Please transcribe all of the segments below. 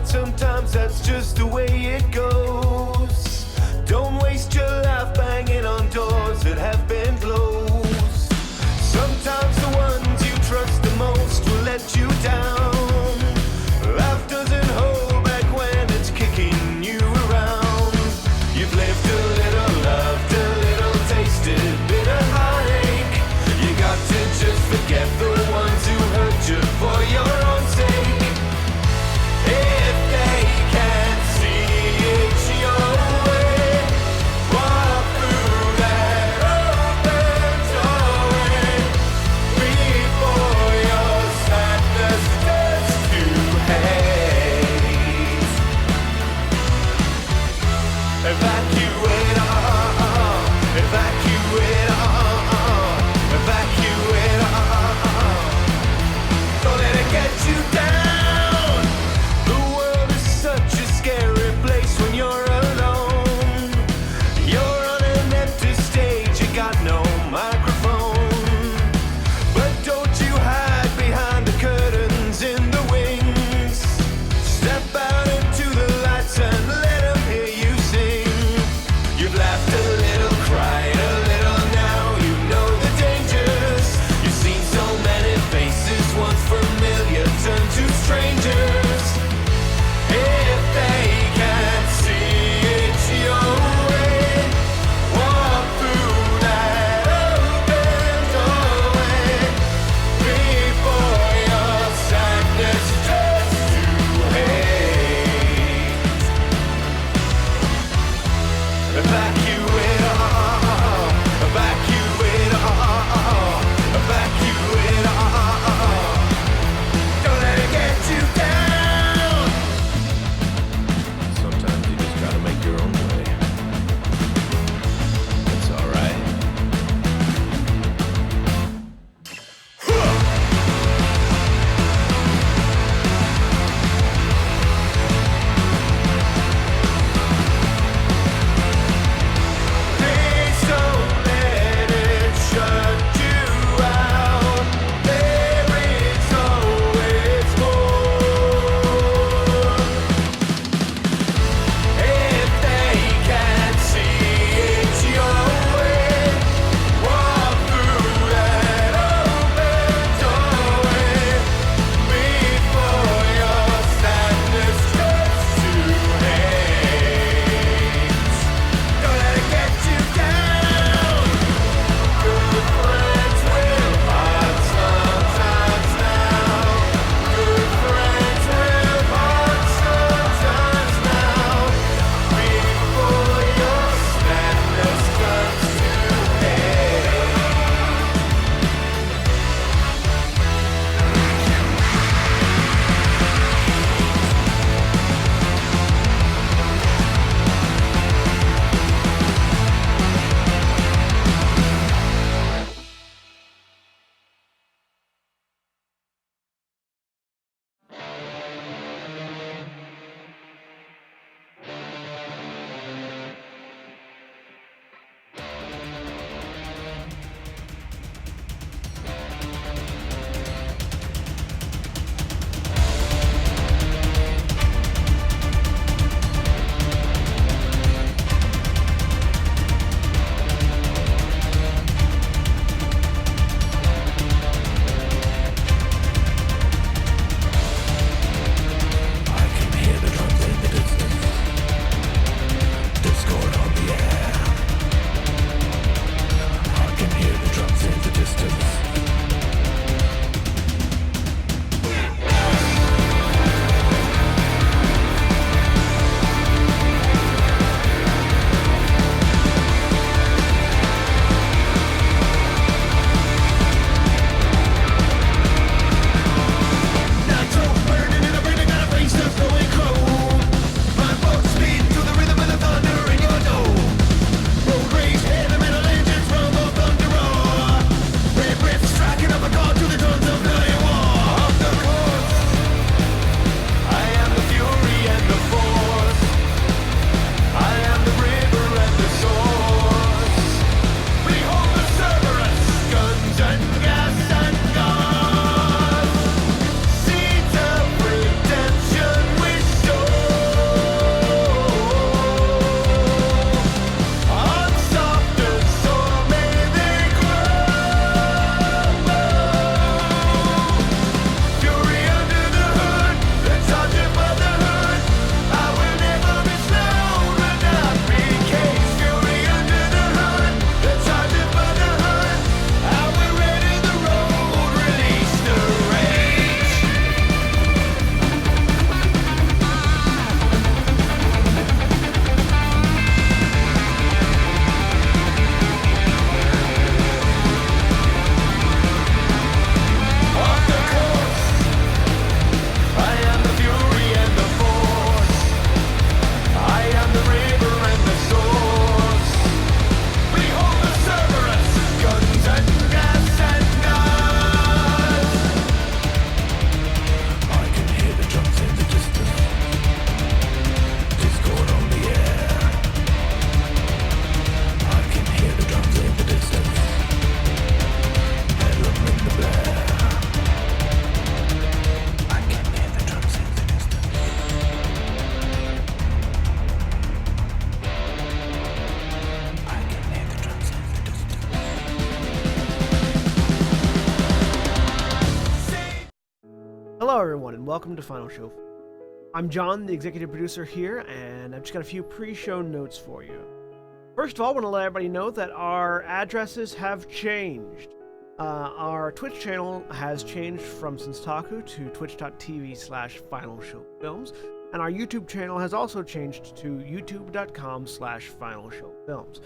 Sometimes that's just the way it goes. Don't waste your life banging on doors that have been closed. Sometimes the ones you trust the most will let you down. Life doesn't hold back when it's kicking you around. You've lived a little, loved a little, tasted bitter heartache. You got to just forget the ones who hurt you for your own sake. If they can't see it your way, walk through that open doorway before your sadness everyone, and welcome to Final Show. I'm John, the executive producer here, and I've just got a few pre-show notes for you. First of all, I want to let everybody know that our addresses have changed. Our Twitch channel has changed from Senstaku to twitch.tv/FinalShowFilms, and our YouTube channel has also changed to youtube.com/FinalShowFilms.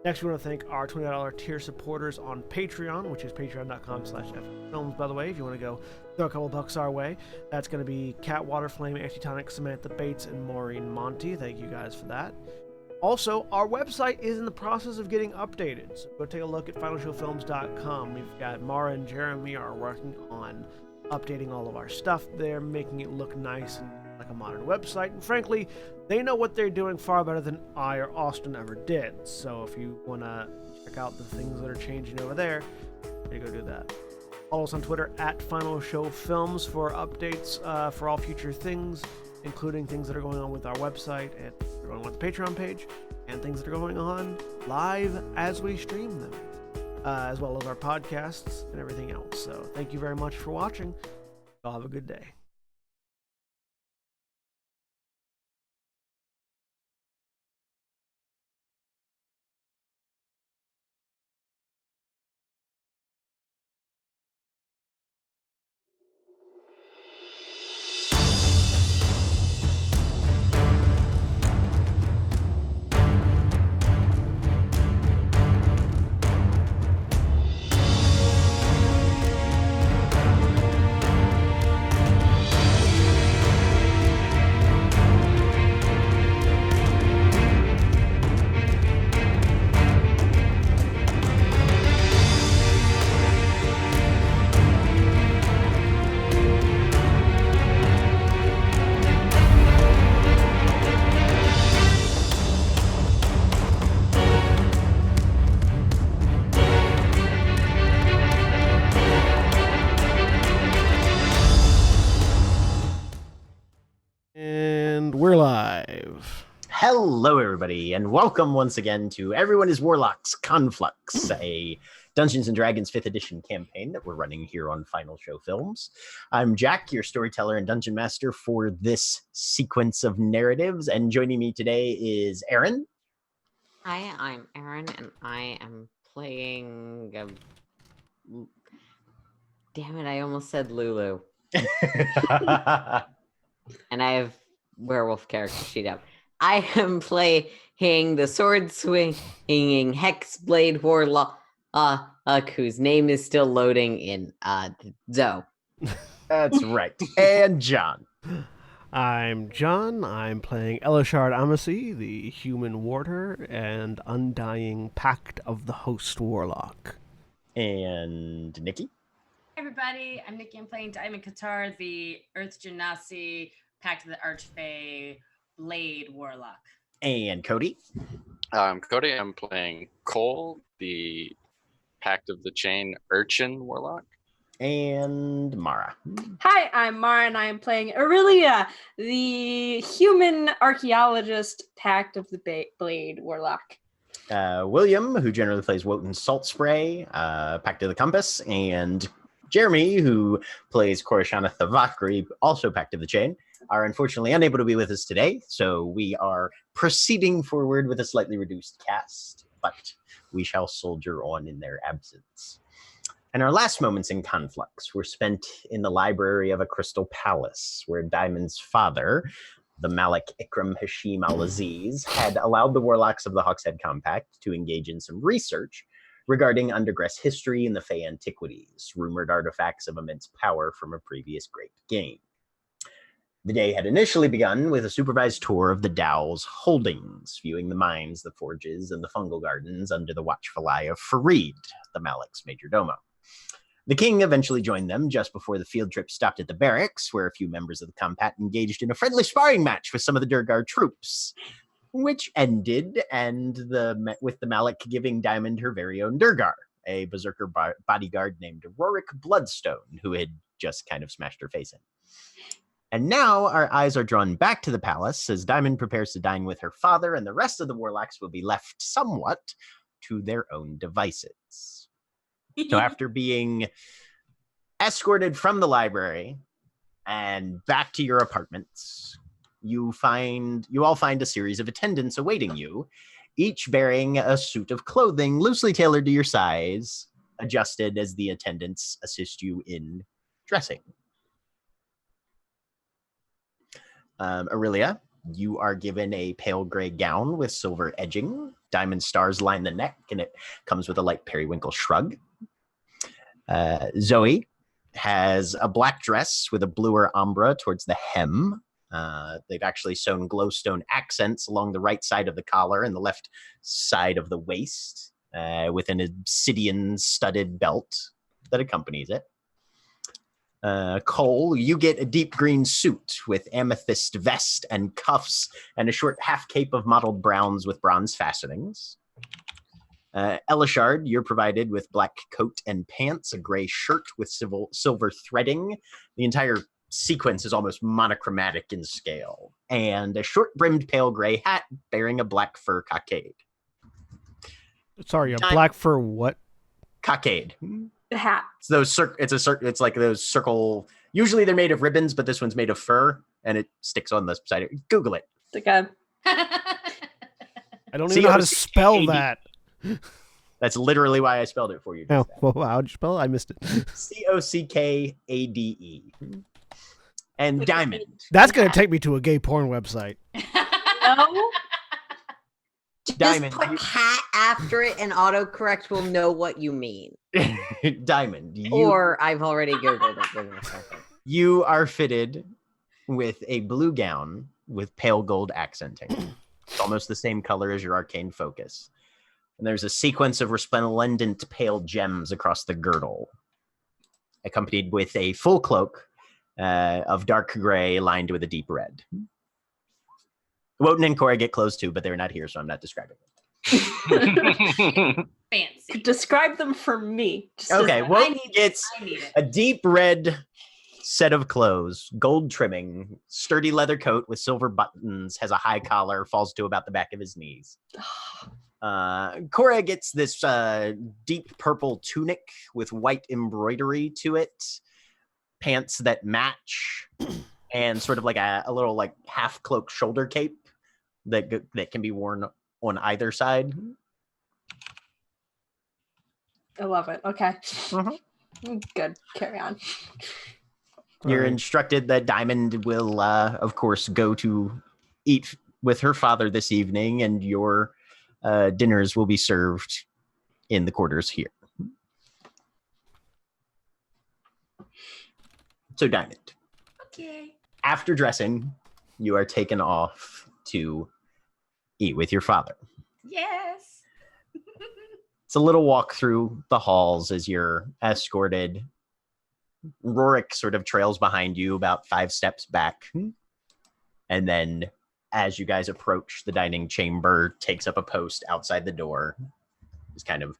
Next, we want to thank our $20 tier supporters on Patreon, which is patreon.com/FFilms, by the way, if you want to go throw a couple bucks our way. That's going to be Cat Waterflame, Antitonic, Samantha Bates, and Maureen Monty. Thank you guys for that. Also, our website is in the process of getting updated, so go take a look at finalshowfilms.com. We've got Mara and Jeremy are working on updating all of our stuff there, making it look nice and like a modern website, and frankly, they know what they're doing far better than I or Austin ever did. So if you want to check out the things that are changing over there, you go do that. Follow us on Twitter at Final Show Films for updates for all future things, including things that are going on with our website and going on with the Patreon page, and things that are going on live as we stream them, as well as our podcasts and everything else. So thank you very much for watching. Y'all have a good day. We're live. Hello, everybody, and welcome once again to Everyone is Warlocks Conflux, a Dungeons & Dragons 5th edition campaign that we're running here on Final Show Films. I'm Jack, your storyteller and dungeon master for this sequence of narratives, and joining me today is Aaron. Hi, I'm Aaron, and I am playing... Damn it, I almost said Lulu. And I have werewolf character sheet up. I am playing the sword-swinging Hexblade Warlock, whose name is still loading in Zoe. That's right. And John. I'm John. I'm playing Elishard Amacy, the human warder and undying Pact of the Host Warlock. And Nikki. Hey everybody, I'm Nikki. I'm playing Diamond Qatar, the Earth Genasi, Pact of the Archfey, Blade Warlock. And Cody. I'm Cody. I'm playing Cole, the Pact of the Chain Urchin Warlock. And Mara. Hi, I'm Mara, and I am playing Aurelia, the human archaeologist, Pact of the Blade Warlock. William, who generally plays Wotan Salt Spray, Pact of the Compass, and Jeremy, who plays Korishana Thavakri, also Pact of the Chain, are unfortunately unable to be with us today, so we are proceeding forward with a slightly reduced cast, but we shall soldier on in their absence. And our last moments in Conflux were spent in the library of a crystal palace, where Diamond's father, the Malik Ikram Hashim al-Aziz, had allowed the Warlocks of the Hawkshead Compact to engage in some research regarding Undergress history and the Fey antiquities, rumored artifacts of immense power from a previous great game. The day had initially begun with a supervised tour of the Dow's holdings, viewing the mines, the forges, and the fungal gardens under the watchful eye of Farid, the Malik's major domo. The king eventually joined them just before the field trip stopped at the barracks, where a few members of the Compact engaged in a friendly sparring match with some of the Durgar troops, which ended with the Malik giving Diamond her very own Durgar, a berserker bodyguard named Rorik Bloodstone, who had just kind of smashed her face in. And now our eyes are drawn back to the palace as Diamond prepares to dine with her father, and the rest of the Warlocks will be left somewhat to their own devices. So after being escorted from the library And back to your apartments. You all find a series of attendants awaiting you, each bearing a suit of clothing loosely tailored to your size, adjusted as the attendants assist you in dressing. Aurelia, you are given a pale gray gown with silver edging. Diamond stars line the neck, and it comes with a light periwinkle shrug. Zoe has a black dress with a bluer ombre towards the hem. They've actually sewn glowstone accents along the right side of the collar and the left side of the waist, with an obsidian studded belt that accompanies it. Cole, you get a deep green suit with amethyst vest and cuffs and a short half cape of mottled browns with bronze fastenings. Elishard, you're provided with black coat and pants, a gray shirt with silver threading. The entire sequence is almost monochromatic in scale, and a short-brimmed pale gray hat bearing a black fur cockade. Sorry, a black fur what? Cockade. The hat. It's like those circle. Usually they're made of ribbons, but this one's made of fur, and it sticks on the side. Google it. It's like a. I don't even know how to spell that. That's literally why I spelled it for you. Oh, well, how'd you spell it? I missed it. Cockade. And diamond. That's going to take me to a gay porn website. No. Diamond. Just put hat after it and autocorrect will know what you mean. Diamond. Or I've already Googled it. Give me a second. You are fitted with a blue gown with pale gold accenting. It's almost the same color as your arcane focus. And there's a sequence of resplendent pale gems across the girdle, accompanied with a full cloak of dark gray lined with a deep red. Wotan and Cora get clothes too, but they're not here, so I'm not describing them. Fancy. Describe them for me. Okay, Wotan I gets need it. a deep red set of clothes, gold trimming, sturdy leather coat with silver buttons, has a high collar, falls to about the back of his knees. Cora gets this deep purple tunic with white embroidery to it, pants that match, and sort of like a little like half cloak shoulder cape that can be worn on either side. I love it. Okay. Mhm. Good. Carry on. You're instructed that Diamond will, of course, go to eat with her father this evening, and your dinners will be served in the quarters here. So, Diamond. Okay. After dressing, you are taken off to eat with your father. Yes. It's a little walk through the halls as you're escorted. Rorik sort of trails behind you about 5 steps back. And then as you guys approach the dining chamber, takes up a post outside the door. Just kind of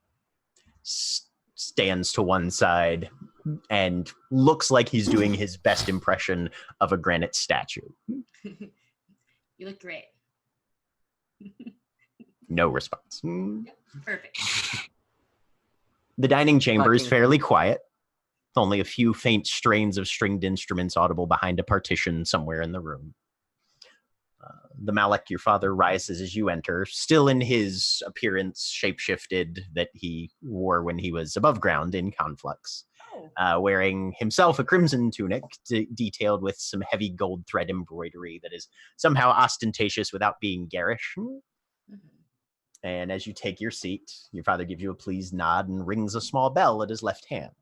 stands to one side and looks like he's doing his best impression of a granite statue. You look great. No response. Perfect. The dining chamber is Fucking- fairly quiet. Only a few faint strains of stringed instruments audible behind a partition somewhere in the room. The Malak, your father, rises as you enter, still in his appearance shapeshifted that he wore when he was above ground in Conflux. Wearing himself a crimson tunic detailed with some heavy gold thread embroidery that is somehow ostentatious without being garish. And as you take your seat, your father gives you a pleased nod and rings a small bell at his left hand.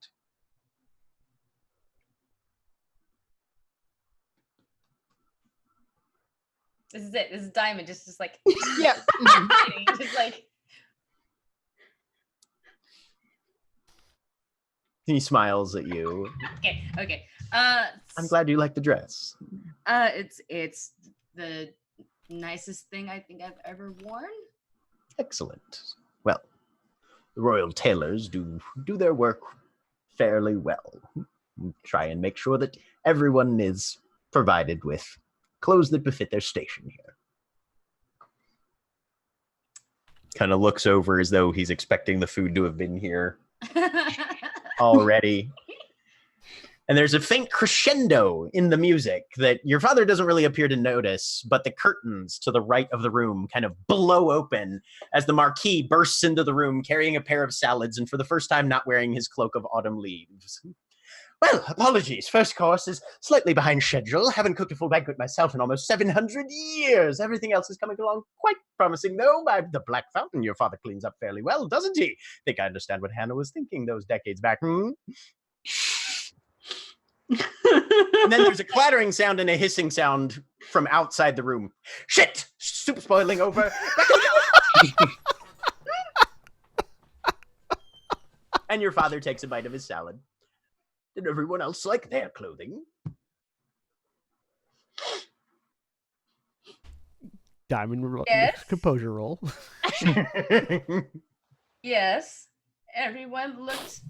This is it. This is Diamond. Just like. Yep. Just like. He smiles at you. Okay. Okay. I'm glad you like the dress. It's the nicest thing I think I've ever worn. Excellent. Well, the royal tailors do their work fairly well. Try and make sure that everyone is provided with clothes that befit their station here. Kind of looks over as though he's expecting the food to have been here already. And there's a faint crescendo in the music that your father doesn't really appear to notice, but the curtains to the right of the room kind of blow open as the Marquis bursts into the room carrying a pair of salads and for the first time not wearing his cloak of autumn leaves. Well, apologies. First course is slightly behind schedule. Haven't cooked a full banquet myself in almost 700 years. Everything else is coming along quite promising, though. By the Black Fountain, your father cleans up fairly well, doesn't he? Think I understand what Hannah was thinking those decades back, And then there's a clattering sound and a hissing sound from outside the room. Shit! Soup's boiling over. And your father takes a bite of his salad. Did everyone else like their clothing? Diamond roll, Yes. composure roll. Yes, everyone looked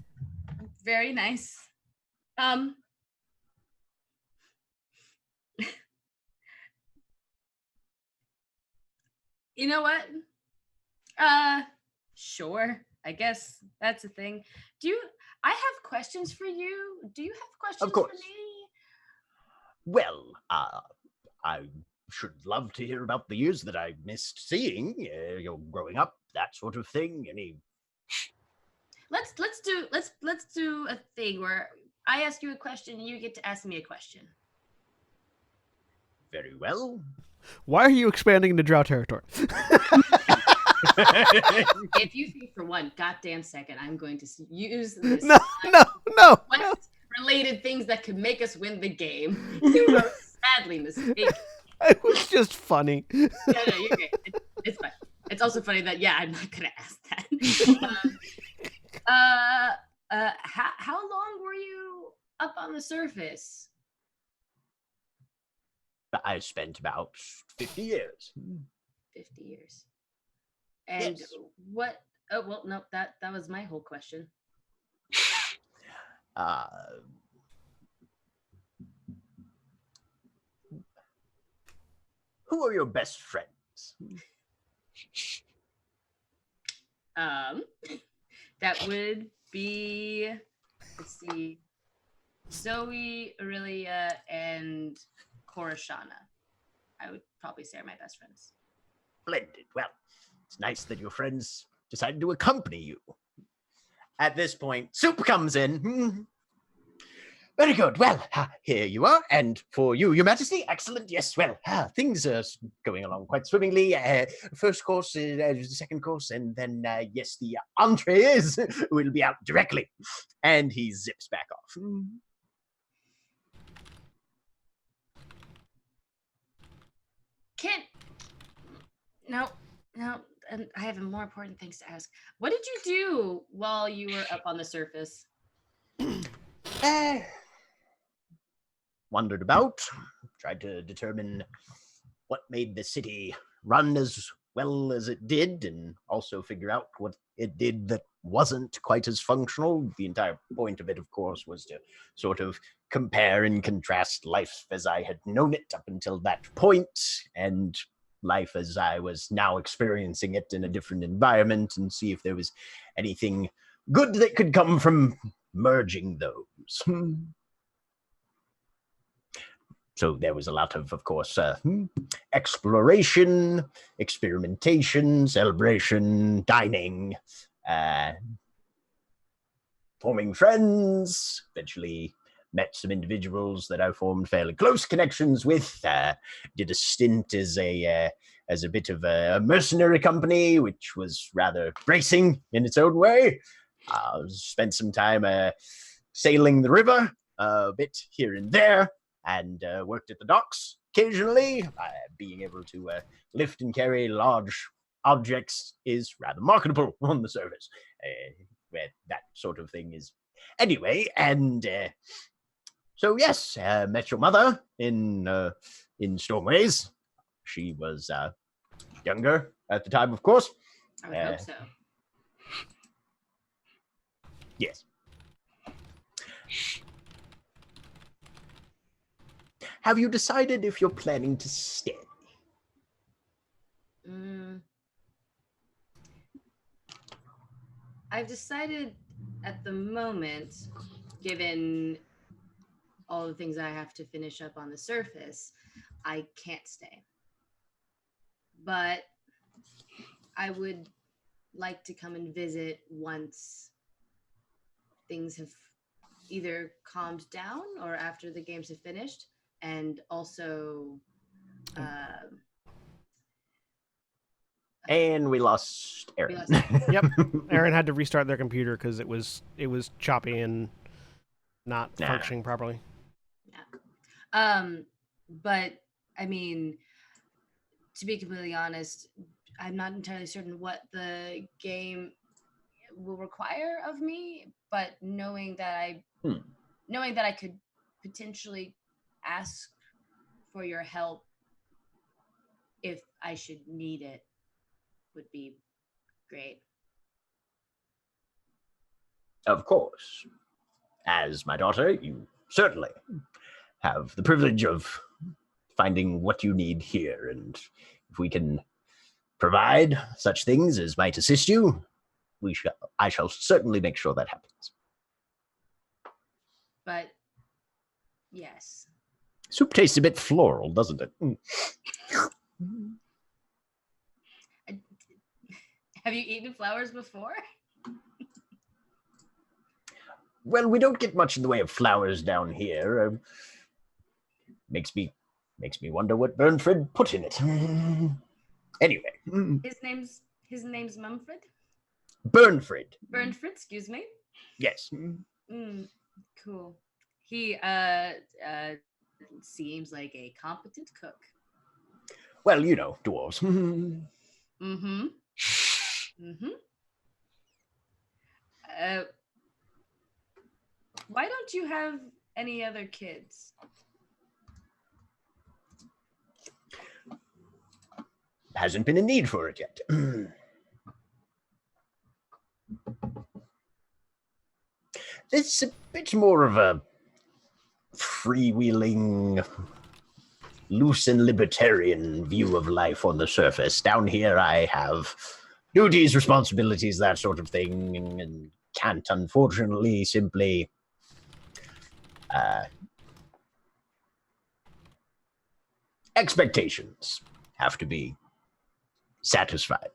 very nice. You know what? Sure. I guess that's a thing. I have questions for you. Do you have questions course. for me? Well, I should love to hear about the years that I missed seeing. You're growing up, that sort of thing. Any? Let's do a thing where I ask you a question and you get to ask me a question. Very well. Why are you expanding into Drow territory? If you think for one goddamn second I'm going to use this No. related things that could make us win the game, you are sadly mistaken. It was just funny. No, you're good. It's fine. It's also funny that I'm not gonna ask that. How long were you up on the surface? I spent about 50 years. 50 years. And Yes. what? Oh well, no. That was my whole question. Who are your best friends? That would be, let's see, Zoe, Aurelia, and Korashana. I would probably say are my best friends. Splendid. Well, it's nice that your friends decided to accompany you. At this point, Soup comes in. Very good. Well, here you are. And for you, Your Majesty, excellent. Yes, well, things are going along quite swimmingly. First course, second course, and then, yes, the entrees will be out directly. And he zips back off. No, and I have more important things to ask. What did you do while you were up on the surface? Wandered about, tried to determine what made the city run as well as it did, and also figure out what it did that wasn't quite as functional. The entire point of it, of course, was to sort of compare and contrast life as I had known it up until that point, and life as I was now experiencing it in a different environment, and see if there was anything good that could come from merging those. So there was a lot of course, exploration, experimentation, celebration, dining, forming friends, eventually met some individuals that I formed fairly close connections with, did a stint as a bit of a mercenary company, which was rather bracing in its own way. Spent some time sailing the river, a bit here and there, and worked at the docks occasionally. Being able to lift and carry large objects is rather marketable on the surface, where that sort of thing is. Anyway, and so yes, met your mother in Stormways. She was younger at the time, of course. I would hope so. Yes. Have you decided if you're planning to stay? I've decided at the moment, given all the things I have to finish up on the surface, I can't stay. But I would like to come and visit once things have either calmed down or after the games have finished, and also And we lost Aaron. We lost Yep. Aaron had to restart their computer because it was choppy and not functioning properly. But I mean, to be completely honest, I'm not entirely certain what the game will require of me, but knowing that I could potentially ask for your help if I should need it would be great. Of course. As my daughter, you certainly have the privilege of finding what you need here, and if we can provide such things as might assist you, I shall certainly make sure that happens. But yes. Soup tastes a bit floral, doesn't it? Have you eaten flowers before? Well, we don't get much in the way of flowers down here. Makes me wonder what Burnford put in it. Anyway. His name's Mumford? Burnford. Burnford, excuse me. Yes. Cool. He seems like a competent cook. Well, you know, dwarves. Why don't you have any other kids? Hasn't been a need for it yet. It's a bit more of a freewheeling, loose and libertarian view of life on the surface. Down here, I have duties, responsibilities, that sort of thing, and can't, unfortunately, simply expectations have to be satisfied.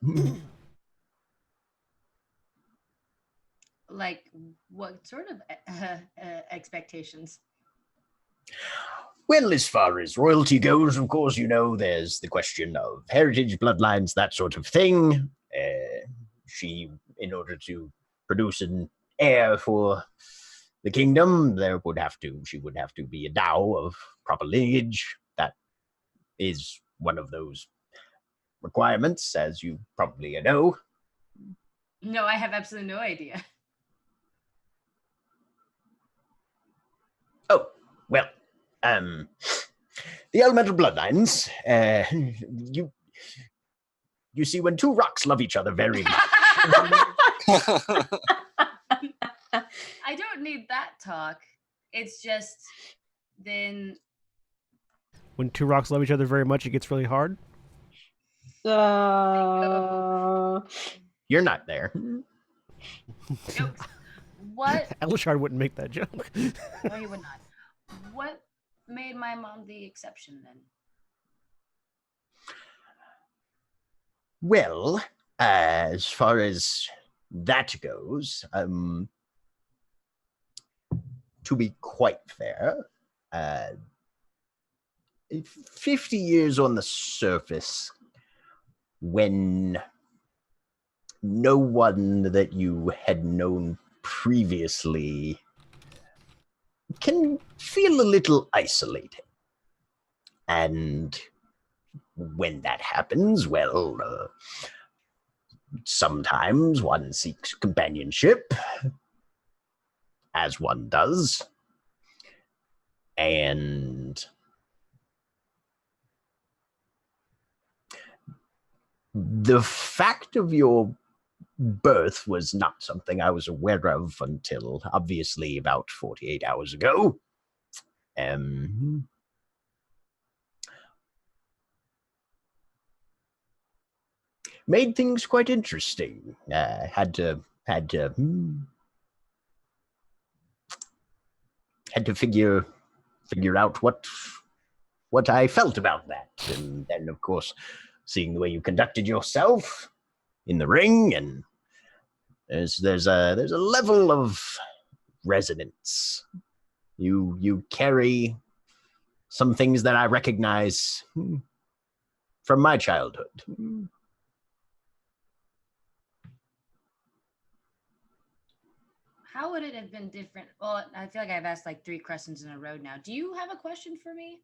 Like, what sort of expectations? Well, as far as royalty goes, of course, you know, there's the question of heritage, bloodlines, that sort of thing. She, in order to produce an heir for the kingdom, she would have to be a Dao of proper lineage. That is one of those requirements, as you probably know. No, I have absolutely no idea. Oh, well, the elemental bloodlines, you see, when two rocks love each other very much. I don't need that talk. It's just then When two rocks love each other very much, it gets really hard. You're not there. what? Elishard wouldn't make that joke. No, he would not. What made my mom the exception then? Well, as far as that goes, to be quite fair, 50 years on the surface, when no one that you had known previously can feel a little isolating. And when that happens, well, sometimes one seeks companionship, as one does. And the fact of your birth was not something I was aware of until, obviously, about 48 hours ago. Made things quite interesting. Had to figure figure out what I felt about that. And then, of course, seeing the way you conducted yourself in the ring, and there's a level of resonance. You carry some things that I recognize from my childhood. How would it have been different? Well, I feel like I've asked like 3 questions in a row now. Do you have a question for me?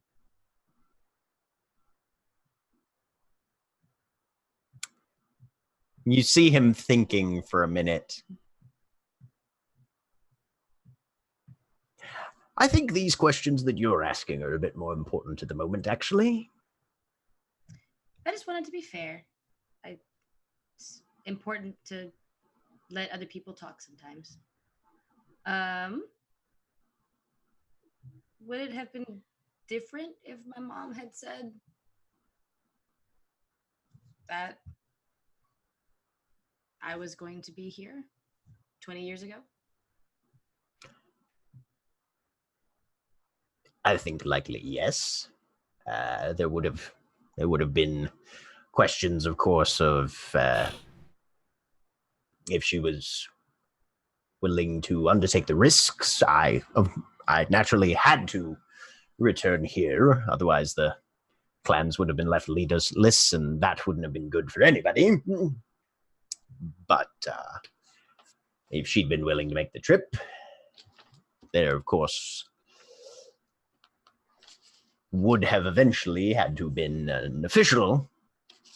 You see him thinking for a minute. I think these questions that you're asking are a bit more important at the moment, actually. I just wanted to be fair. It's important to let other people talk sometimes. Would it have been different if my mom had said that I was going to be here 20 years ago? I think likely yes. There would have been questions, of course, of if she was willing to undertake the risks. I naturally had to return here, otherwise the clans would have been left leaderless, and that wouldn't have been good for anybody. But if she'd been willing to make the trip, there, of course, would have eventually had to have been an official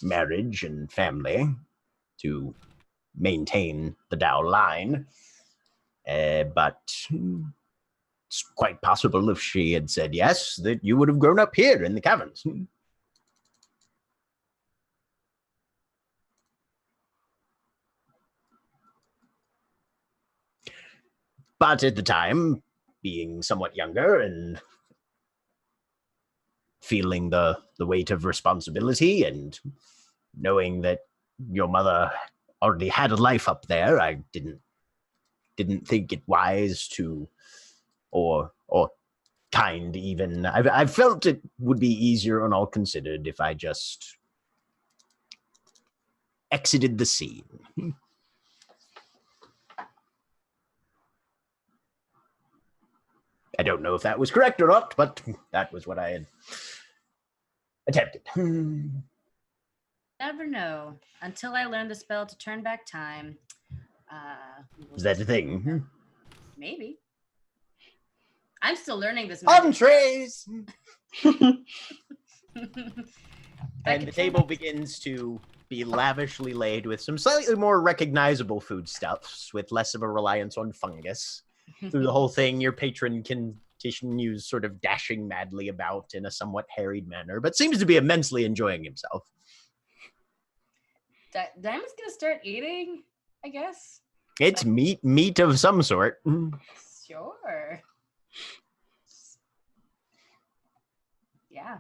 marriage and family to maintain the Dao line. But it's quite possible if she had said yes, that you would have grown up here in the caverns. But at the time, being somewhat younger and feeling the weight of responsibility and knowing that your mother already had a life up there, I didn't think it wise to, or kind even. I felt it would be easier on all considered if I just exited the scene. I don't know if that was correct or not, but that was what I had attempted. Never know until I learned the spell to turn back time. Is that the thing? Maybe. I'm still learning this. Entrees! I And could the table begins to be lavishly laid with some slightly more recognizable foodstuffs, with less of a reliance on fungus. Through the whole thing, your patron continues sort of dashing madly about in a somewhat harried manner, but seems to be immensely enjoying himself. Diamond's gonna start eating, I guess. It's meat of some sort. Sure. Yeah.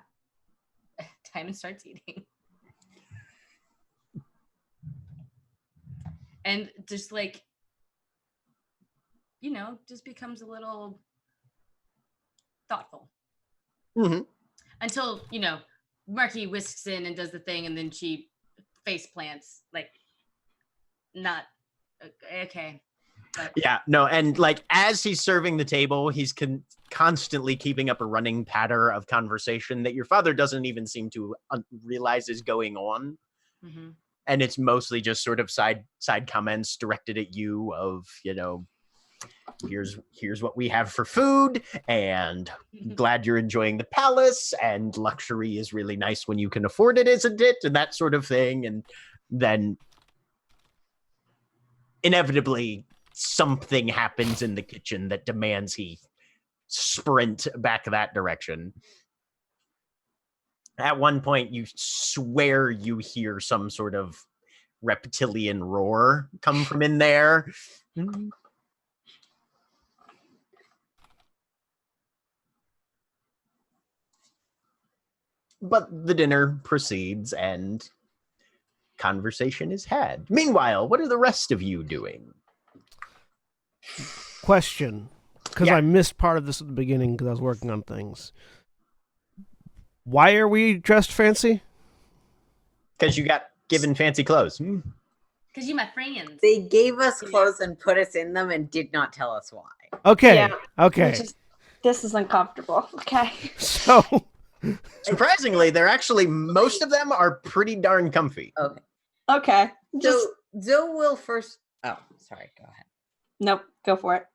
Diamond starts eating. And just like, just becomes a little thoughtful. Mm-hmm. Until, Marky whisks in and does the thing, and then she face plants, like, not okay. But Yeah, no, and like as he's serving the table, he's constantly keeping up a running patter of conversation that your father doesn't even seem to realize is going on. Mm-hmm. And it's mostly just sort of side comments directed at you of, here's what we have for food, and glad you're enjoying the palace, and luxury is really nice when you can afford it, isn't it? And that sort of thing. And then inevitably something happens in the kitchen that demands he sprint back that direction. At one point, you swear you hear some sort of reptilian roar come from in there. But the dinner proceeds and conversation is had. Meanwhile, what are the rest of you doing? Question. because I missed part of this at the beginning because I was working on things. Why are we dressed fancy? Because you got given fancy clothes. Because you my friends. They gave us clothes and put us in them and did not tell us why. Okay. Yeah. Okay. This is uncomfortable. Okay. So Surprisingly, they're actually, most of them are pretty darn comfy. Okay. Okay. Just So Zoe will first. Oh, sorry. Go ahead. nope. Go for it.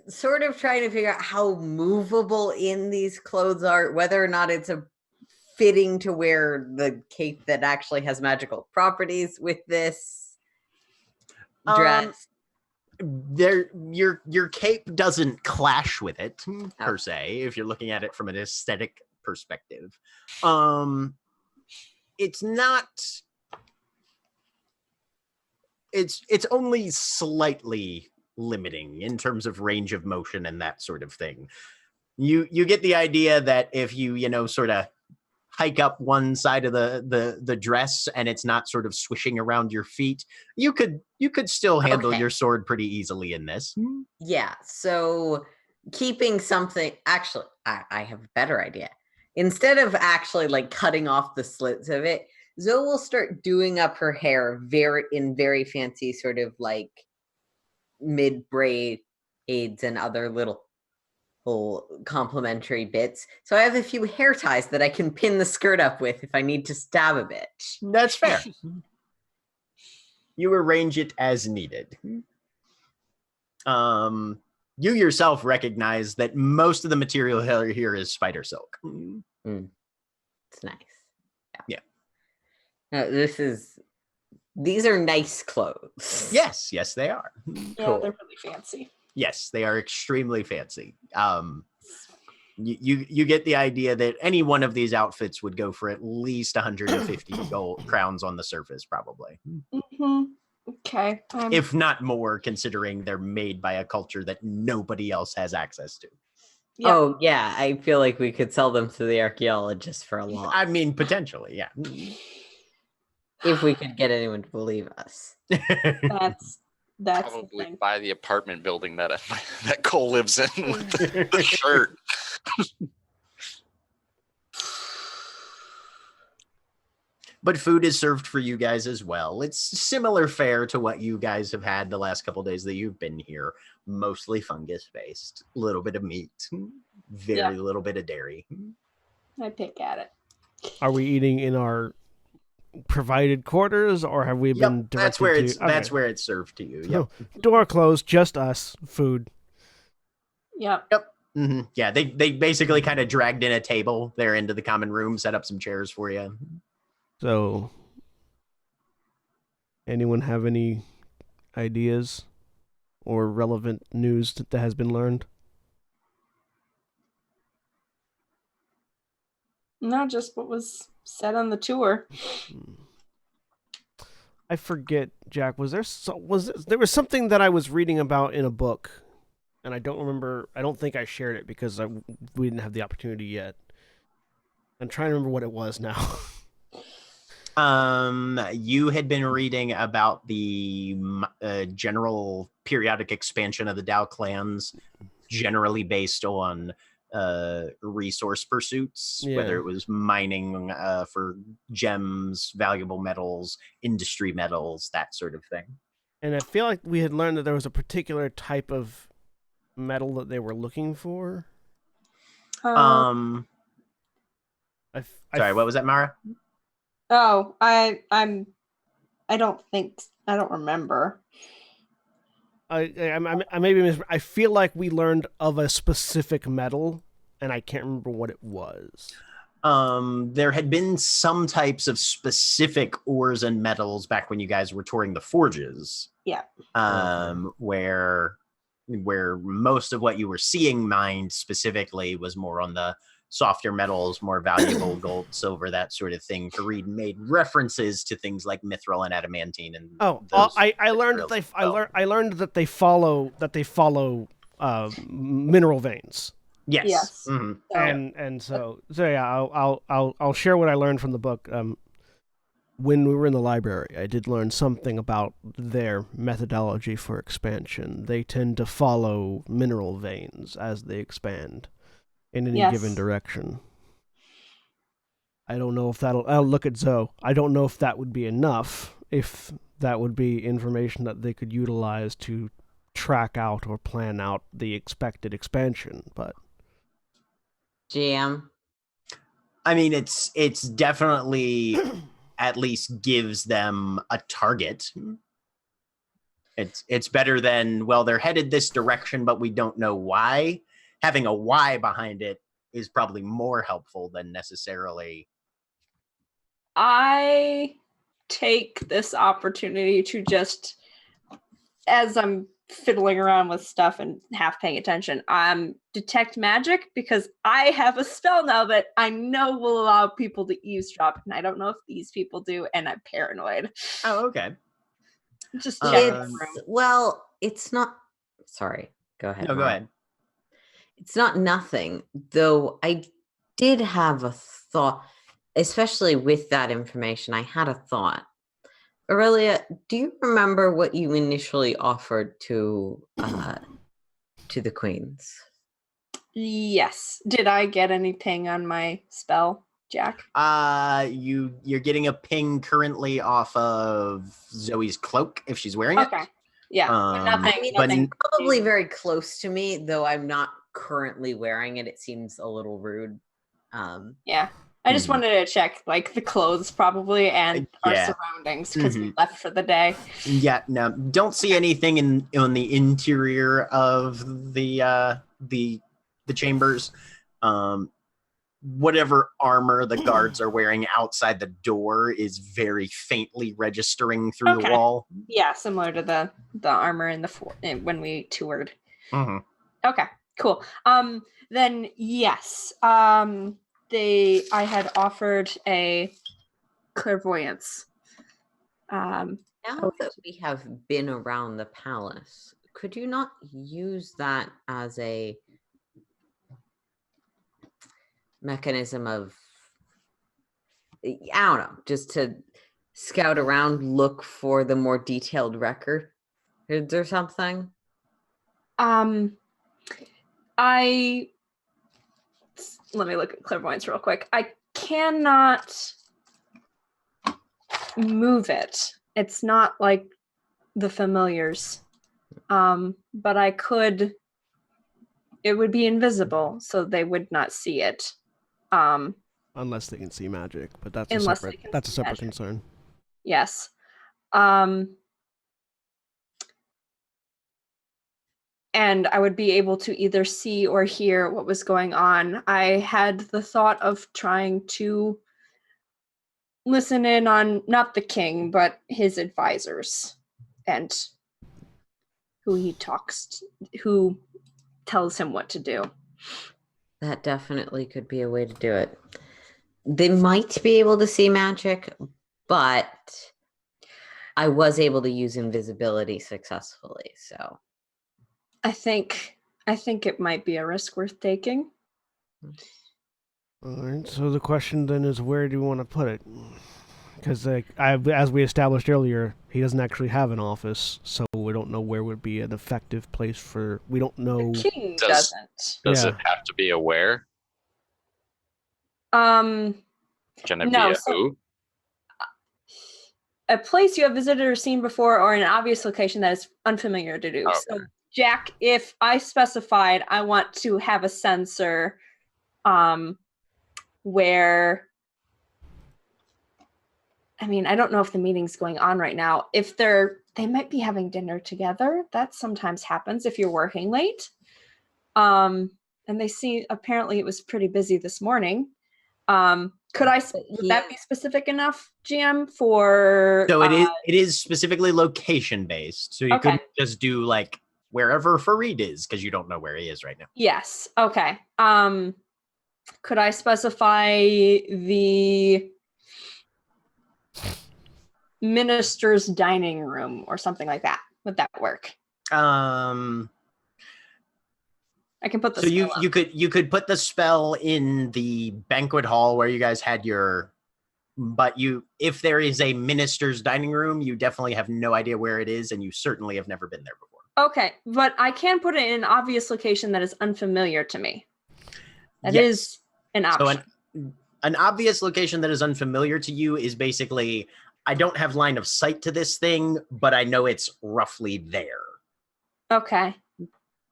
Sort of trying to figure out how movable in these clothes are, whether or not it's a fitting to wear the cape that actually has magical properties with this dress. Your cape doesn't clash with it per se, if you're looking at it from an aesthetic perspective. It's not. It's only slightly limiting in terms of range of motion and that sort of thing. You get the idea that if you sort of hike up one side of the dress and it's not sort of swishing around your feet, you could still handle your sword pretty easily in this. Yeah, so keeping something. Actually, I have a better idea. Instead of actually like cutting off the slits of it, Zoe will start doing up her hair very fancy sort of like mid braids and other little complementary bits. So I have a few hair ties that I can pin the skirt up with if I need to stab a bit. That's fair. You arrange it as needed. You yourself recognize that most of the material here is spider silk. It's nice. Yeah. No, these are nice clothes. Yes, they are. Yeah, Cool. they're really fancy. Yes, they are extremely fancy. You get the idea that any one of these outfits would go for at least 150 gold crowns on the surface, probably. Mm-hmm. Okay. If not more, considering they're made by a culture that nobody else has access to. Yeah. Oh, yeah. I feel like we could sell them to the archaeologists for a lot. I mean, potentially, yeah. If we could get anyone to believe us. That's the Probably thing. buy the apartment building that that Cole lives in with the shirt. But food is served for you guys as well. It's similar fare to what you guys have had the last couple days that you've been here. Mostly fungus based, a little bit of meat, very little bit of dairy. I pick at it. are we eating in our provided quarters, or have we been directed that's where to... it's that's where it's served to you. Yep. Door closed, just us, food. Yep. Mm-hmm. Yeah, they basically kind of dragged in a table there into the common room, set up some chairs for you. So, anyone have any ideas or relevant news that has been learned? No, just what was said on the tour. I forget, Jack. There was something that I was reading about in a book, and I don't remember. I don't think I shared it because we didn't have the opportunity yet. I'm trying to remember what it was now. You had been reading about the general periodic expansion of the Dao clans, generally based on resource pursuits, whether it was mining for gems, valuable metals, industry metals, that sort of thing. And I feel like we had learned that there was a particular type of metal that they were looking for. Sorry, what was that, Mara? Oh, I don't remember. I maybe I feel like we learned of a specific metal, and I can't remember what it was. There had been some types of specific ores and metals back when you guys were touring the forges. Yeah. Where most of what you were seeing mined specifically was more on the softer metals, more valuable gold, silver, that sort of thing. Fareed made references to things like mithril and adamantine. And I learned that they follow mineral veins. Yes. Mm-hmm. And so yeah, I'll share what I learned from the book. when we were in the library, I did learn something about their methodology for expansion. They tend to follow mineral veins as they expand in any given direction. I don't know if that'll... I'll look at Zoe. I don't know if that would be enough, if that would be information that they could utilize to track out or plan out the expected expansion, but... GM. I mean, it's definitely at least gives them a target. It's better than, well, they're headed this direction, but we don't know why. Having a why behind it is probably more helpful than necessarily. I take this opportunity to just, as I'm fiddling around with stuff and half paying attention, detect magic, because I have a spell now that I know will allow people to eavesdrop, and I don't know if these people do, and I'm paranoid. Oh, okay. Just check the It's, room. well, it's not. Sorry, go ahead. No, go Mara. ahead. It's not nothing, though. I did have a thought, especially with that information. I had a thought. Aurelia, do you remember what you initially offered to the queens? Yes. Did I get any ping on my spell, Jack? You're getting a ping currently off of Zoe's cloak if she's wearing it. Okay. Yeah. But nothing. I mean, nothing. it's probably very close to me, though I'm not currently wearing it. It seems a little rude. Yeah. I just wanted to check, like, the clothes probably and our Yeah. surroundings, because we left for the day. Yeah, no, don't see anything in the interior of the chambers. Whatever armor the guards are wearing outside the door is very faintly registering through the wall. Yeah, similar to the armor in when we toured. Mm-hmm. Okay, cool. Then yes, I had offered a clairvoyance. Now that we have been around the palace, could you not use that as a mechanism of, I don't know, just to scout around, look for the more detailed records or something? Let me look at clairvoyance real quick. I cannot move it. It's not like the familiars. But I could. It would be invisible, so they would not see it. Unless they can see magic, but that's Unless a they can separate see magic. concern. Yes. And I would be able to either see or hear what was going on. I had the thought of trying to listen in on not the king, but his advisors and who he talks, who tells him what to do. That definitely could be a way to do it. They might be able to see magic, but I was able to use invisibility successfully, so I think it might be a risk worth taking. All right. So the question then is, where do you want to put it? Because as we established earlier, he doesn't actually have an office, so we don't know where would be an effective place for. We don't know. The king Does doesn't. it have to be aware? Um, Can it No, be a so- who? a place you have visited or seen before, or an obvious location that is unfamiliar to do. Okay. So, Jack, if I specified I want to have a sensor where, I mean, I don't know if the meeting's going on right now. If they might be having dinner together. That sometimes happens if you're working late. And they see, apparently it was pretty busy this morning. Would that be specific enough, GM, for? So it is specifically location based. So you Okay. couldn't just do like wherever Farid is, because you don't know where he is right now. Yes. Okay. Could I specify the minister's dining room or something like that? Would that work? I can put the So spell up. you could put the spell in the banquet hall where you guys had your But if there is a minister's dining room, you definitely have no idea where it is, and you certainly have never been there before. Okay, but I can put it in an obvious location that is unfamiliar to me. That Yes. is an option. So an obvious location that is unfamiliar to you is basically, I don't have line of sight to this thing, but I know it's roughly there. Okay.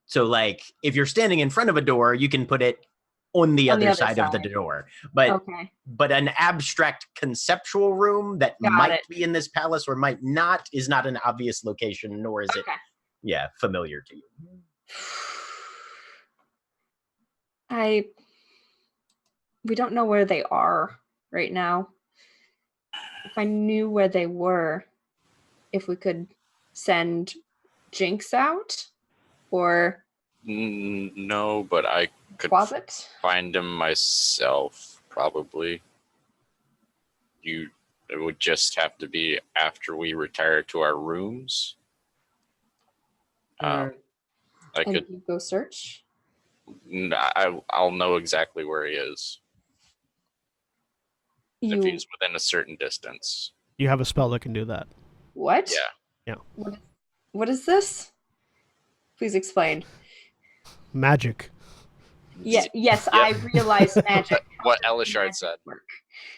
So, like, if you're standing in front of a door, you can put it on the other side of the door. But an abstract conceptual room that might be in this palace or might not is not an obvious location, nor is it, familiar to you. We don't know where they are right now. If I knew where they were, if we could send Jinx out or no, but I could find him myself, probably. It would just have to be after we retire to our rooms. I could you go search. I'll know exactly where he is. If he's within a certain distance. You have a spell that can do that. What? Yeah. What is this? Please explain. Magic. Yeah. Yes, I realize magic. What Elishard said.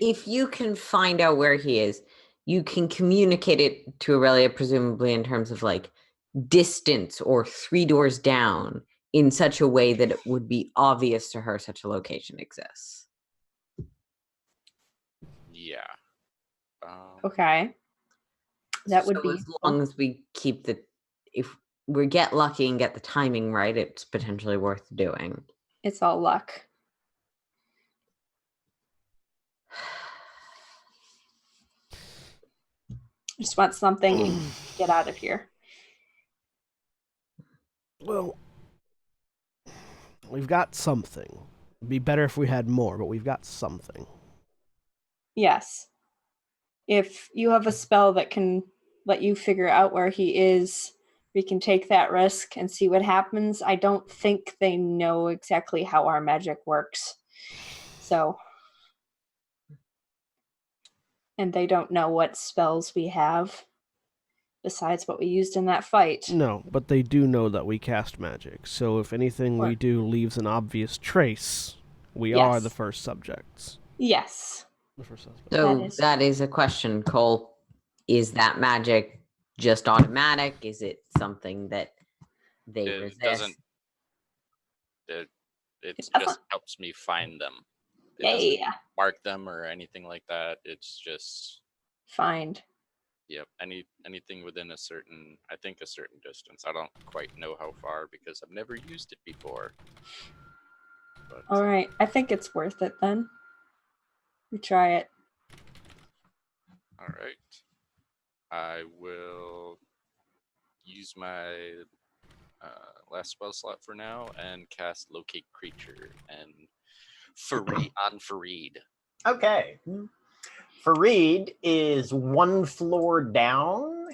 If you can find out where he is, you can communicate it to Aurelia, presumably in terms of like distance or 3 doors down, in such a way that it would be obvious to her such a location exists. Yeah. Okay. That would be as long as we keep if we get lucky and get the timing right, it's potentially worth doing. It's all luck. I just want something and get out of here. Well, we've got something. It'd be better if we had more, but we've got something. Yes. If you have a spell that can let you figure out where he is, we can take that risk and see what happens. I don't think they know exactly how our magic works. So, and they don't know what spells we have besides what we used in that fight. No, but they do know that we cast magic. So if anything we do leaves an obvious trace, we are the first subjects. Yes. So that is a question, Cole. Is that magic just automatic? Is it something that they resist? It just helps me find them. It doesn't mark them or anything like that. It's just find. Yep. Anything within a certain distance. I don't quite know how far because I've never used it before. But, all right. I think it's worth it then. We try it. All right. I will use my last spell slot for now and cast Locate Creature and Fareed. Okay. Fareed is 1 floor down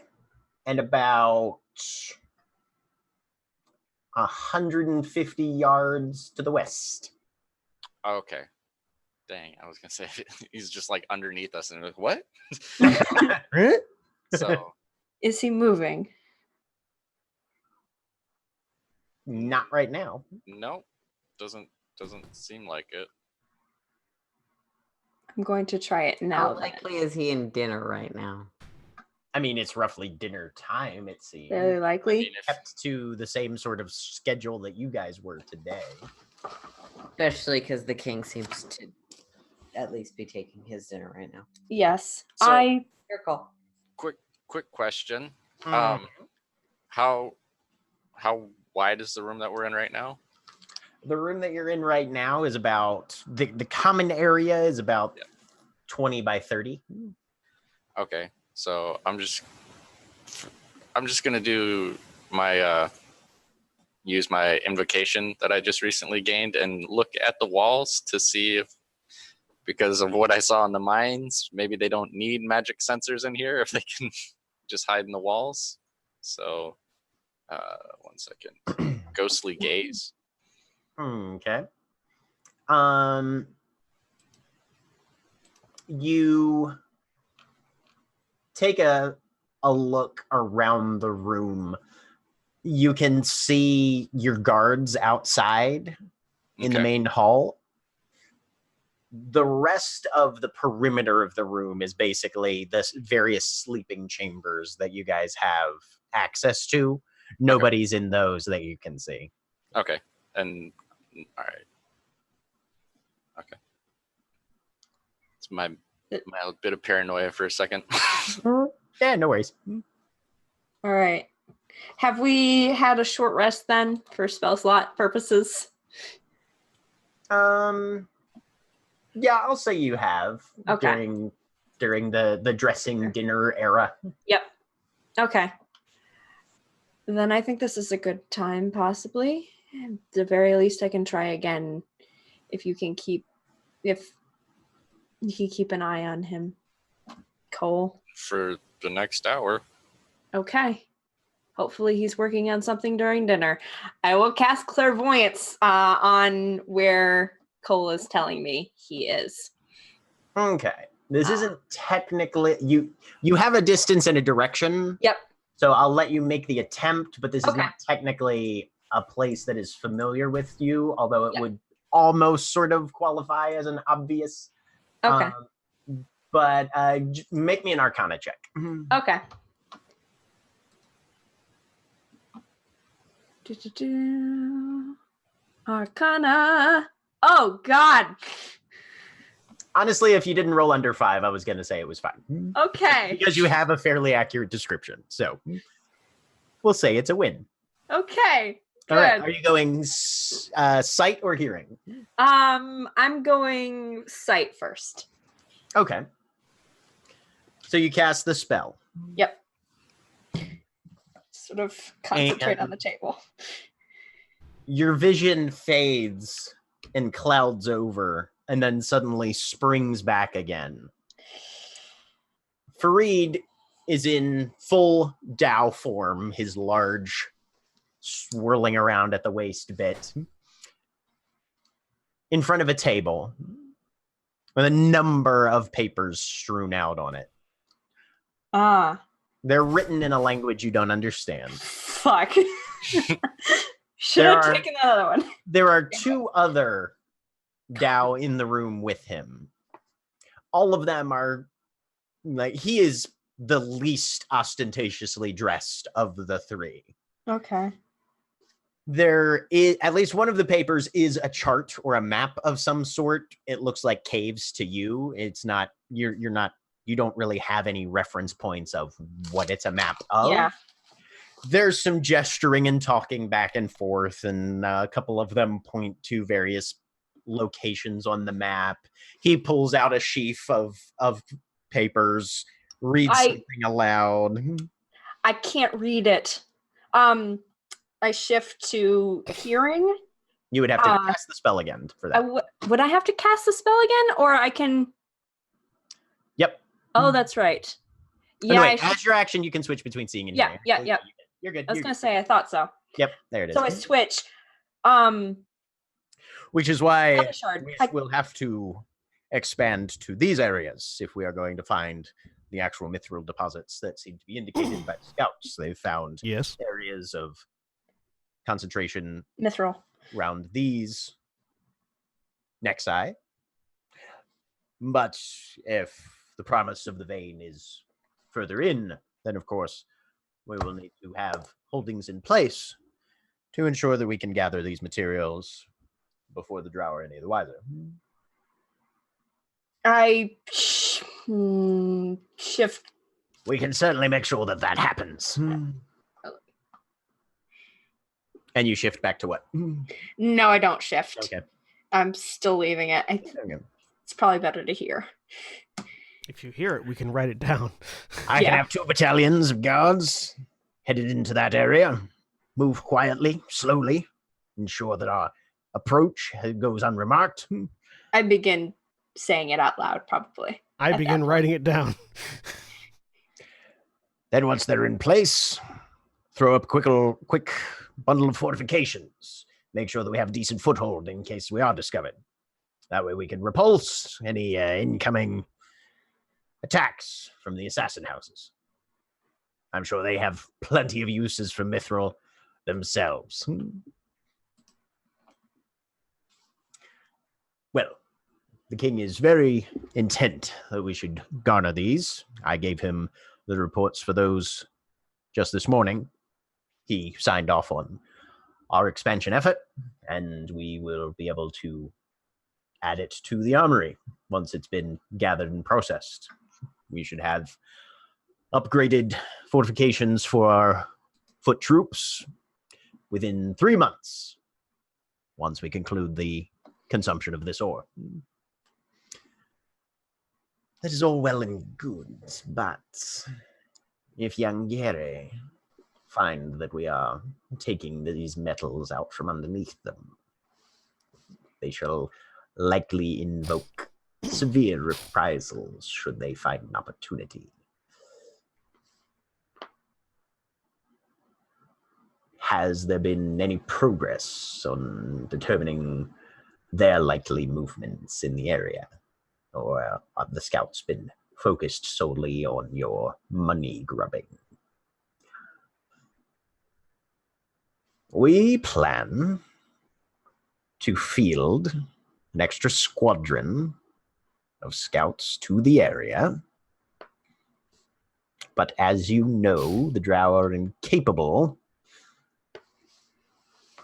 and about 150 yards to the west. Okay. Dang, I was gonna say he's just like underneath us, and like, what? So, is he moving? Not right now. No, doesn't seem like it. I'm going to try it now. How likely is he in dinner right now? I mean, it's roughly dinner time, it seems. Very likely. I mean, kept to the same sort of schedule that you guys were today. Especially because the king seems to at least be taking his dinner right now. Yes. So, your call. Quick question. How wide is the room that we're in right now? The room that you're in right now is about the common area is about 20 by 30. Okay, so I'm just gonna do my use my invocation that I just recently gained and look at the walls to see if, because of what I saw in the mines, maybe they don't need magic sensors in here if they can just hide in the walls. So 1 second. Ghostly gaze. Okay. you take a look around the room, you can see your guards outside in the Okay. main hall. The rest of the perimeter of the room is basically the various sleeping chambers that you guys have access to. Nobody's in those that you can see. Okay. And all right. Okay. It's my bit of paranoia for a second. Yeah, no worries. All right. Have we had a short rest then for spell slot purposes? Yeah, I'll say you have Okay. during the dressing dinner era. Yep. Okay. Then I think this is a good time, possibly. At the very least, I can try again if you can keep an eye on him, Cole. For the next hour. Okay. Hopefully he's working on something during dinner. I will cast clairvoyance on where Cole is telling me he is. Okay. This isn't technically you have a distance and a direction. Yep. So I'll let you make the attempt, but this is Okay. not technically a place that is familiar with you, although it Yep. would almost sort of qualify as an obvious. Okay. But make me an Arcana check. Okay. Arcana. Oh, God. Honestly, if you didn't roll under 5, I was going to say it was fine. Okay. Because you have a fairly accurate description. So we'll say it's a win. Okay. Good. All right. Are you going sight or hearing? I'm going sight first. Okay. So you cast the spell. Yep. Sort of concentrate on the table. Your vision fades and clouds over and then suddenly springs back again. Fareed is in full Dao form, his large swirling around at the waist bit, in front of a table with a number of papers strewn out on it. They're written in a language you don't understand. Fuck. Should have taken another one. There are 2 other Dao in the room with him. All of them are like, he is the least ostentatiously dressed of the 3. Okay. There is at least one of the papers is a chart or a map of some sort. It looks like caves to you. It's not, you don't really have any reference points of what it's a map of. Yeah. There's some gesturing and talking back and forth, and a couple of them point to various locations on the map. He pulls out a sheaf of papers, reads something aloud. I can't read it. I shift to hearing. You would have to cast the spell again for that. Would I have to cast the spell again, or I can? Yep. Oh, that's right. Yeah. Anyway, as your action, you can switch between seeing and hearing. Yeah. You're good. I was gonna say I thought so. Yep, there it is. So I switch. Which is why Shard. we'll have to expand to these areas if we are going to find the actual mithril deposits that seem to be indicated by scouts. They've found areas of concentration mithril around these nexi. But if the promise of the vein is further in, then of course we will need to have holdings in place to ensure that we can gather these materials before the drow are any the wiser. I shift. We can certainly make sure that that happens. And you shift back to what? No, I don't shift. Okay. I'm still leaving it. It's probably better to hear. If you hear it, we can write it down. I can have 2 battalions of guards headed into that area. Move quietly, slowly, ensure that our approach goes unremarked. I begin saying it out loud, probably. I begin writing it down. Then once they're in place, throw up a quick bundle of fortifications. Make sure that we have a decent foothold in case we are discovered. That way we can repulse any incoming attacks from the assassin houses. I'm sure they have plenty of uses for mithril themselves. Well, the king is very intent that we should garner these. I gave him the reports for those just this morning. He signed off on our expansion effort, and we will be able to add it to the armory once it's been gathered and processed. We should have upgraded fortifications for our foot troops within 3 months, once we conclude the consumption of this ore. That is all well and good, but if Yangere find that we are taking these metals out from underneath them, they shall likely invoke severe reprisals should they find an opportunity. Has there been any progress on determining their likely movements in the area? Or have the scouts been focused solely on your money grubbing? We plan to field an extra squadron of scouts to the area. But as you know, the drow are incapable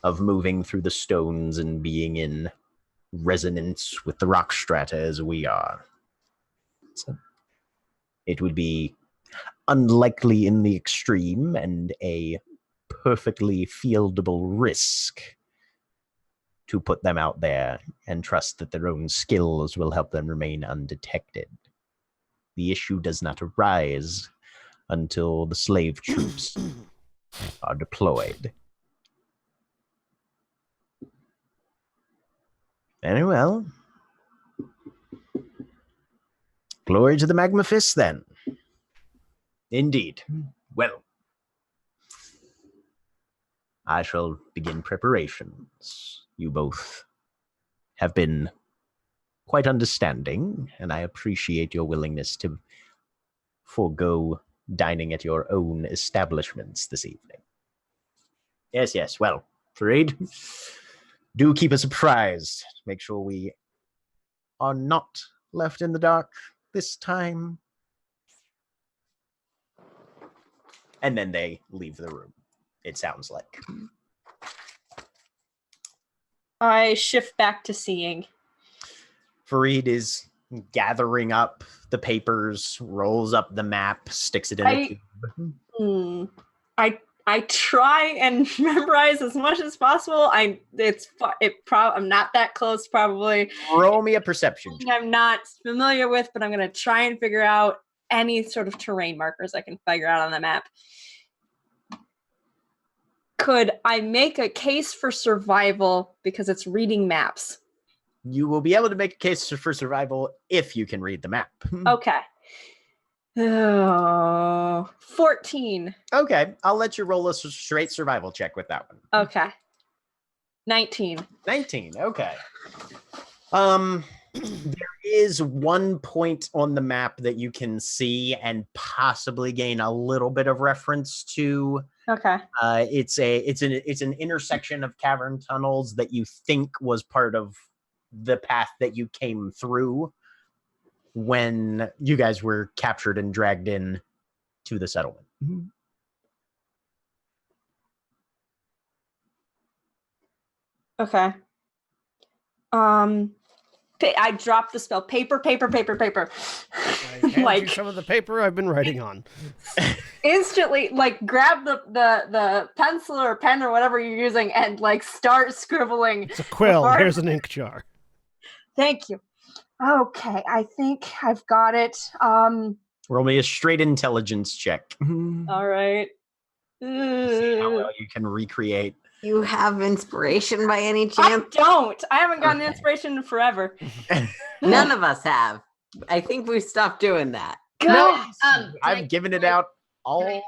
of moving through the stones and being in resonance with the rock strata as we are. So it would be unlikely in the extreme and a perfectly fieldable risk to put them out there and trust that their own skills will help them remain undetected. The issue does not arise until the slave troops are deployed. Very well. Glory to the Magma Fist, then. Indeed. Well, I shall begin preparations. You both have been quite understanding, and I appreciate your willingness to forego dining at your own establishments this evening. Yes. Well, Fareed, do keep us apprised. Make sure we are not left in the dark this time. And then they leave the room, it sounds like. I shift back to seeing. Fareed is gathering up the papers, rolls up the map, sticks it in a tube. I try and memorize as much as possible. I'm not that close, probably. Roll me a perception check. I'm not familiar with, but I'm going to try and figure out any sort of terrain markers I can figure out on the map. Could I make a case for survival because it's reading maps? You will be able to make a case for survival if you can read the map. Okay. 14. Okay, I'll let you roll a straight survival check with that one. Okay. 19. 19, okay. There is one point on the map that you can see and possibly gain a little bit of reference to. Okay. It's an intersection of cavern tunnels that you think was part of the path that you came through when you guys were captured and dragged in to the settlement. Okay. I dropped the spell. Paper. I hand you some of the paper I've been writing on. Instantly, grab the pencil or pen or whatever you're using and start scribbling. It's a quill. Here's an ink jar. Thank you. Okay, I think I've got it. Roll me a straight intelligence check. All right. See how well you can recreate. You have inspiration by any chance? I don't. I haven't gotten inspiration in forever. None of us have. I think we've stopped doing that. No, I've given it out all.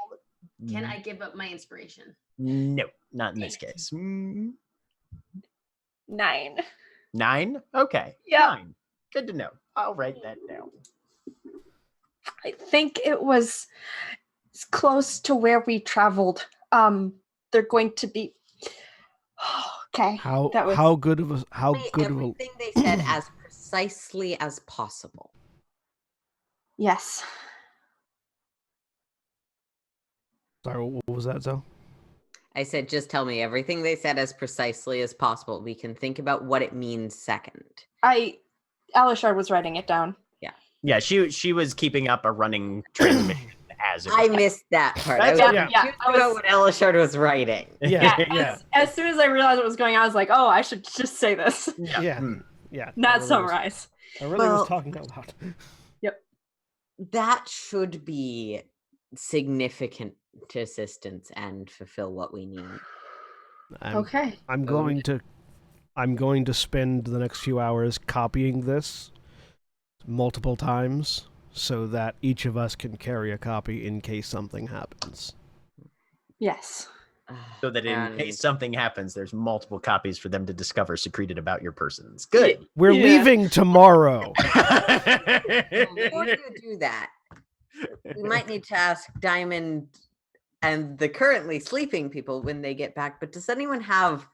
Can I give up my inspiration? No, not in this case. 9. 9? Okay. Yeah. 9. Good to know. I'll write that down. I think it was close to where we traveled. They're going to be. Okay. How that was good of a Everything they said as precisely as possible. yes. Sorry, what was that, Zoe? I said, just tell me everything they said as precisely as possible. We can think about what it means second. Alishar was writing it down. Yeah, she was keeping up a running transmission as it was I happening. missed that part. That's I okay. was Yeah, confused I was- about what Elishard was writing. Yeah. As soon as I realized what was going on, I was like, "Oh, I should just say this, Yeah. Mm. Yeah. not summarize." I really Well- was talking out loud. That should be significant to assistance and fulfill what we need. Okay. I'm going to spend the next few hours copying this multiple times so that each of us can carry a copy in case something happens. Yes. So that in And- case something happens, there's multiple copies for them to discover secreted about your persons. Good. We're Yeah. leaving tomorrow. Before you do that, we might need to ask Diamond and the currently sleeping people when they get back, but does anyone have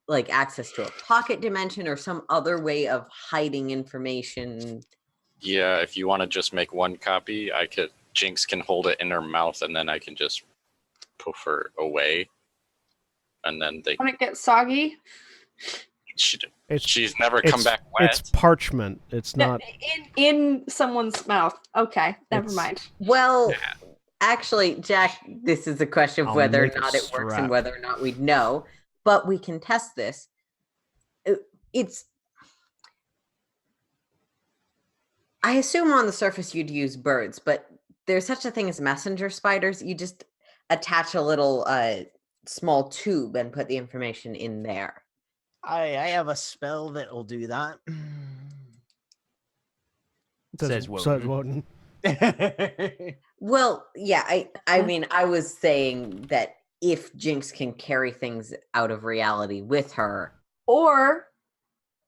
like access to a pocket dimension or some other way of hiding information? Yeah, if you want to just make one copy, Jinx can hold it in her mouth and then I can just poof her away. And then When it gets soggy, she's never come back It's wet. parchment. It's not. in someone's mouth. Okay, never It's- mind. Well, actually, Jack, this is a question of I'll whether or make a not it works strap. and whether or not we'd know, but we can test this. I assume on the surface you'd use birds, but there's such a thing as messenger spiders. You just attach a little small tube and put the information in there. I have a spell that will do that. Says Woden. Well, yeah, I mean, I was saying that if Jinx can carry things out of reality with her, Or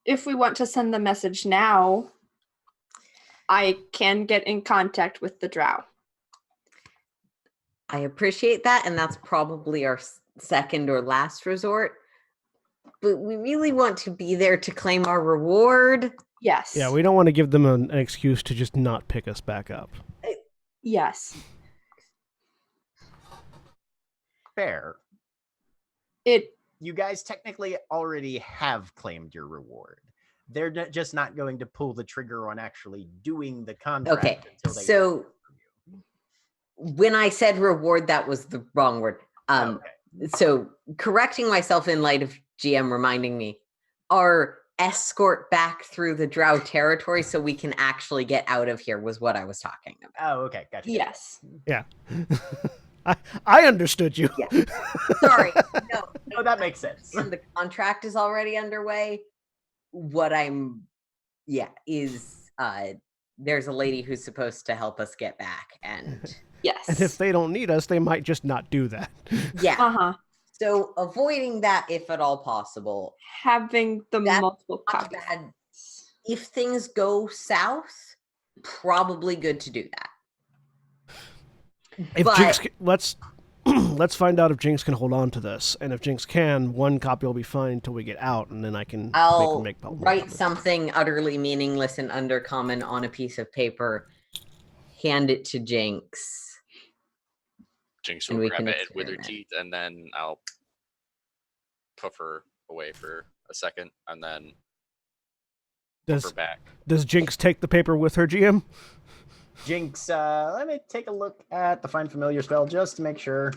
if we want to send the message now, I can get in contact with the drow. I appreciate that, and that's probably our second or last resort. But we really want to be there to claim our reward. Yes. Yeah, we don't want to give them an excuse to just not pick us back up. Yes. Fair. It. You guys technically already have claimed your reward. They're just not going to pull the trigger on actually doing the contract. Okay, Until they so get it from you. when I said reward, that was the wrong word. Okay. So correcting myself in light of GM reminding me, our escort back through the drow territory so we can actually get out of here was what I was talking about. Oh, okay. Gotcha. Yes. Yeah. I understood you. Yeah. Sorry. No, Oh, that makes sense. and the contract is already underway. What I'm, is there's a lady who's supposed to help us get back, and Yes. And if they don't need us, they might just not do that. yeah. Uh-huh. So avoiding that if at all possible. Having the That's multiple Not copies. bad. If things go south, probably good to do that. If But- Jinx, let's find out if Jinx can hold on to this, and if Jinx can, one copy will be fine until we get out, and then I can I'll make more write copies. something utterly meaningless and undercommon on a piece of paper, hand it to Jinx. Jinx and will we grab can it with her experiment. teeth, and then I'll puff her away for a second, and then puff her Does back. does Jinx take the paper with her, GM? Jinx, let me take a look at the Find Familiar spell just to make sure.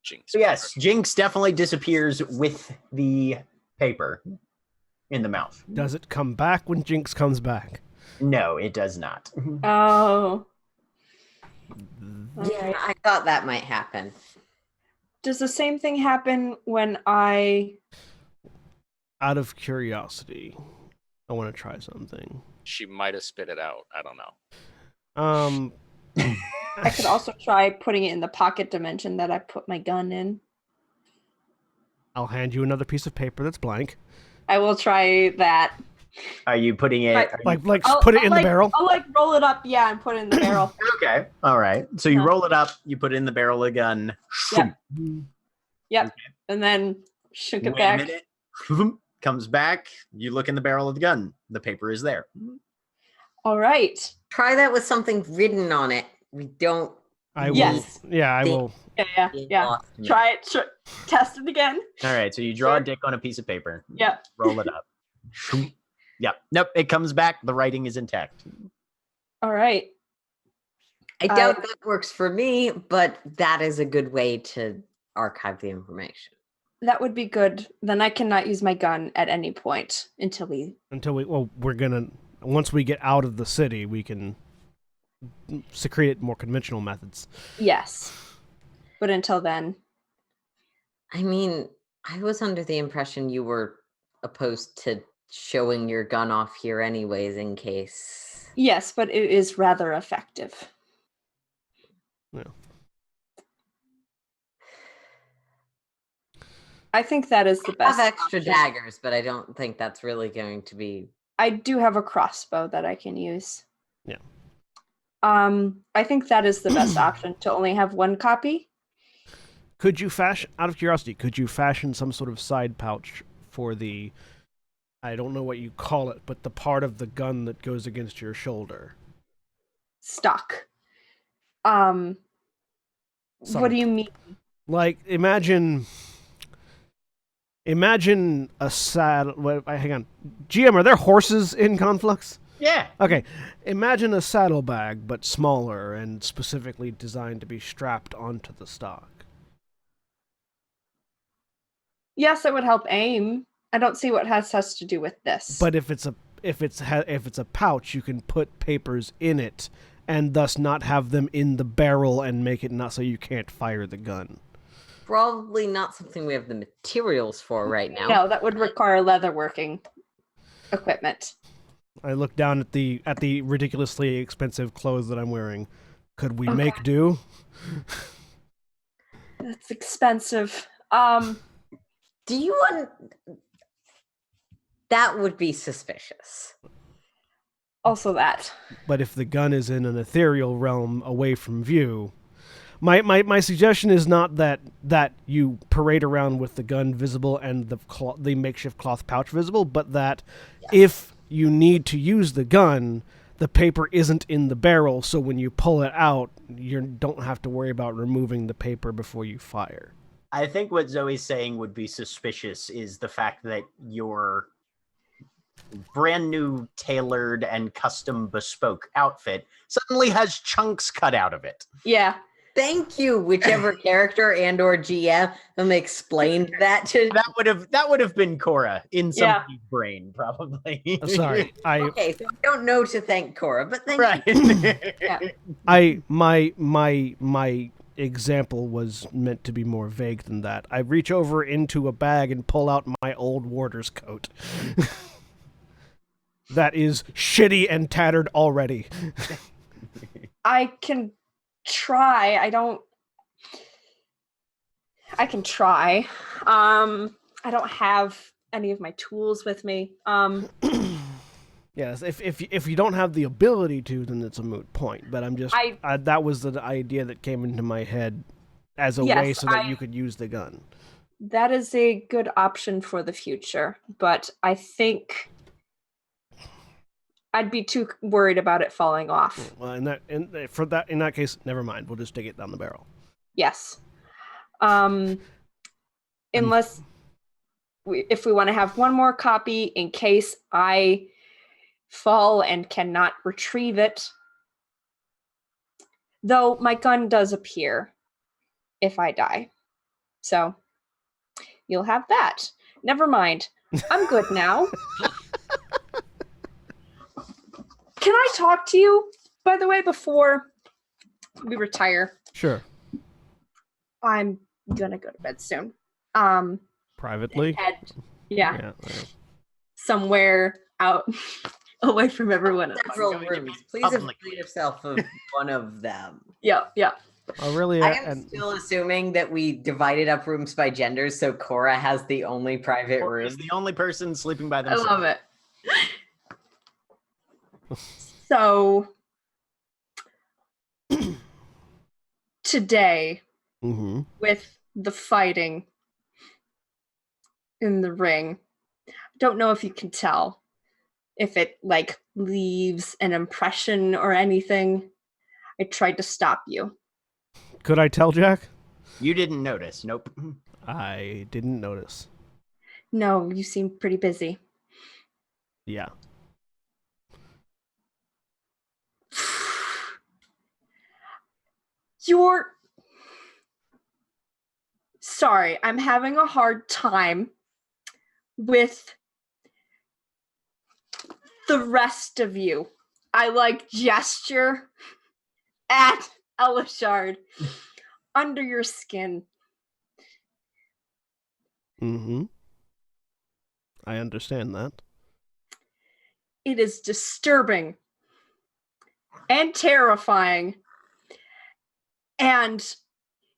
Jinx. So yes, Jinx definitely disappears with the paper in the mouth. Does it come back when Jinx comes back? No, it does not. Oh. Yeah, I thought that might happen. Does the same thing happen when I... Out of curiosity, I want to try something. She might have spit it out. I don't know. I could also try putting it in the pocket dimension that I put my gun in. I'll hand you another piece of paper that's blank. I will try that. Are you putting it? Right. Like put it in the barrel. I'll like roll it up, yeah, and put it in the barrel. Okay. All right. So you Huh. roll it up. You put it in the barrel of the gun. Yep. Yep. And then shook it Wait back. a minute. Comes back. You look in the barrel of the gun. The paper is there. All right. Try that with something written on it. We don't. I will. Yes. Yeah, I Think- will. Yeah. lost me. Try it. Test it again. All right. So you draw a Sure. dick on a piece of paper. Yep. Roll it up. Yep. Nope. It comes back. The writing is intact. All right. I doubt that works for me, but that is a good way to archive the information. That would be good. Then I cannot use my gun at any point until we. We're gonna once we get out of the city, we can secrete more conventional methods. Yes. But until then. I mean, I was under the impression you were opposed to showing your gun off here anyways in case. Yes, but it is rather effective. Yeah. I think that is the I have best. extra option. daggers, but I don't think that's really going to be. I do have a crossbow that I can use. Yeah. I think that is the best option to only have one copy. Could you fashion, out of curiosity, some sort of side pouch for the, I don't know what you call it, but the part of the gun that goes against your shoulder? Stock. What do you mean? Like, imagine a saddle. Wait, hang on. GM, are there horses in Conflux? Yeah. Okay. Imagine a saddlebag, but smaller and specifically designed to be strapped onto the stock. Yes, it would help aim. I don't see what has to do with this. But if it's a pouch, you can put papers in it and thus not have them in the barrel and make it not so you can't fire the gun. Probably not something we have the materials for right now. No, that would require leatherworking equipment. I look down at the ridiculously expensive clothes that I'm wearing. Could we Okay. make do? That's expensive. Do you want? That would be suspicious. Also that. But if the gun is in an ethereal realm away from view, my suggestion is not that you parade around with the gun visible and the makeshift cloth pouch visible, but that if you need to use the gun, the paper isn't in the barrel, so when you pull it out, you don't have to worry about removing the paper before you fire. I think what Zoe's saying would be suspicious is the fact that your brand new tailored and custom bespoke outfit suddenly has chunks cut out of it. Yeah. Thank you, whichever character and/or GM explained that to. That would have been Cora in somebody's brain, probably. I'm sorry. Okay, so I don't know to thank Cora, but thank Right. you. My example was meant to be more vague than that. I reach over into a bag and pull out my old warder's coat. That is shitty and tattered already. I can try. I can try. I don't have any of my tools with me. Yes, if you don't have the ability to, then it's a moot point. But I'm just that was the idea that came into my head as a way so that you could use the gun. That is a good option for the future, but I think I'd be too worried about it falling off. Well, in that case, never mind. We'll just stick it down the barrel. Yes. Unless if we want to have one more copy in case I fall and cannot retrieve it. Though my gun does appear if I die. So you'll have that. Never mind. I'm good now. Can I talk to you, by the way, before we retire? Sure. I'm gonna go to bed soon. Privately? Yeah. Somewhere out away from everyone else. Several going to be rooms. Please public. avail yourself of one of them. Yeah. Aurelia I am and still assuming that we divided up rooms by genders, so Cora has the only private Cora room. is the only person sleeping by I themselves. love it. So today, Mhm. with the fighting in the ring, I don't know if you can tell if it like leaves an impression or anything. I tried to stop you. Could I tell, Jack? You didn't notice. Nope. I didn't notice. No, you seem pretty busy. Yeah. You're sorry, I'm having a hard time with the rest of you. I like gesture at Elishard under your skin. Mhm. I understand that. It is disturbing and terrifying. And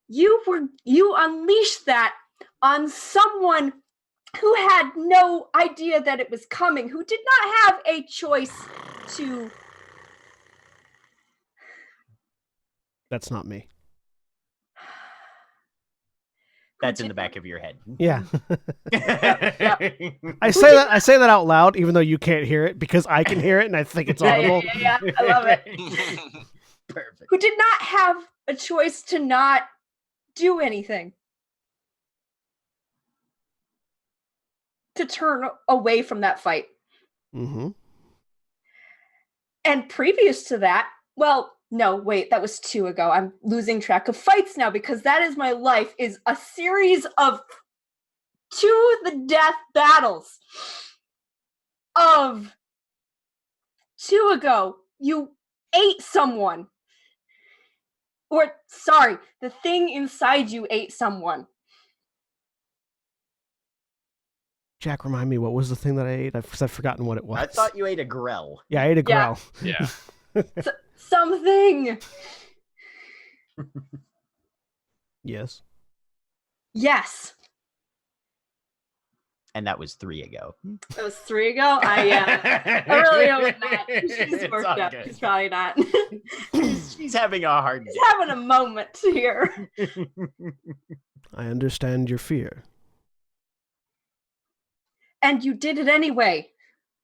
you unleashed that on someone who had no idea that it was coming, who did not have a choice to. That's not me. That's in the back of your head. Yeah. Yep. I say that out loud, even though you can't hear it, because I can hear it and I think it's audible. Yeah, I love it. Perfect. Who did not have a choice to not do anything. To turn away from that fight. Mm-hmm. And previous to that, well, no, wait, that was 2 ago. I'm losing track of fights now because that is my life, is a series of to the death battles. Of 2 ago, you ate someone. Or, sorry, the thing inside you ate someone. Jack, remind me, what was the thing that I ate? I've forgotten what it was. I thought you ate a grell. Yeah, I ate a Yeah. grell. Yeah. Something. Yes. Yes. And that was 3 ago. That was 3 ago? I really hope not. She's It's worked all up. good. She's probably not. She's having a hard She's day. having a moment here. I understand your fear. And you did it anyway.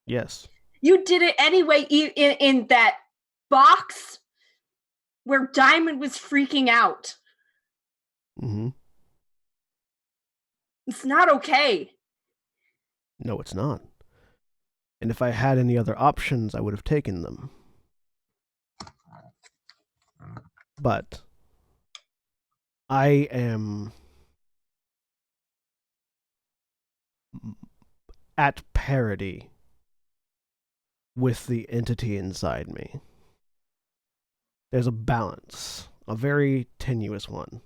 Yes. You did it anyway in that box where Diamond was freaking out. Mm-hmm. It's not okay. No, it's not. And if I had any other options, I would have taken them. But I am at parity with the entity inside me. There's a balance, a very tenuous one.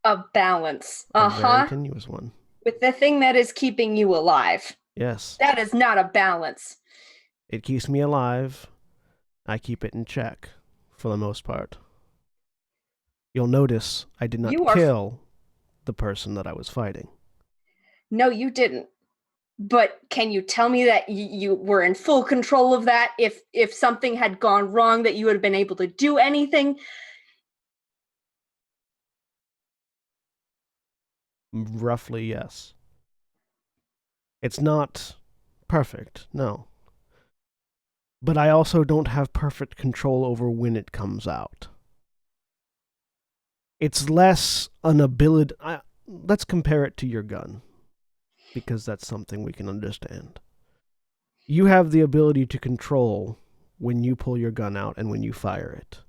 A balance. A very tenuous one. With the thing that is keeping you alive. Yes. That is not a balance. It keeps me alive. I keep it in check, for the most part. You'll notice I did not kill the person that I was fighting. No, you didn't. But can you tell me that you were in full control of that? If something had gone wrong, that you would have been able to do anything? Roughly, yes. It's not perfect, no. But I also don't have perfect control over when it comes out. It's less an ability... let's compare it to your gun, because that's something we can understand. You have the ability to control when you pull your gun out and when you fire it.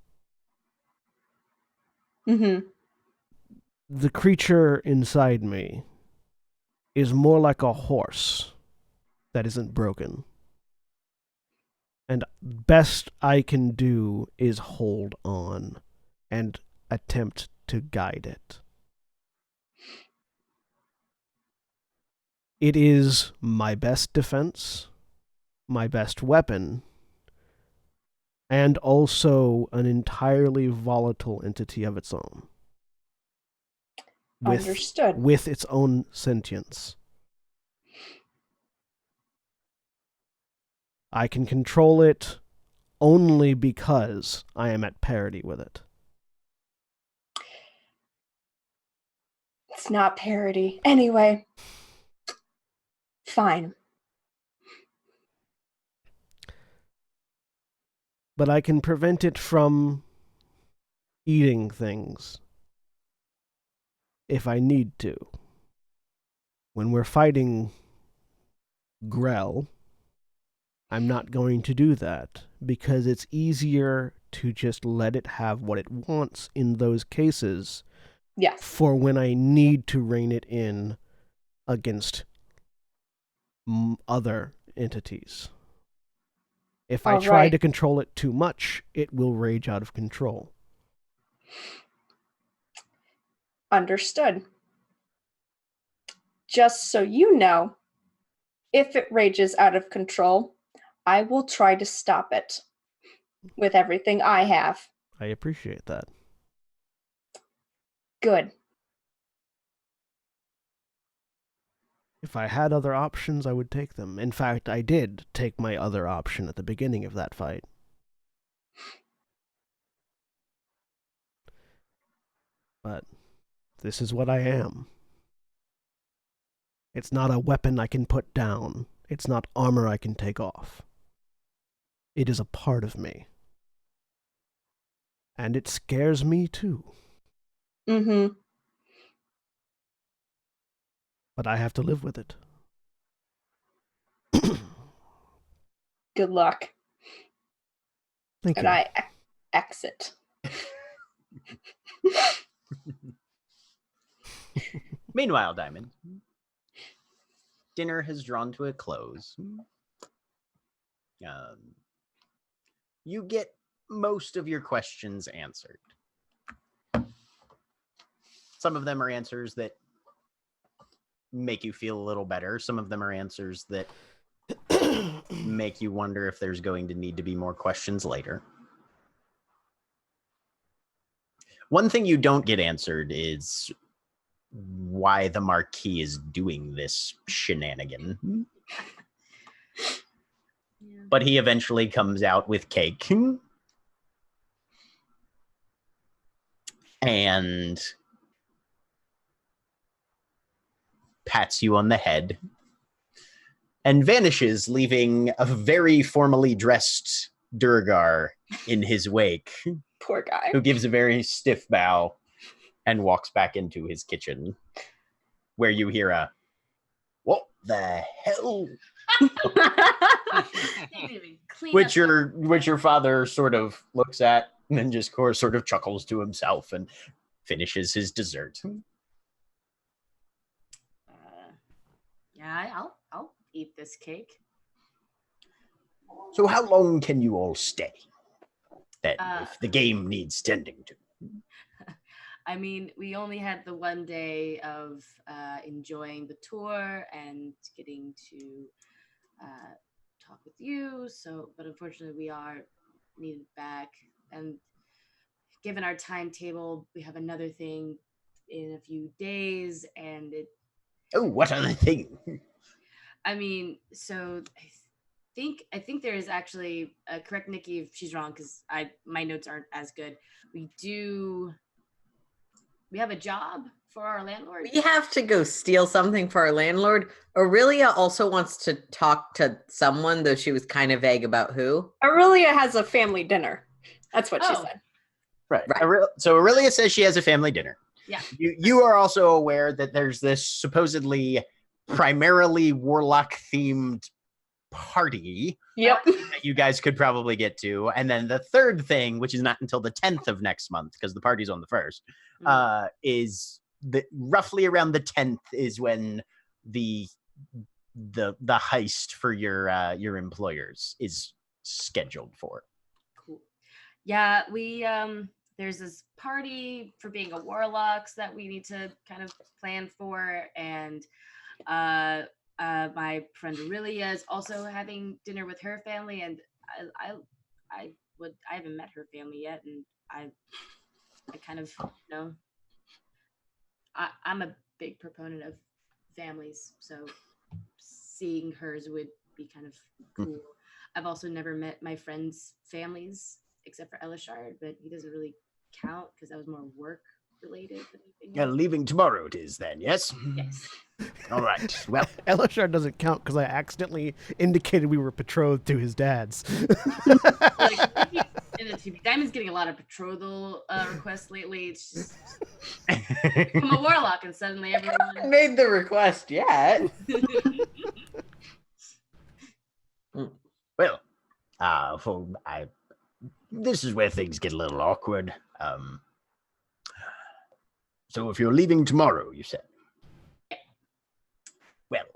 Mm-hmm. The creature inside me is more like a horse that isn't broken. And best I can do is hold on and attempt to guide it. It is my best defense, my best weapon, and also an entirely volatile entity of its own. Understood. with its own sentience. I can control it only because I am at parity with it. It's not parody. Anyway. Fine. But I can prevent it from eating things if I need to. When we're fighting Grell, I'm not going to do that because it's easier to just let it have what it wants in those cases Yes. for when I need to rein it in against other entities. If I All try right. to control it too much, it will rage out of control. Understood. Just so you know, if it rages out of control, I will try to stop it with everything I have. I appreciate that. Good. If I had other options, I would take them. In fact, I did take my other option at the beginning of that fight. But this is what I am. It's not a weapon I can put down. It's not armor I can take off. It is a part of me. And it scares me too. Mm-hmm. But I have to live with it. Good luck. Thank And you. I exit. Meanwhile, Diamond, dinner has drawn to a close. You get most of your questions answered. Some of them are answers that make you feel a little better. Some of them are answers that make you wonder if there's going to need to be more questions later. One thing you don't get answered is why the Marquis is doing this shenanigan. Yeah. But he eventually comes out with cake. And pats you on the head. And vanishes, leaving a very formally dressed Durgar in his wake, Poor guy. who gives a very stiff bow and walks back into his kitchen, where you hear a, "What the hell?" They didn't even clean which up your father sort of looks at and then just sort of chuckles to himself and finishes his dessert. yeah, I'll eat this cake. So how long can you all stay? Then, Uh, if the game needs tending to. I mean, we only had the one day of enjoying the tour and getting to talk with you. So, but unfortunately, we are needed back. And given our timetable, we have another thing in a few days, and it. Oh, what other thing? I mean, so I think there is actually correct Nikki if she's wrong because my notes aren't as good. We have a job for our landlord. We have to go steal something for our landlord. Aurelia also wants to talk to someone, though she was kind of vague about who. Aurelia has a family dinner. That's what she Oh. said. Right. Right. So Aurelia says she has a family dinner. Yeah. You are also aware that there's this supposedly primarily Warlock themed party Yep. that you guys could probably get to. And then the third thing, which is not until the 10th of next month, because the party's on the 1st, is roughly around the 10th is when the heist for your employers is scheduled for. Cool. Yeah, we there's this party for being a Warlocks that we need to kind of plan for, and my friend Aurelia is also having dinner with her family, and I haven't met her family yet, and I kind of I'm a big proponent of families, so seeing hers would be kind of cool. I've also never met my friends' families except for Elishard, but he doesn't really count because that was more work related than anything else. Leaving tomorrow it is then, yes? Yes. All right. Well, Elishard doesn't count because I accidentally indicated we were betrothed to his dad's. Diamond's getting a lot of betrothal requests lately. It's just become a warlock and suddenly I haven't everyone. made the request yet. well, this is where things get a little awkward. So if you're leaving tomorrow, you said. Well,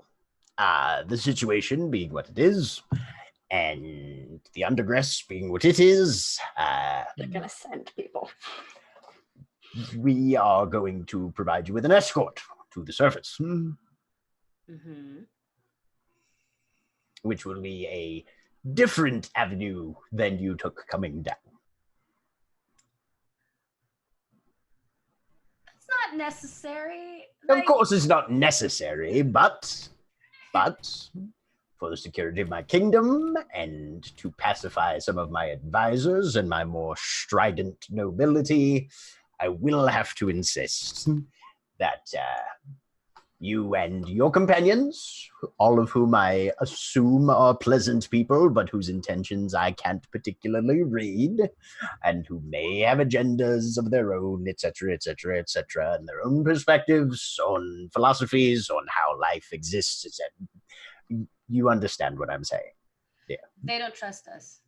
the situation being what it is, and the undergress being what it is, They're gonna send people. we are going to provide you with an escort to the surface, which will be a different avenue than you took coming down. It's not necessary. Of course, it's not necessary, but for the security of my kingdom and to pacify some of my advisors and my more strident nobility, I will have to insist that you and your companions, all of whom I assume are pleasant people, but whose intentions I can't particularly read, and who may have agendas of their own, etc., and their own perspectives on philosophies, on how life exists, etc. You understand what I'm saying. Yeah. They don't trust us.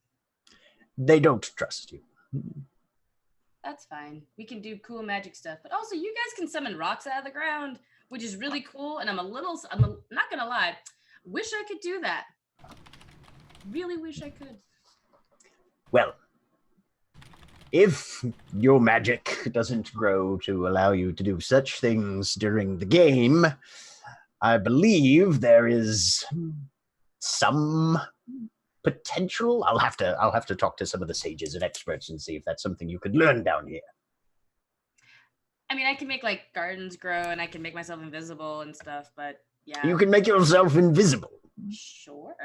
They don't trust you. That's fine. We can do cool magic stuff, but also you guys can summon rocks out of the ground, which is really cool. And I'm not gonna lie, wish I could do that. Really wish I could. Well, if your magic doesn't grow to allow you to do such things during the game, I believe there is some potential. I'll have to talk to some of the sages and experts and see if that's something you could learn down here. I mean, I can make like gardens grow and I can make myself invisible and stuff, but yeah. You can make yourself invisible. Sure.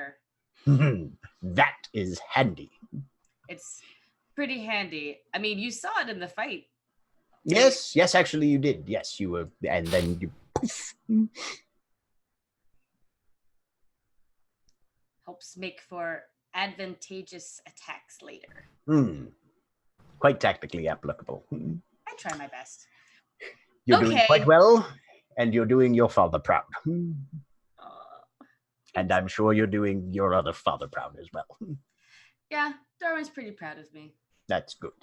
That is handy. It's pretty handy. I mean, you saw it in the fight. Yes, actually you did. Yes, you were, and then you poof. Helps make for advantageous attacks later. Quite tactically applicable. I try my best. You're doing quite well, and you're doing your father proud. And I'm sure you're doing your other father proud as well. Yeah, Darwin's pretty proud of me. That's good.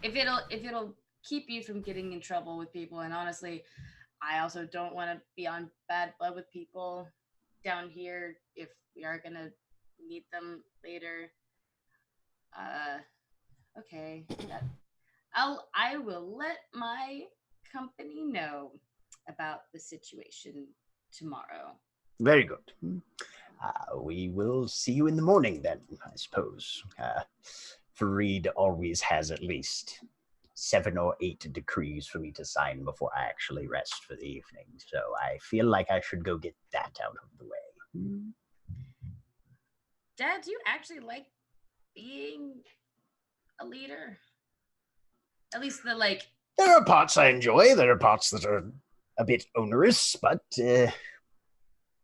If it'll keep you from getting in trouble with people, and honestly, I also don't want to be on bad blood with people down here if we are gonna meet them later. Okay. I will let my company know about the situation tomorrow. Very good. We will see you in the morning then, I suppose. Fareed always has at least 7 or 8 decrees for me to sign before I actually rest for the evening. So I feel like I should go get that out of the way. Dad, do you actually like being a leader? At least the like... There are parts I enjoy. There are parts that are a bit onerous, but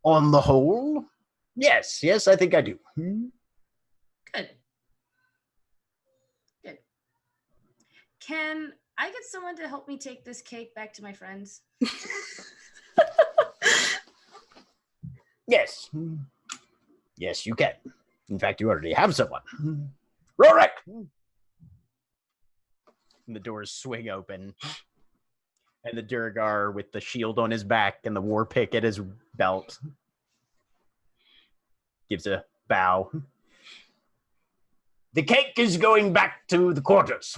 on the whole, yes, I think I do. Good. Can I get someone to help me take this cake back to my friends? Yes. Yes, you can. In fact, you already have someone. Rorik! And the doors swing open. And the Durgar with the shield on his back and the war pick at his belt gives a bow. The cake is going back to the quarters.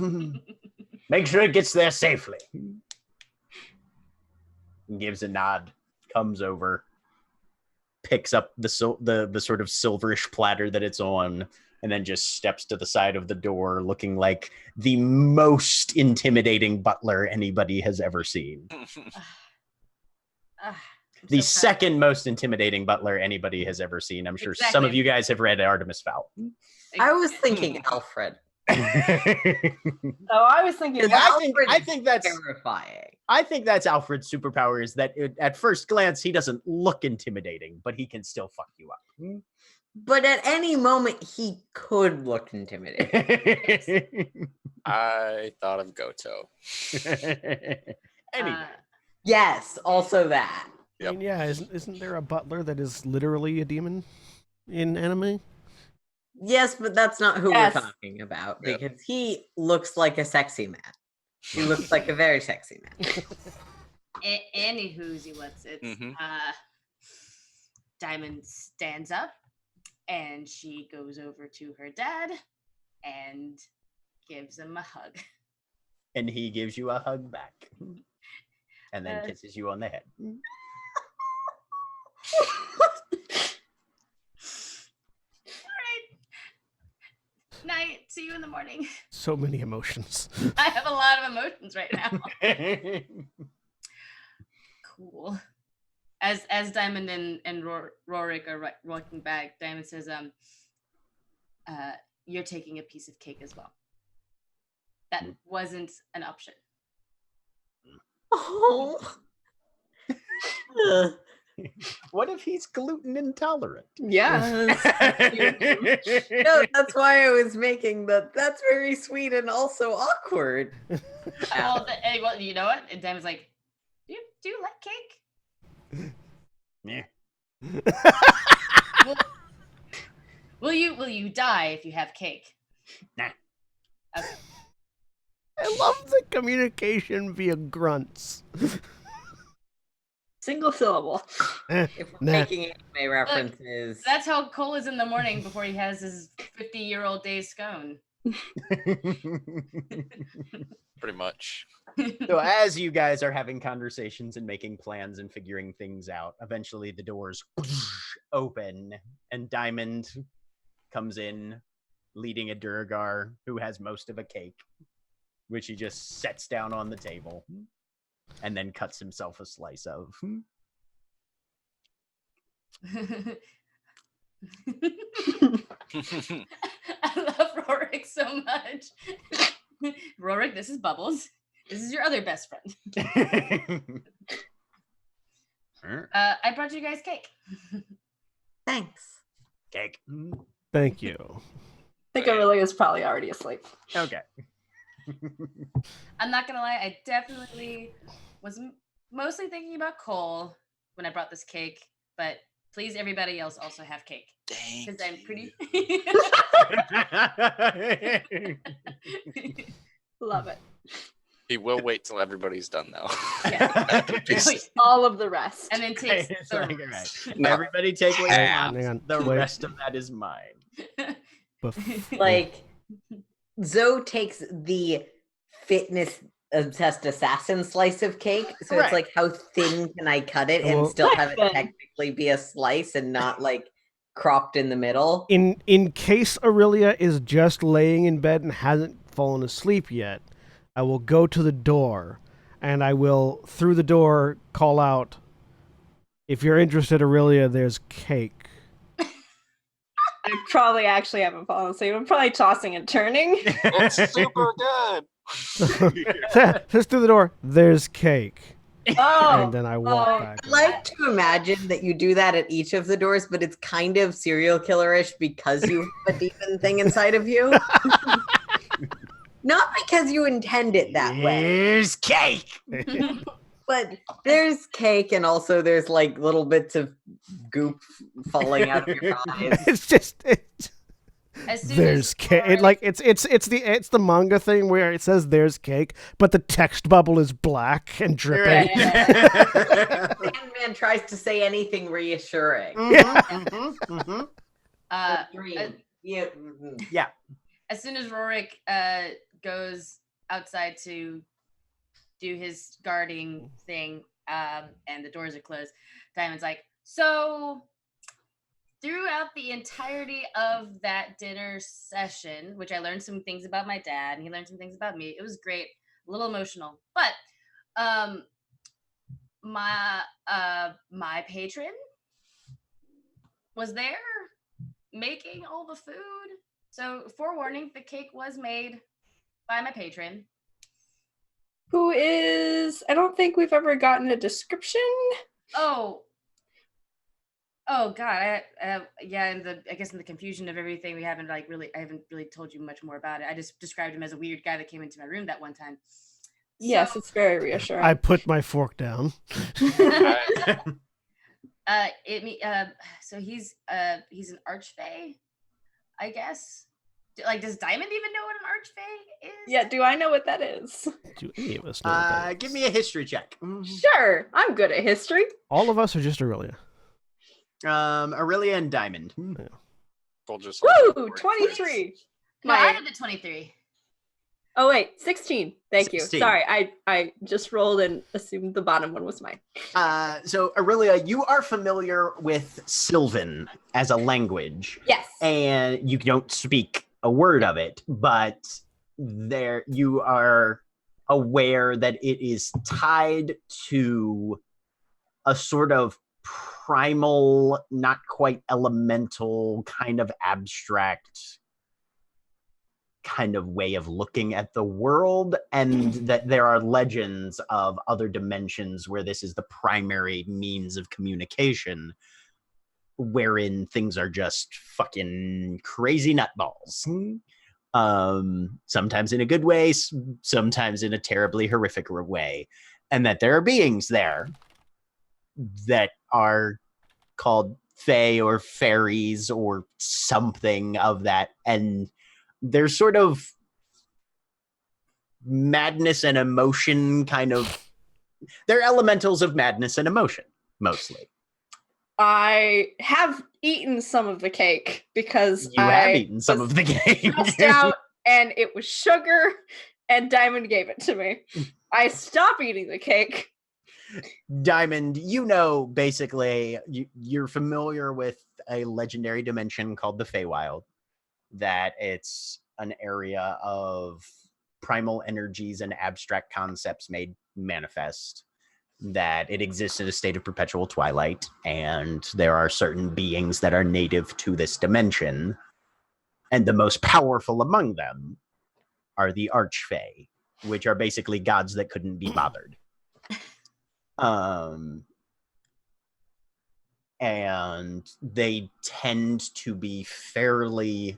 Make sure it gets there safely. Gives a nod, comes over, picks up the sort of silverish platter that it's on, and then just steps to the side of the door looking like the most intimidating butler anybody has ever seen. The second most intimidating butler anybody has ever seen. I'm sure some of you guys have read Artemis Fowl. I was thinking Alfred. Oh, I was thinking. I think that's terrifying. I think that's Alfred's superpower is that at first glance he doesn't look intimidating, but he can still fuck you up. But at any moment, he could look intimidating. I thought of Goto. Anyway, Yes, also that. I mean, yeah, isn't there a butler that is literally a demon in anime? Yes, but that's not who Yes. we're talking about because he looks like a sexy man. He looks like a very sexy man. Anywho's what's it? Mhm. Diamond stands up and she goes over to her dad and gives him a hug. and he gives you a hug back, and then kisses you on the head. Night. See you in the morning. So many emotions. I have a lot of emotions right now. Cool. As Diamond and Rorik are walking back, Diamond says, you're taking a piece of cake as well. That wasn't an option. Oh. What if he's gluten intolerant? Yeah. No, that's why I was making that's very sweet and also awkward. Well, you know what? And Diamond's like, do you like cake? Yeah. Will you die if you have cake? Nah. Okay. I love the communication via grunts. Single syllable. If we're Nah. making anime references, That's how Cole is in the morning before he has his 50-year-old day scone. Pretty much. So as you guys are having conversations and making plans and figuring things out, eventually the doors open and Diamond comes in leading a Durgar who has most of a cake, which he just sets down on the table and then cuts himself a slice of. I love Rorik so much. Rorik, this is Bubbles. This is your other best friend. I brought you guys cake. thanks. Cake. Thank you. I think Aurelia is probably already asleep. Okay. I'm not gonna lie, I definitely was mostly thinking about Cole when I brought this cake, but please, everybody else also have cake. Dang. Because I'm pretty. Love it. He will wait till everybody's done though. Yeah. All of the rest. And then takes It's the like, rest. all right. No. Everybody take what you Hang want. on. The Wait. rest of that is mine. Like Zoe takes the fitness obsessed assassin slice of cake, so Right. it's like how thin can I cut it and Well- still have it Thin. technically be a slice and not like cropped in the middle. In case Aurelia is just laying in bed and hasn't fallen asleep yet, I will go to the door and I will, through the door, call out, "If you're interested, Aurelia, there's cake." I probably actually haven't fallen asleep. I'm probably tossing and turning. It's super good. Just through the door, there's cake. Oh, And then I walk Oh. back. I'd like to imagine that you do that at each of the doors, but it's kind of serial killerish because you have a demon thing inside of you. Not because you intend it that way, Here's cake. but there's cake and also there's like little bits of goop falling out of your eyes. It's just As soon there's as cake. Rorik- It's the manga thing where it says there's cake, but the text bubble is black and dripping. Sandman tries to say anything reassuring. Dream. Yeah. Yeah. As soon as Rorik goes outside to do his guarding thing, and the doors are closed, Diamond's like, "So, throughout the entirety of that dinner session, which I learned some things about my dad, and he learned some things about me. It was great, a little emotional, but my patron was there making all the food. So forewarning, the cake was made by my patron. Who is, I don't think we've ever gotten a description. Oh God, yeah. I guess in the confusion of everything, I haven't really told you much more about it. I just described him as a weird guy that came into my room that one time. Yes, it's very reassuring. I put my fork down. So he's an archfey, I guess. Does Diamond even know what an archfey is? Yeah, do I know what that is? Do any of us know what that is? Give me a history check. Sure, I'm good at history. All of us are just Aurelia. Aurelia and Diamond. We'll just Woo, 23. No, I had the 23. Oh wait, 16. Thank you. 16. Sorry, I just rolled and assumed the bottom one was mine. So Aurelia, you are familiar with Sylvan as a language. Yes. And you don't speak a word of it, but there you are aware that it is tied to a sort of primal, not quite elemental, kind of abstract kind of way of looking at the world, and that there are legends of other dimensions where this is the primary means of communication, wherein things are just fucking crazy nutballs. Sometimes in a good way, sometimes in a terribly horrific way. And that there are beings there that are called fae or fairies or something of that. And there's sort of madness and emotion kind of... They're elementals of madness and emotion, mostly. I have eaten some of the cake because You have eaten some of the cake. Stressed out, and it was sugar, and Diamond gave it to me. I stopped eating the cake. Diamond, basically, you're familiar with a legendary dimension called the Feywild, that it's an area of primal energies and abstract concepts made manifest, that it exists in a state of perpetual twilight, and there are certain beings that are native to this dimension, and the most powerful among them are the Archfey, which are basically gods that couldn't be bothered. And they tend to be fairly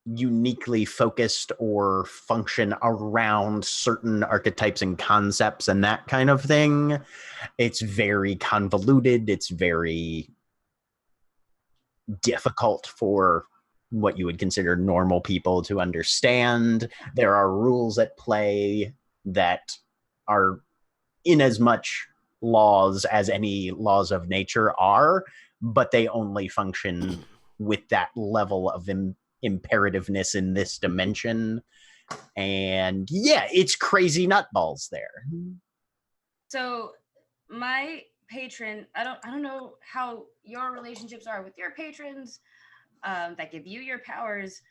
uniquely focused or function around certain archetypes and concepts and that kind of thing. It's very convoluted. It's very difficult for what you would consider normal people to understand. There are rules at play that are in as much laws as any laws of nature are, but they only function with that level of imperativeness in this dimension. And yeah, it's crazy nutballs there. So my patron, I don't know how your relationships are with your patrons that give you your powers.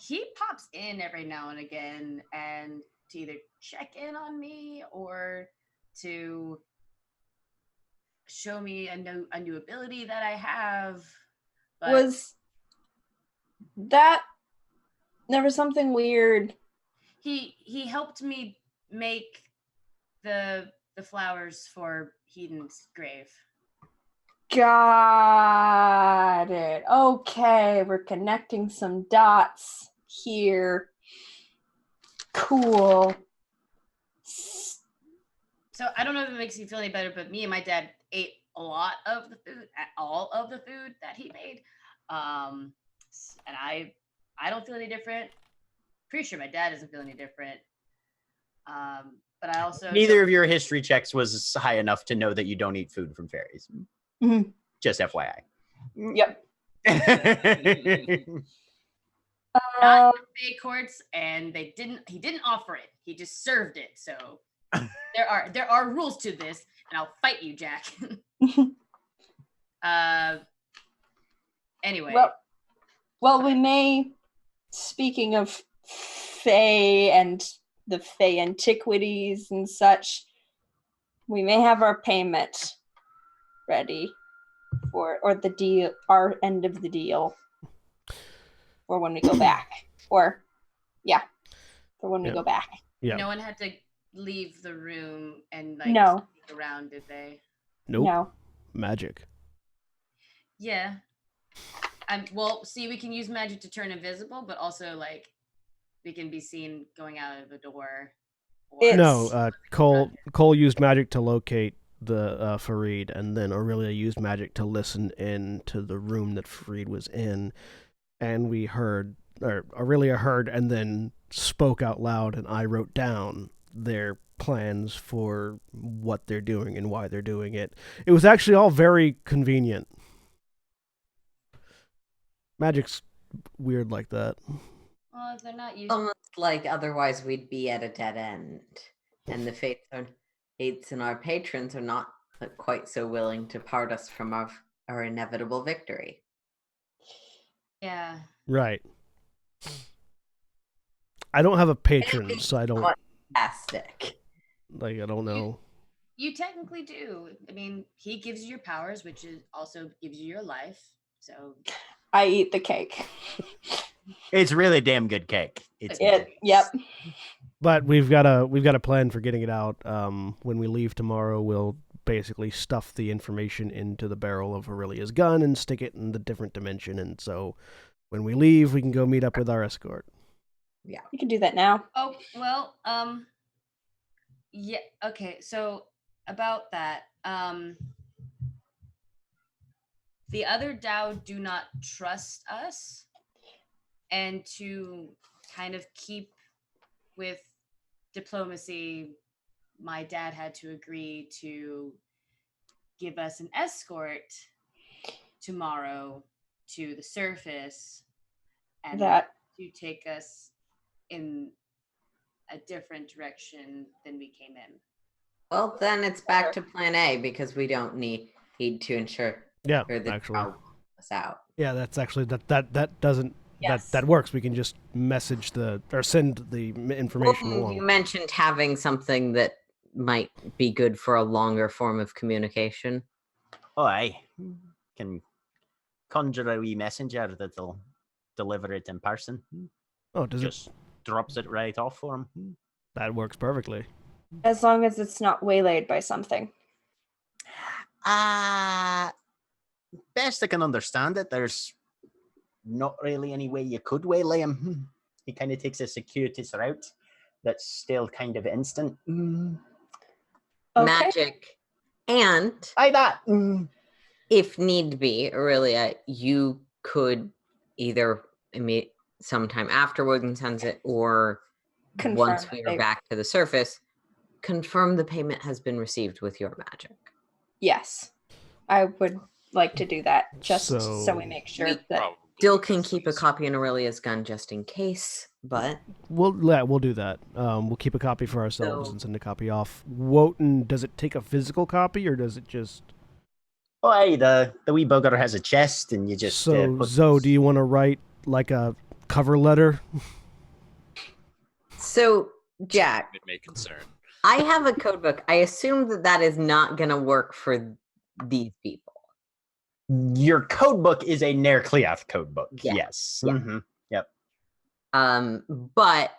He pops in every now and again and to either check in on me or to show me a new ability that I have. But Was that there was something weird? He helped me make the flowers for Hedon's grave. Got it. Okay, we're connecting some dots here. Cool. So I don't know if it makes you feel any better, but me and my dad ate a lot of the food, all of the food that he made. And I don't feel any different. Pretty sure my dad doesn't feel any different. But I also... Neither of your history checks was high enough to know that you don't eat food from fairies. Mm-hmm. Just FYI. Yep. Not Bay Courts, and he didn't offer it. He just served it. So there are rules to this, and I'll fight you, Jack. Anyway. Well, we may, speaking of Fae and the Fae antiquities and such, we may have our payment ready or the deal, our end of the deal, for when we go back. For when we go back. Yeah. No one had to leave the room and No. sneak around, did they? Nope. No. Magic. Yeah. Well, see, we can use magic to turn invisible, but also we can be seen going out of the door. No, Cole used magic to locate the Farid, and then Aurelia used magic to listen in to the room that Farid was in, and Aurelia heard and then spoke out loud, and I wrote down their plans for what they're doing and why they're doing it. It was actually all very convenient. Magic's weird like that. Well, if they're not used. Almost like otherwise we'd be at a dead end, and the fates and our patrons are not quite so willing to part us from our inevitable victory. Yeah. Right. I don't have a patron, so I don't. Fantastic. I don't know. You technically do. I mean, he gives you your powers, which also gives you your life. So I eat the cake. It's really damn good cake. Yep. But we've got a plan for getting it out. When we leave tomorrow, we'll basically stuff the information into the barrel of Aurelia's gun and stick it in the different dimension. And so when we leave, we can go meet up with our escort. Yeah. You can do that now. Oh, well, yeah, okay, so about that, the other Dao do not trust us, and to kind of keep with diplomacy, my dad had to agree to give us an escort tomorrow to the surface and to take us in a different direction than we came in. Well, then it's back to plan A, because we don't need to ensure actually us out. Yeah, that's actually that doesn't that works. We can just message send the information along. You mentioned having something that might be good for a longer form of communication. Oh, I can conjure a wee messenger that'll deliver it in person. Oh, just drops it right off for him. That works perfectly. As long as it's not waylaid by something. Best I can understand it, there's not really any way you could waylay him. He kind of takes a circuitous route that's still kind of instant. Okay. Magic. And if need be, Aurelia, you could either sometime after Wogan sends it, or once we are back to the surface, confirm the payment has been received with your magic. Yes. I would like to do that, just so we make sure that Dill can keep a copy in Aurelia's gun just in case, but we'll do that. We'll keep a copy for ourselves and send a copy off. Wotan, does it take a physical copy, or does it just? Oh, hey, the wee bugger has a chest, and you just. So, Zoe, do you want to write like a cover letter? So, Jack, It may concern. I have a code book. I assume that is not going to work for these people. Your code book is a Nair Cleath code book. Yeah. Yes. Yeah. Mm-hmm. Yep. But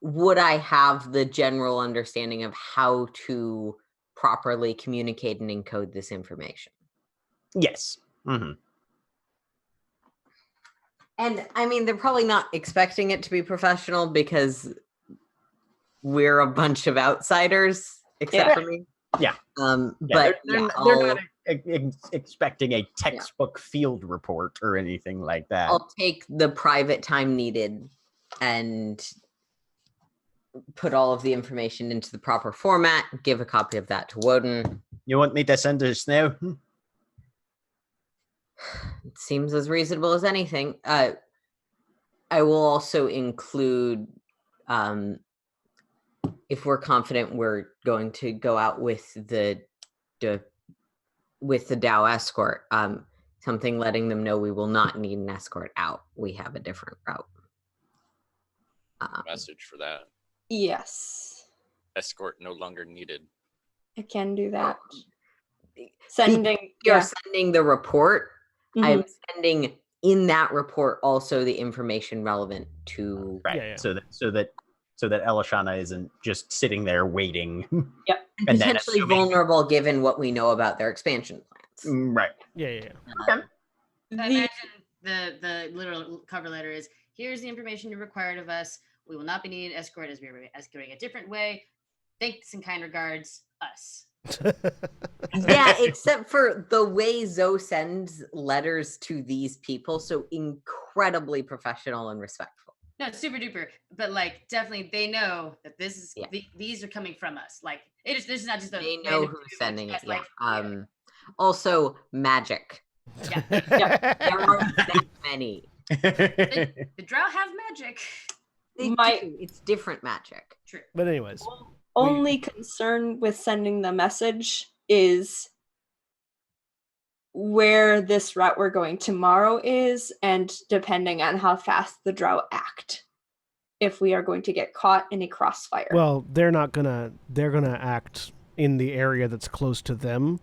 would I have the general understanding of how to properly communicate and encode this information? Yes. Mm-hmm. And I mean, they're probably not expecting it to be professional because we're a bunch of outsiders, except for me. Yeah. But they're not expecting a textbook field report or anything like that. I'll take the private time needed and put all of the information into the proper format, give a copy of that to Woden. You want me to send us now? It seems as reasonable as anything. I will also include, if we're confident we're going to go out with the with the Dow escort, something letting them know we will not need an escort out. We have a different route. Message for that. Yes, Escort no longer needed. I can do that. Sending. You're Yeah. sending the report. I'm Mhm. sending in that report also the information relevant to Right. Yeah. So that Elishana isn't just sitting there waiting. Yep. And then potentially assuming- vulnerable given what we know about their expansion plans. Right. Yeah. Okay. So I imagine the literal cover letter is, here's the information you required of us. We will not be needing an escort as we are escorting a different way. Thanks and kind regards, us. Yeah, except for the way Zoe sends letters to these people, so incredibly professional and respectful. No, super duper. But like, definitely, they know that this is Yeah. these are coming from us. Like, this is not just a. They know random who's dude, sending it. that's Yeah. like, Also, magic. yeah. There aren't that many. The drow have magic. They My- do. It's different magic. True. But anyways, Only concern with sending the message is where this route we're going tomorrow is, and depending on how fast the drow act, if we are going to get caught in a crossfire. well, they're gonna act in the area that's close to them.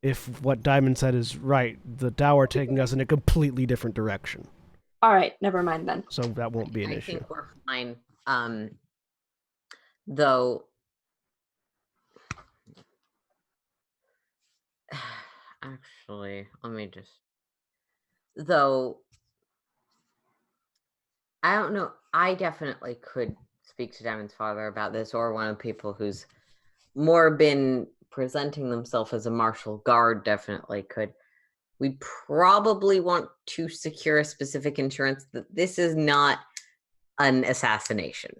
If what Diamond said is right, the Dow are taking us in a completely different direction, All right, never mind then. so that won't be an I issue. think we're fine. Though actually, let me just though I don't know. I definitely could speak to Diamond's father about this, or one of the people who's more been presenting themselves as a martial guard definitely could. We probably want to secure a specific insurance that this is not an assassination.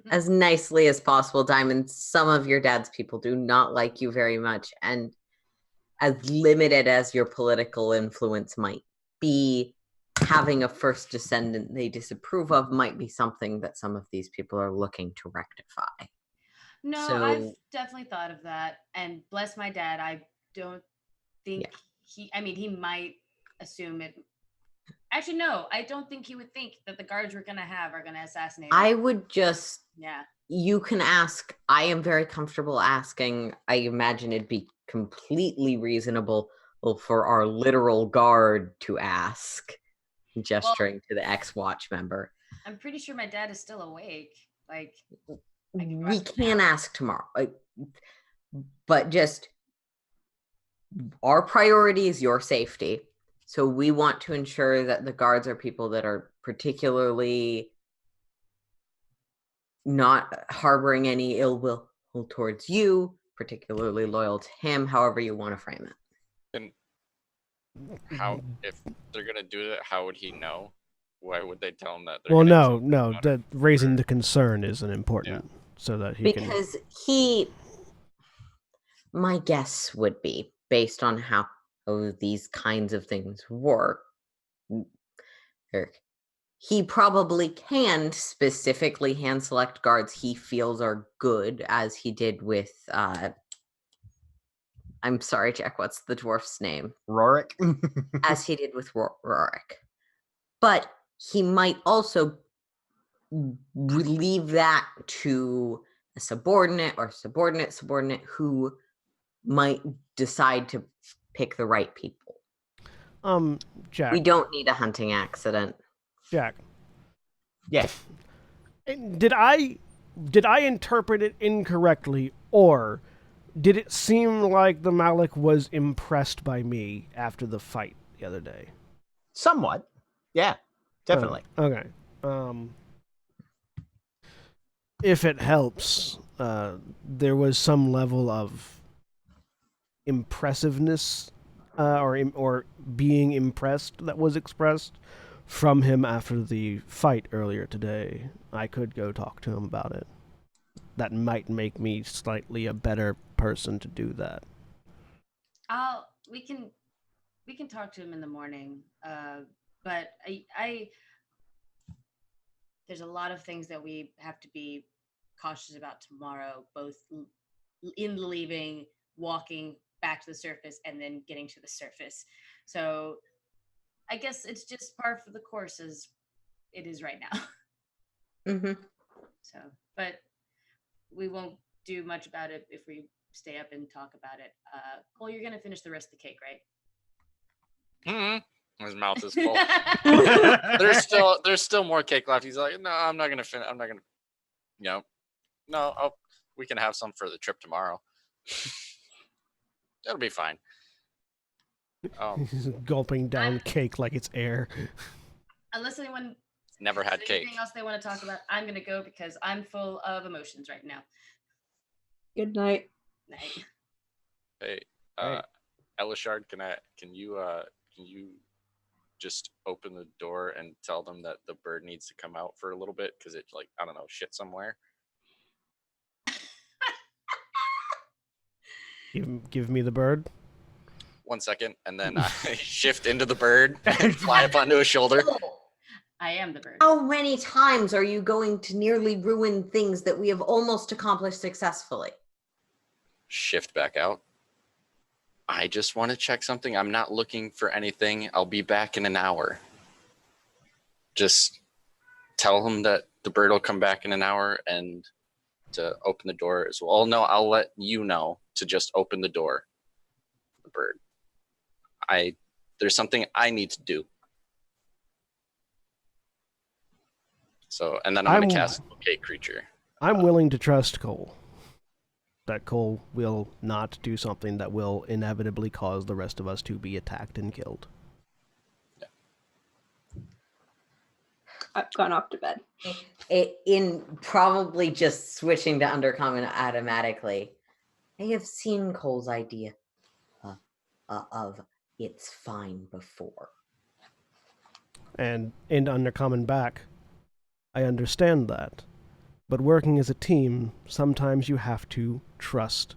As nicely as possible, Diamond, some of your dad's people do not like you very much, and as limited as your political influence might be, having a first descendant they disapprove of might be something that some of these people are looking to rectify. No, So- I've definitely thought of that. And bless my dad, I don't think he might assume it. Actually, no, I don't think he would think that the guards we're are gonna assassinate us. I would just, Yeah. you can ask. I am very comfortable asking. I imagine it'd be completely reasonable for our literal guard to ask, gesturing to the ex-watch member. I'm pretty sure my dad is still awake. Like, I can go We ask him can now. ask tomorrow, but just our priority is your safety. So we want to ensure that the guards are people that are particularly not harboring any ill will towards you, particularly loyal to him, however you want to frame it. And how, if they're gonna do that, how would he know? Why would they tell him that? They're Well, gonna do no, something about it? that raising the concern is an important, so that he can. Because my guess would be, based on how these kinds of things work, he probably can specifically hand select guards he feels are good, as he did with I'm sorry, Jack, what's the dwarf's name? Rorik. As he did with Rorik. But he might also relieve that to a subordinate or subordinate who might decide to pick the right people. Jack. We don't need a hunting accident. Jack. Yeah. Did I interpret it incorrectly, or did it seem like the Malik was impressed by me after the fight the other day? Somewhat. Yeah. Definitely. Okay. If it helps, there was some level of impressiveness or being impressed that was expressed from him after the fight earlier today. I could go talk to him about it. That might make me slightly a better person to do that. We can talk to him in the morning. But I there's a lot of things that we have to be cautious about tomorrow, both in leaving, walking back to the surface and then getting to the surface. So I guess it's just par for the course as it is right now. Mm-hmm. So, but we won't do much about it if we stay up and talk about it. Cole, you're gonna finish the rest of the cake, right? Mm-hmm. His mouth is full. There's still more cake left. He's like, no, I'm not gonna finish. I'm not gonna, no. We can have some for the trip tomorrow. It'll be fine. He's gulping down cake like it's air. Unless anyone Never had has cake. anything else they want to talk about, I'm gonna go because I'm full of emotions right now. Good night. Night. Hey, Elishard, can you just open the door and tell them that the bird needs to come out for a little bit because it, like, I don't know, shit somewhere. Give me the bird. 1 second, and then I shift into the bird and fly up onto his shoulder. I am the bird. How many times are you going to nearly ruin things that we have almost accomplished successfully? Shift back out. I just want to check something. I'm not looking for anything. I'll be back in an hour. Just tell him that the bird will come back in an hour and to open the door as well. Oh, no, I'll let you know to just open the door. The bird. There's something I need to do. So, and then I'm going to cast Locate Creature. I'm willing to trust Cole. That Cole will not do something that will inevitably cause the rest of us to be attacked and killed. I've gone off to bed. In probably just switching to Undercommon automatically, I have seen Cole's idea of it's fine before. And in Undercommon back, I understand that. But working as a team, sometimes you have to trust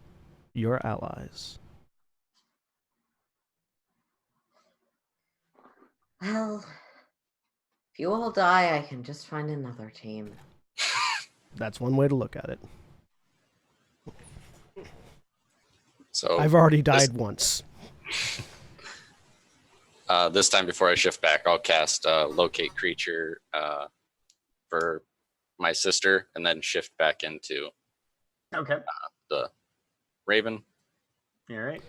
your allies. Well, if you all die, I can just find another team. That's one way to look at it. So I've already died once. This time before I shift back, I'll cast Locate Creature for my sister, and then shift back into the Raven. All right.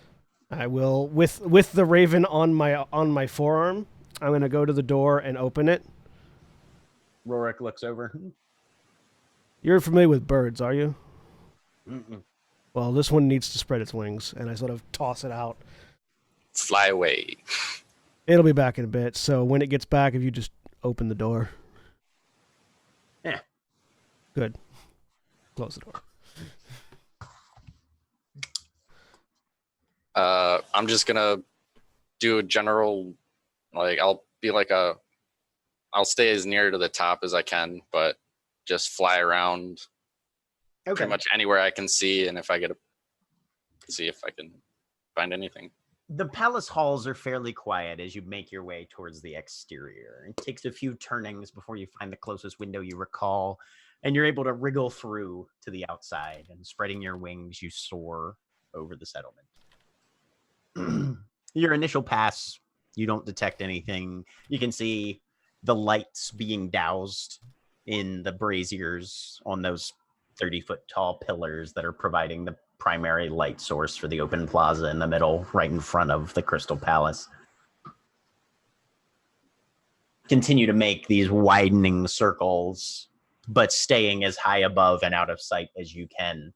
I will, with the raven on my forearm, I'm going to go to the door and open it. Rorik looks over. You're familiar with birds, are you? Mm-mm. Well, this one needs to spread its wings, and I sort of toss it out. Fly away. It'll be back in a bit, so when it gets back, if you just open the door. Yeah. Good. Close the door. I'm just gonna do a general, like, I'll stay as near to the top as I can, but just fly around pretty much anywhere I can see, and if I see if I can find anything. The palace halls are fairly quiet as you make your way towards the exterior. It takes a few turnings before you find the closest window you recall, and you're able to wriggle through to the outside, and spreading your wings, you soar over the settlement. Your initial pass, you don't detect anything. You can see the lights being doused in the braziers on those 30-foot tall pillars that are providing the primary light source for the open plaza in the middle, right in front of the Crystal Palace. Continue to make these widening circles, but staying as high above and out of sight as you can,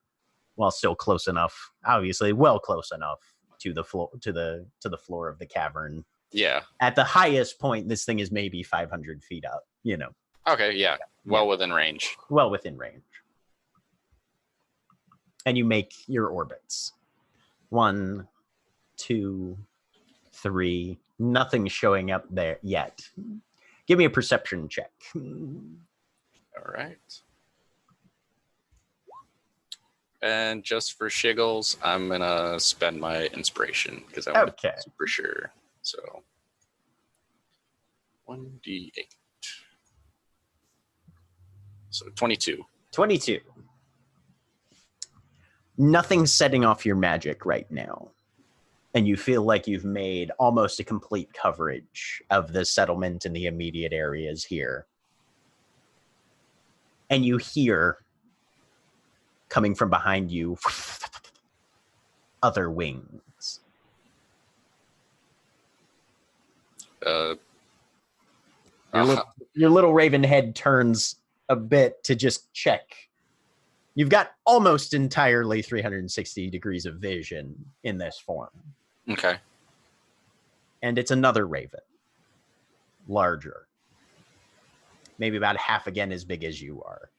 while still close enough, obviously well close enough to the floor, to the floor of the cavern. Yeah. At the highest point, this thing is maybe 500 feet up, Okay, yeah. Well within range. well within range. And you make your orbits. 1, 2, 3. Nothing's showing up there yet. Give me a perception check. All right. And just for shiggles, I'm going to spend my inspiration because I want to be super sure. So 1d8. So 22. 22. Nothing's setting off your magic right now. and you feel like you've made almost a complete coverage of the settlement and the immediate areas here. And you hear, coming from behind you, other wings. Your little raven head turns a bit to just check. You've got almost entirely 360 degrees of vision in this form. Okay. And it's another raven. Larger. Maybe about half again as big as you are.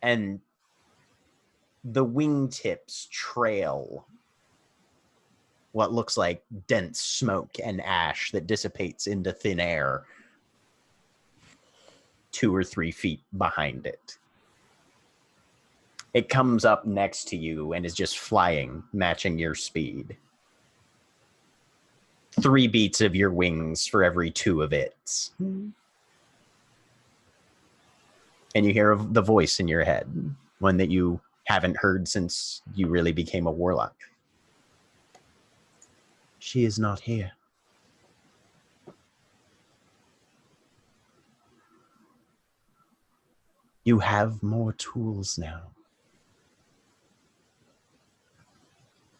And the wingtips trail what looks like dense smoke and ash that dissipates into thin air 2 or 3 feet behind it. It comes up next to you and is just flying, matching your speed. 3 beats of your wings for every 2 of its. And you hear the voice in your head, one that you haven't heard since you really became a warlock. She is not here. You have more tools now.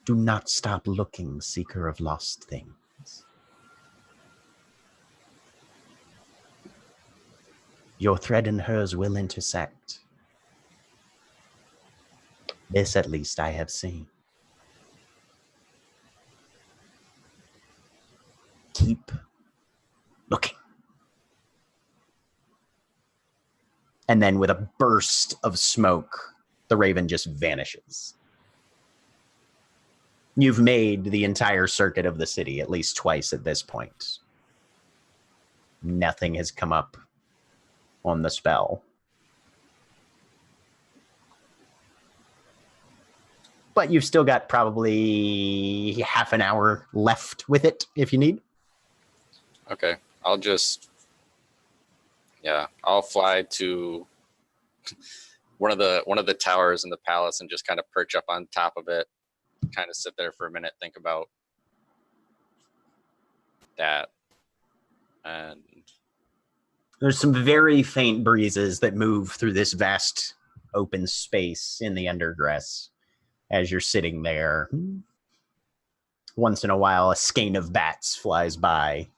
Do not stop looking, seeker of lost things. Your thread and hers will intersect. This, at least, I have seen. Keep looking. And then with a burst of smoke, the raven just vanishes. You've made the entire circuit of the city at least twice at this point. Nothing has come up on the spell. But you've still got probably half an hour left with it if you need. Okay. I'll fly to one of the towers in the palace and just kind of perch up on top of it, kind of sit there for a minute, think about that. And there's some very faint breezes that move through this vast open space in the undergrass as you're sitting there. Once in a while, a skein of bats flies by,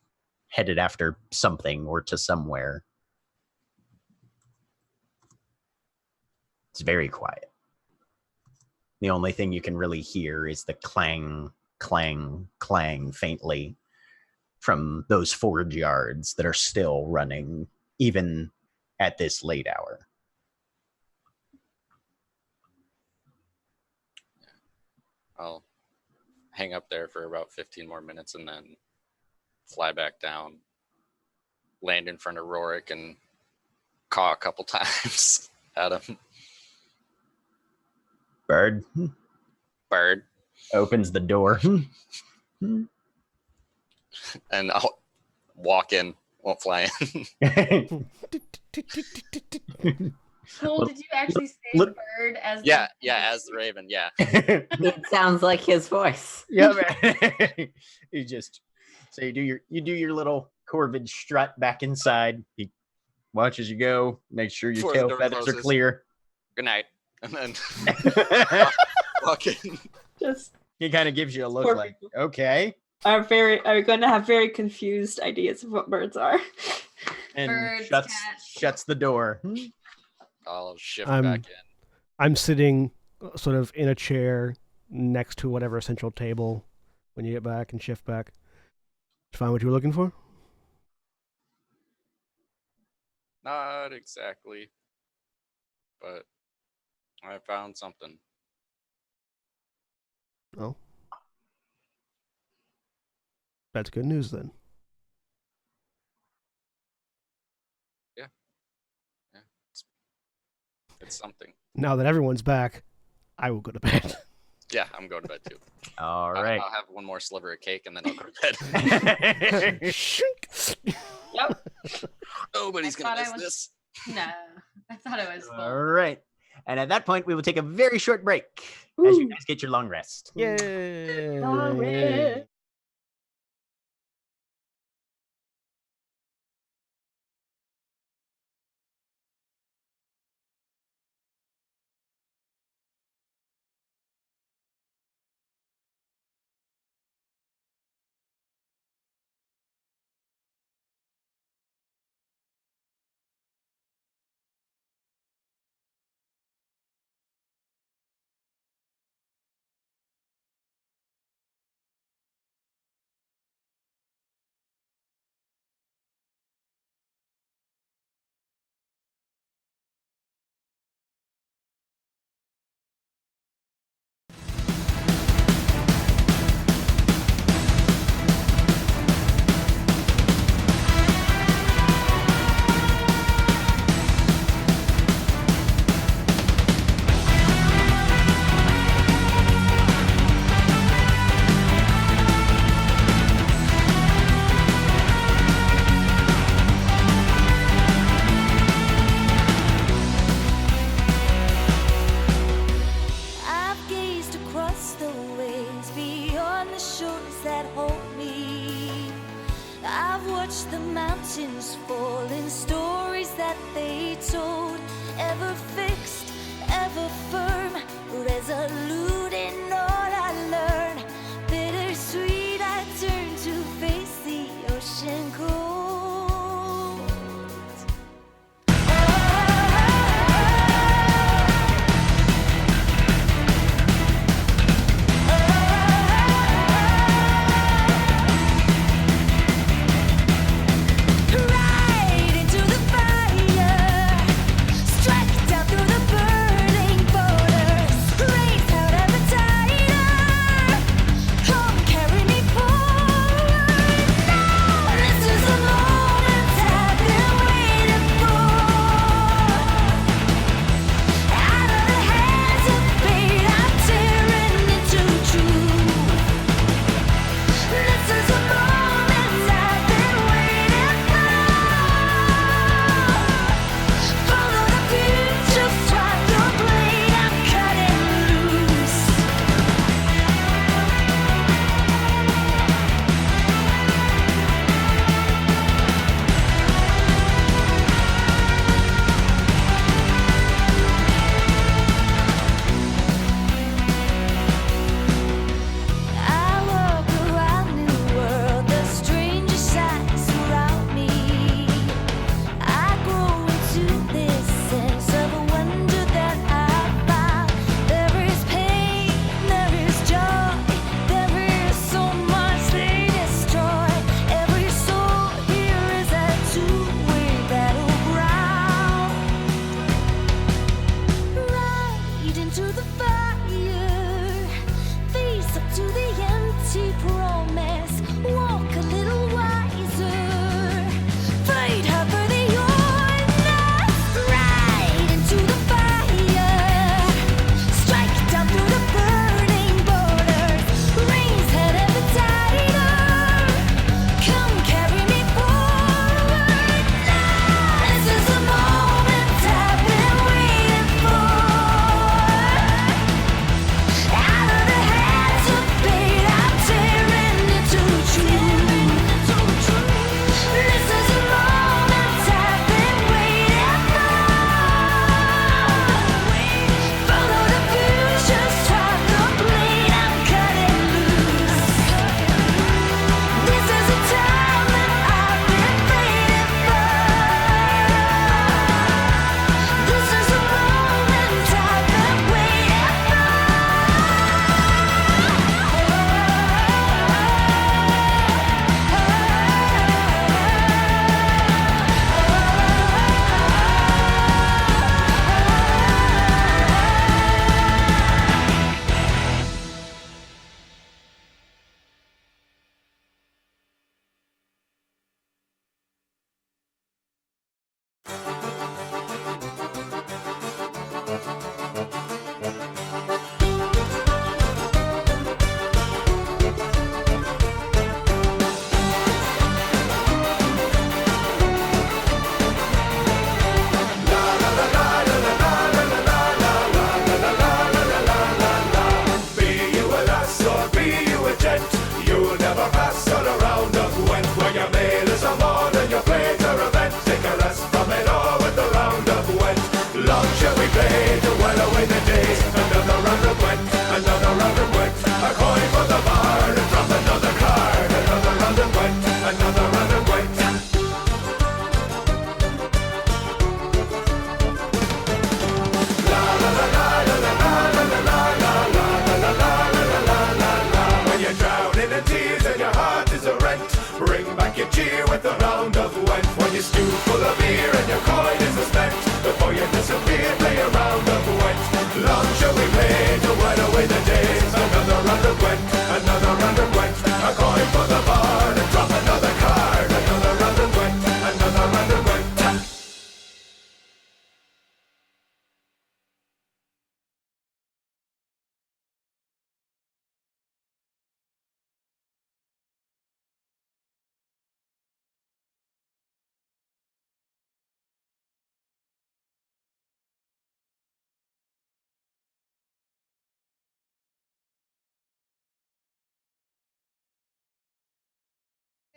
headed after something or to somewhere. It's very quiet. The only thing you can really hear is the clang, clang, clang faintly from those forge yards that are still running, even at this late hour. I'll hang up there for about 15 more minutes and then fly back down, land in front of Rorik and caw a couple times at him. Bird opens the door. And I'll walk in, won't fly in. Cole, did you actually say bird as Yeah, as the raven, yeah. It sounds like his voice. Yeah, man. You just so you do your little corvid strut back inside. You watch as you go, make sure your Before the tail door feathers are closes. clear. Good night. And then walk in. Just He kind of gives you a look Poor like, people. okay. are going to have very confused ideas of what birds are. And Birds, shuts cats. the door. I'll shift I'm- back in. I'm sitting sort of in a chair next to whatever central table when you get back and shift back. Did you find what you were looking for? Not exactly, but I found something. Oh. That's good news then. It's something. Now that everyone's back, I will go to bed. Yeah, I'm going to bed too. All right. I'll have one more sliver of cake and then I'll go to bed. Shink. Yep. Nobody's I gonna thought I miss was- this. No, I thought it was full. All right. And at that point, we will take a very short break as you Ooh. guys get your long rest. Yay! Long rest. I've gazed across the waves beyond the shores that hold me. I've watched the mountains fall in stories that they told. Ever fixed, ever firm, resolute in all I learn. Bittersweet, I turn to face the ocean cold. Right into the fire, strike down through the burning borders, race out of the time.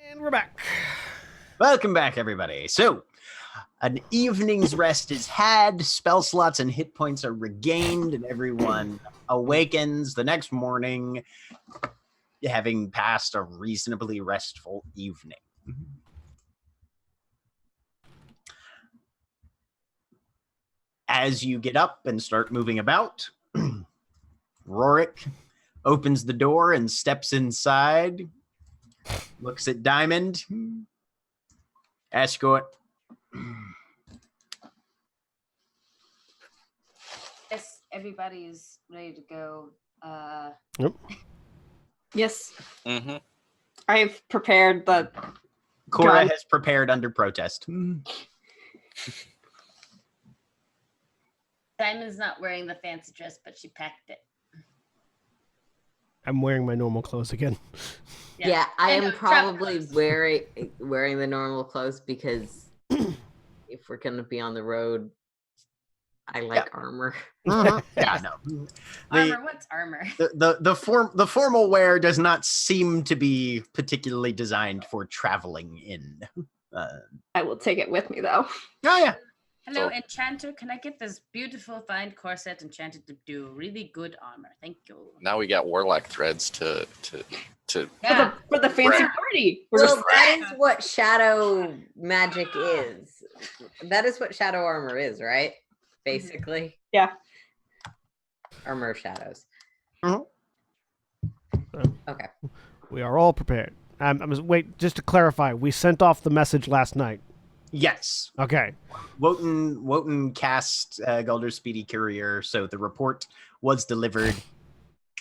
And we're back. Welcome back, everybody. So, an evening's rest is had, spell slots and hit points are regained, and everyone awakens the next morning, having passed a reasonably restful evening. As you get up and start moving about, Rorik opens the door and steps inside, looks at Diamond. Escort. Yes, everybody's ready to go. Yes, Mm-hmm. I've prepared the. Cora Gun. has prepared under protest. Diamond's not wearing the fancy dress, but she packed it. I'm wearing my normal clothes again. Yeah, I And am a trap probably clothes. wearing the normal clothes because if we're gonna be on the road, I like armor. Yeah, no. Armor? What's armor? The formal wear does not seem to be particularly designed for traveling in. I will take it with me though. Oh yeah. Hello, So- Enchanter. Can I get this beautiful fine corset enchanted to do really good armor? Thank you. Now we got Warlock threads to Yeah. For the fancy Right. party. We're Well, just- that is what shadow magic is. That is what shadow armor is, right? Basically. Yeah. Armor of shadows. Mhm. Okay. We are all prepared. Wait, just to clarify, we sent off the message last night. Yes. Okay. Wotan cast Gulder's Speedy Courier, so the report was delivered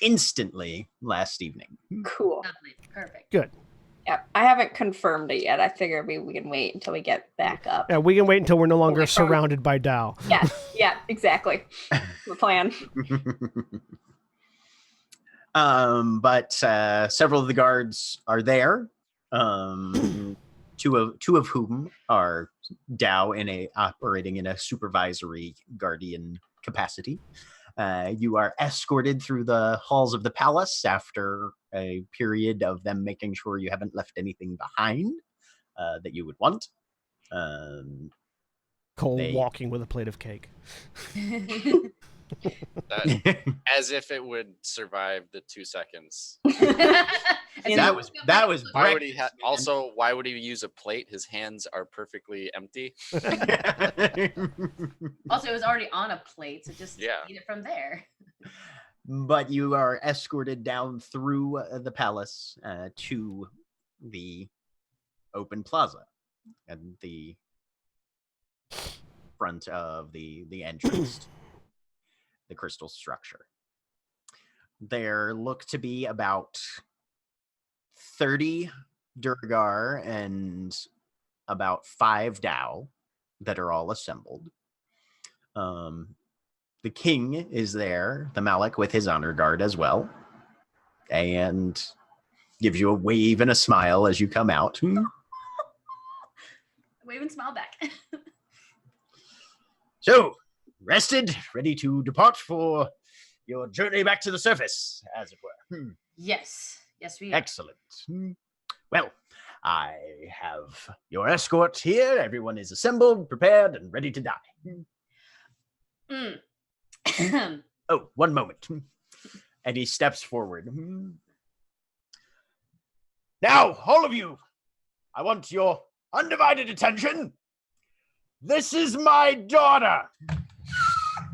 instantly last evening. cool. Lovely. Perfect. Good. Yeah, I haven't confirmed it yet. I figure we can wait until we get back up. Yeah, we can wait until we're no longer we probably- surrounded by Dow. Yeah, exactly. The plan. But several of the guards are there. Two of whom are Dow operating in a supervisory guardian capacity. You are escorted through the halls of the palace after a period of them making sure you haven't left anything behind that you would want. Cole They- walking with a plate of cake. that, as if it would survive the 2 seconds. that was Why would he breakfast, man. also? Why would he use a plate? His hands are perfectly empty. Also, it was already on a plate, so just Yeah. eat it from there. But you are escorted down through the palace to the open plaza and the front of the entrance, the crystal structure. There look to be about 30 Durgar and about 5 Dao that are all assembled. The king is there, the Malik, with his honor guard as well, and gives you a wave and a smile as you come out. Wave and smile back. So, rested, ready to depart for your journey back to the surface, as it were. Yes. Yes, we are. Excellent. Well, I have your escort here. Everyone is assembled, prepared, and ready to die. Mm. Oh, one moment. And he steps forward. Now, all of you, I want your undivided attention. This is my daughter.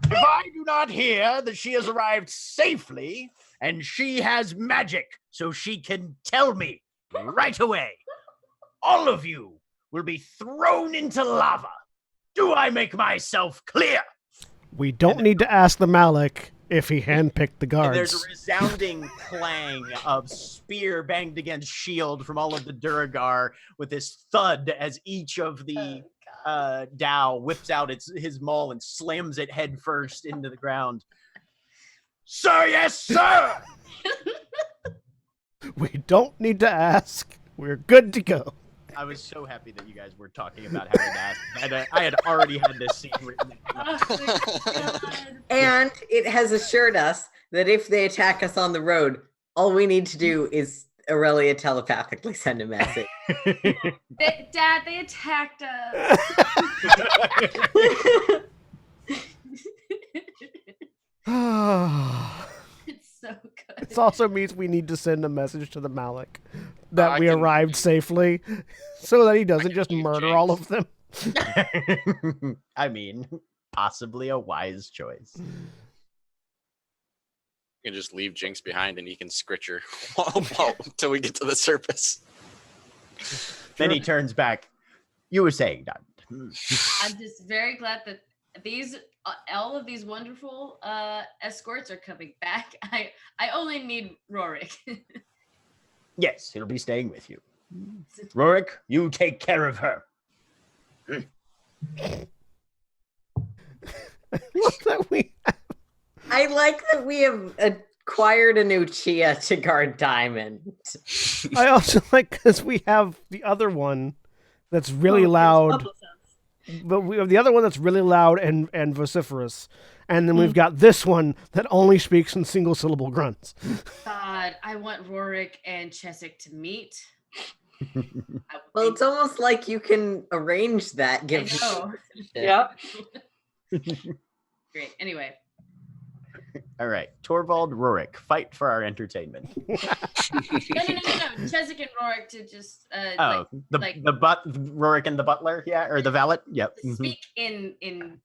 If I do not hear that she has arrived safely and she has magic so she can tell me right away, all of you will be thrown into lava. Do I make myself clear? We don't need to ask the Malik if he handpicked the And there's a guards. resounding clang of spear banged against shield from all of the Duragar with this thud as each of the Dao whips out his maul and slams it head first into the ground. Sir, yes, sir! We don't need to ask. We're good to go. I was so happy that you guys were talking about having to ask. I had already had this scene written. Oh, my God. And it has assured us that if they attack us on the road, all we need to do is Aurelia telepathically send a message. Dad, they attacked us. It's so good. It also means we need to send a message to the Malik that I we can- arrived safely, so that he doesn't just leave murder Jinx. all of them. I mean, possibly a wise choice. You can just leave Jinx behind and he can scritch her until we get to the surface. Then he turns back. You were saying, Don. I'm just very glad that these all of these wonderful escorts are coming back. I only need Rorik. Yes, he'll be staying with you. Rorik, you take care of her. Look that we I like that we have acquired a new Chia to guard Diamond. I also like because we have the other one that's really loud, but we have the other one that's really loud and vociferous, and then we've got this one that only speaks in single syllable grunts. God, I want Rorik and Chesick to meet. Well, it's almost like you can arrange that. I Give know. Yep. Great. Anyway, All right, Torvald, Rorik, fight for our entertainment. no. Chesick and Rorik to just Oh, like- Rorik and the butler, yeah, or the valet, yep. Mhm. speak in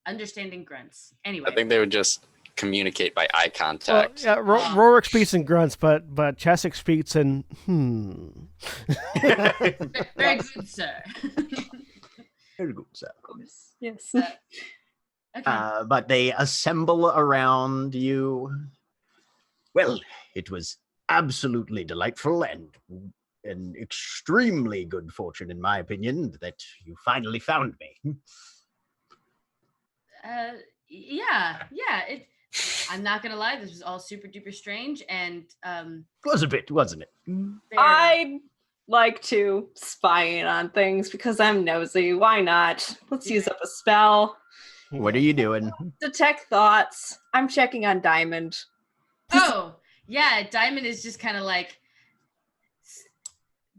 understanding grunts. Anyway, I think they would just communicate by eye Well, contact. yeah, Rorik speaks in grunts, but Chesick speaks in very good, sir. Very good, sir. Yes. Okay. But they assemble around you. Well, it was absolutely delightful and an extremely good fortune, in my opinion, that you finally found me. Yeah. I'm not gonna lie, this was all super duper strange, and It was a bit, wasn't it? very- I like to spy in on things because I'm nosy. Why not? Let's use up a spell. What are you doing? Detect thoughts. I'm checking on Diamond. Oh yeah, Diamond is just kind of like,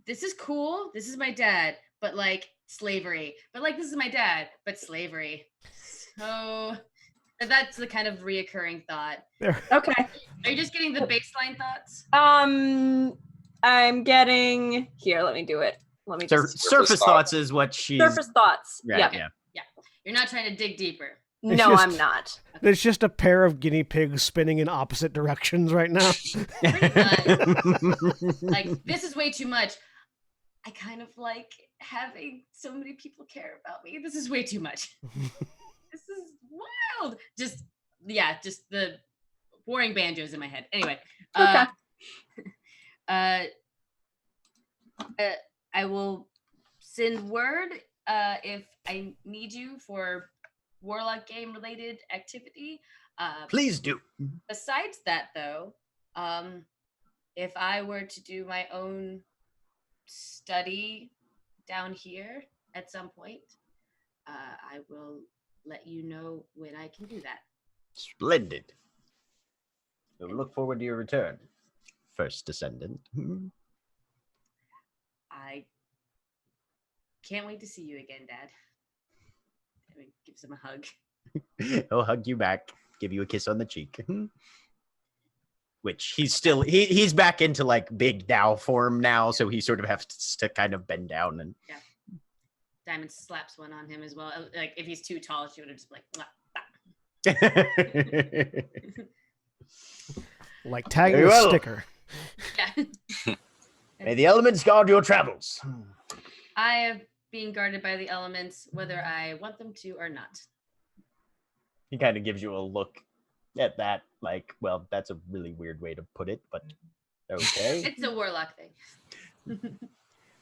this is cool. This is my dad, but like slavery. But like this is my dad, but slavery. So that's the kind of reoccurring thought. Okay. Are you just getting the baseline thoughts? I'm getting here. Let me do it. Let me just Surface thoughts is what she's... surface thoughts. Right, Yep. yeah. You're not trying to dig deeper. It's No, just- I'm not. There's just a pair of guinea pigs spinning in opposite directions right now. Like, this is way too much. I kind of like having so many people care about me. This is way too much. This is wild. Just the warring banjos in my head. Anyway, Okay. I will send word if I need you for Warlock game related activity. Please do. Besides that, though, if I were to do my own study down here at some point, I will let you know when I can do that. Splendid. We'll look forward to your return, first descendant. I can't wait to see you again, Dad. Let me give him a hug. He'll hug you back, give you a kiss on the cheek. Which he's still he's back into like big Dow form now, so he sort of has to kind of bend down and Diamond slaps one on him as well. Like if he's too tall, she would have just been like, Like tagging Very a well. sticker. yeah. May the elements guard your travels. I am being guarded by the elements, whether I want them to or not. He kind of gives you a look at that, like, well, that's a really weird way to put it, but okay. It's a warlock thing.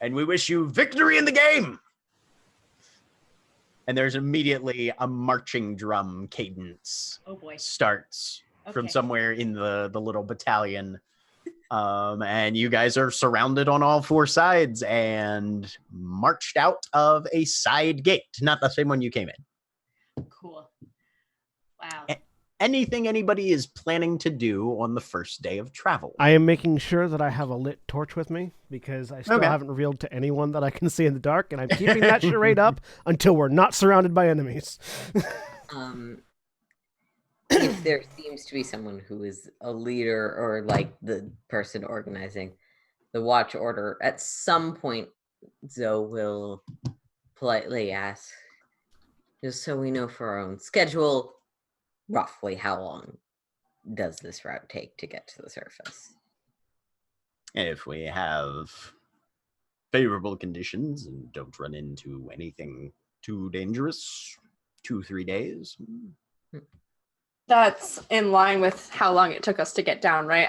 And we wish you victory in the game. And there's immediately a marching drum cadence Oh boy. starts from Okay. somewhere in the little battalion. And you guys are surrounded on all four sides and marched out of a side gate, not the same one you came in. Cool. Wow. anything anybody is planning to do on the first day of travel. I am making sure that I have a lit torch with me because I still Okay. haven't revealed to anyone that I can see in the dark, and I'm keeping that charade up until we're not surrounded by enemies. If there seems to be someone who is a leader or like the person organizing the watch order, at some point Zoe will politely ask, just so we know for our own schedule, roughly how long does this route take to get to the surface? If we have favorable conditions and don't run into anything too dangerous, 2-3 days. That's in line with how long it took us to get down, right?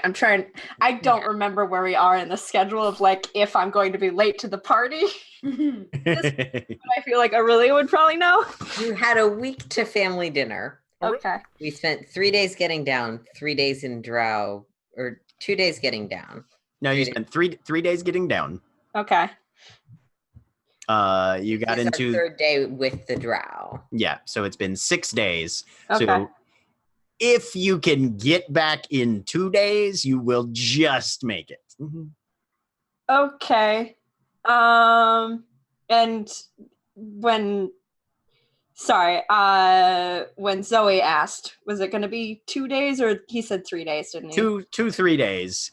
I don't remember where we are in the schedule of like if I'm going to be late to the party. I feel like Aurelia would probably know. You had a week to family dinner. Okay. We spent 3 days getting down, 3 days in Drow, or 2 days getting down. No, you spent three days getting down. Okay. You got This is into our third day with the Drow. Yeah, so it's been 6 days. Okay. So if you can get back in 2 days, you will just make it. Okay. And when Zoe asked, was it going to be 2 days, or he said 3 days, didn't he? 3 days. 2 to 3 days.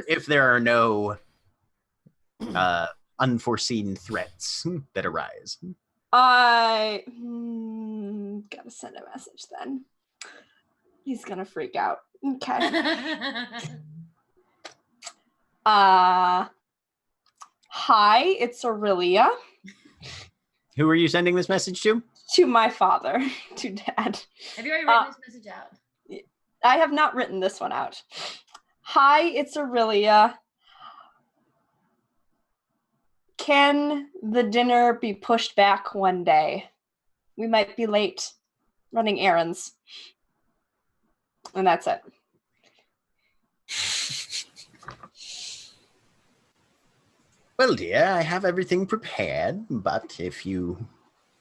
If there are no unforeseen threats that arise. I gotta send a message then. He's gonna freak out. Okay. Hi, it's Aurelia. Who are you sending this message to? To my father, to Dad. Have you already written this message out? I have not written this one out. Hi, it's Aurelia. Can the dinner be pushed back one day? We might be late running errands. And that's it. Well, dear, I have everything prepared, but if you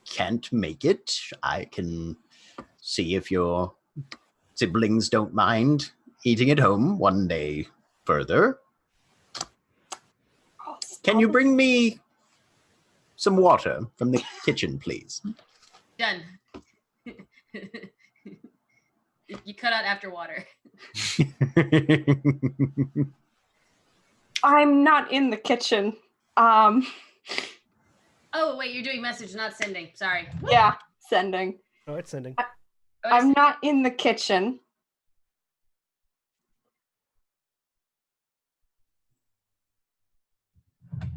can't make it, I can see if your siblings don't mind eating at home one day further. Can you bring me some water from the kitchen, please? Done. You cut out after water. I'm not in the kitchen. Oh, wait, you're doing message, not sending. Sorry. Yeah, sending. Oh, it's sending. I'm not in the kitchen.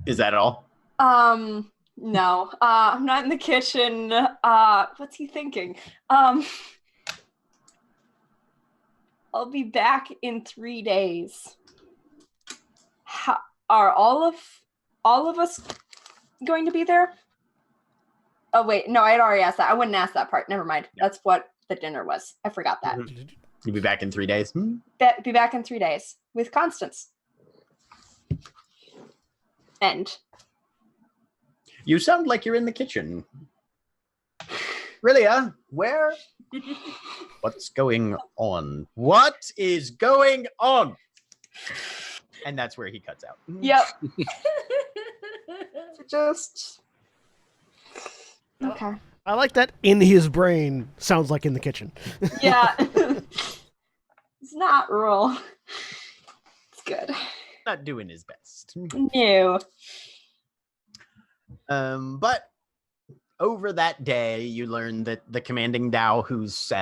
Is that all? No. I'm not in the kitchen. What's he thinking? I'll be back in 3 days. Are all of us going to be there? Oh wait, no, I had already asked that. I wouldn't ask that part. Never mind. That's what the dinner was. I forgot that. You'll be back in 3 days? Be back in 3 days with Constance. End. You sound like you're in the kitchen. Relia, where? What's going on? What is going on? And that's where he cuts out. Yep. Just okay. I like that in his brain sounds like in the kitchen. Yeah. It's not real. It's good. Not doing his best. No. But over that day, you learn that the commanding Dao who's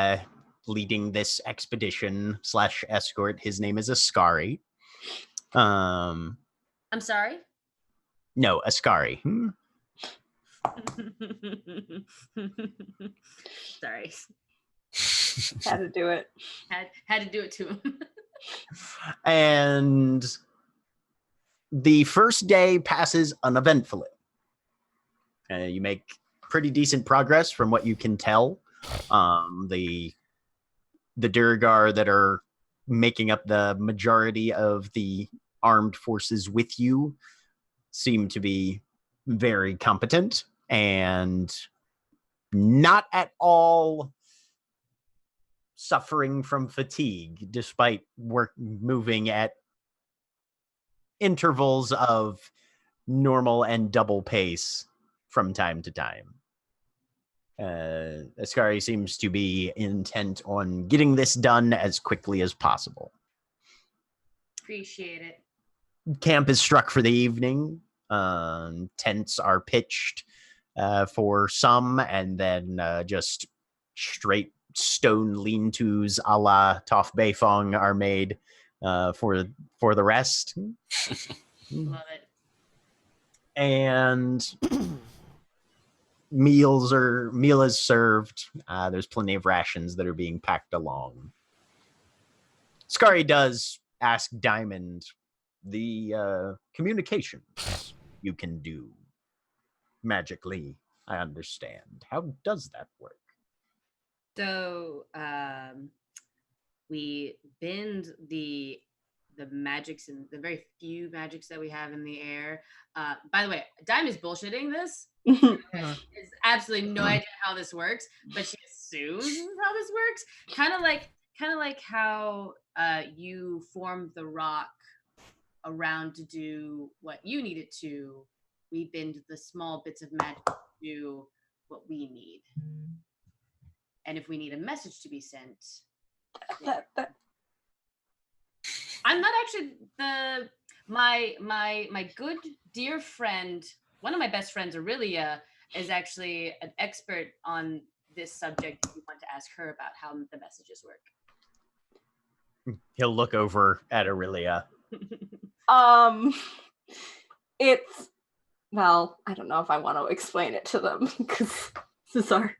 leading this expedition / escort, his name is Ascari. I'm sorry? No, Ascari. Sorry. Had to do it. Had to do it to him. And the first day passes uneventfully. You make pretty decent progress from what you can tell. The Durgar that are making up the majority of the armed forces with you seem to be very competent and not at all suffering from fatigue despite moving at intervals of normal and double pace from time to time. Ascari seems to be intent on getting this done as quickly as possible. Appreciate it. Camp is struck for the evening. Tents are pitched for some, and then just straight stone lean-tos a la Toph Beifong are made for the rest. Love it. And meal is served. There's plenty of rations that are being packed along. Scary does ask Diamond the communications you can do magically. I understand. How does that work? So we bend the magics and the very few magics that we have in the air. By the way, Diamond's bullshitting this. Has absolutely no idea how this works, but she assumes this is how this works. Kind of like how you formed the rock around to do what you needed to. We bend the small bits of magic to do what we need. And if we need a message to be sent, I'm not actually my good dear friend. One of my best friends, Aurelia, is actually an expert on this subject. If you want to ask her about how the messages work. He'll look over at Aurelia. It's, well, I don't know if I want to explain it to them because this is our.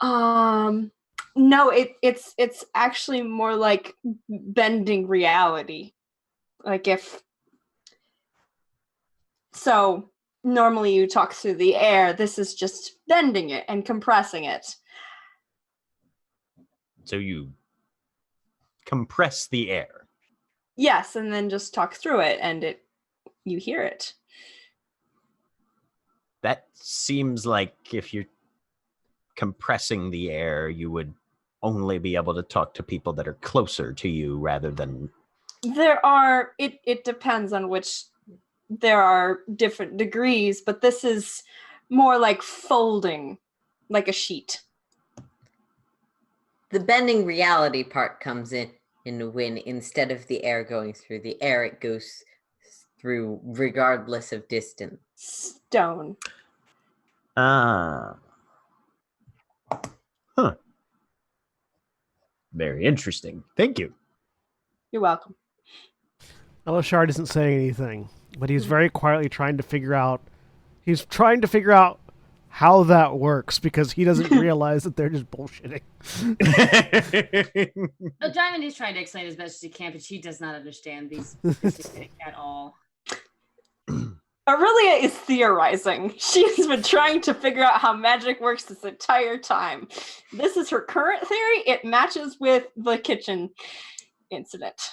No, it's actually more like bending reality. Like if so, normally you talk through the air. This is just bending it and compressing it. So you compress the air. Yes, and then just talk through it, and you hear it. That seems like if you're compressing the air, you would only be able to talk to people that are closer to you rather than... It depends on which, there are different degrees, but this is more like folding, like a sheet. The bending reality part comes in when instead of the air going through the air, it goes through regardless of distance. Stone. Ah. Huh. Very interesting. Thank you. You're welcome. Elishard isn't saying anything, but he's very quietly trying to figure out how that works because he doesn't realize that they're just bullshitting. Diamond is trying to explain as best as he can, but she does not understand these at all. Aurelia is theorizing. She's been trying to figure out how magic works this entire time. This is her current theory. It matches with the kitchen incident.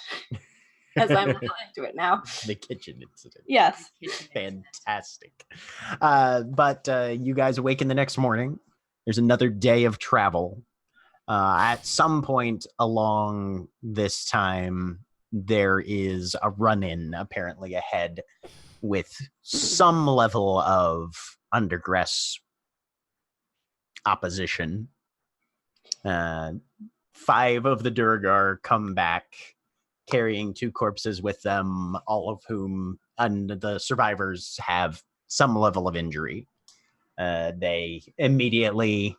As I'm looking into it now. The kitchen incident. Yes. Fantastic. But you guys awaken the next morning. There's another day of travel. At some point along this time, there is a run-in apparently ahead with some level of undergress opposition. 5 of the Durgar come back carrying 2 corpses with them, all of whom and the survivors have some level of injury. They immediately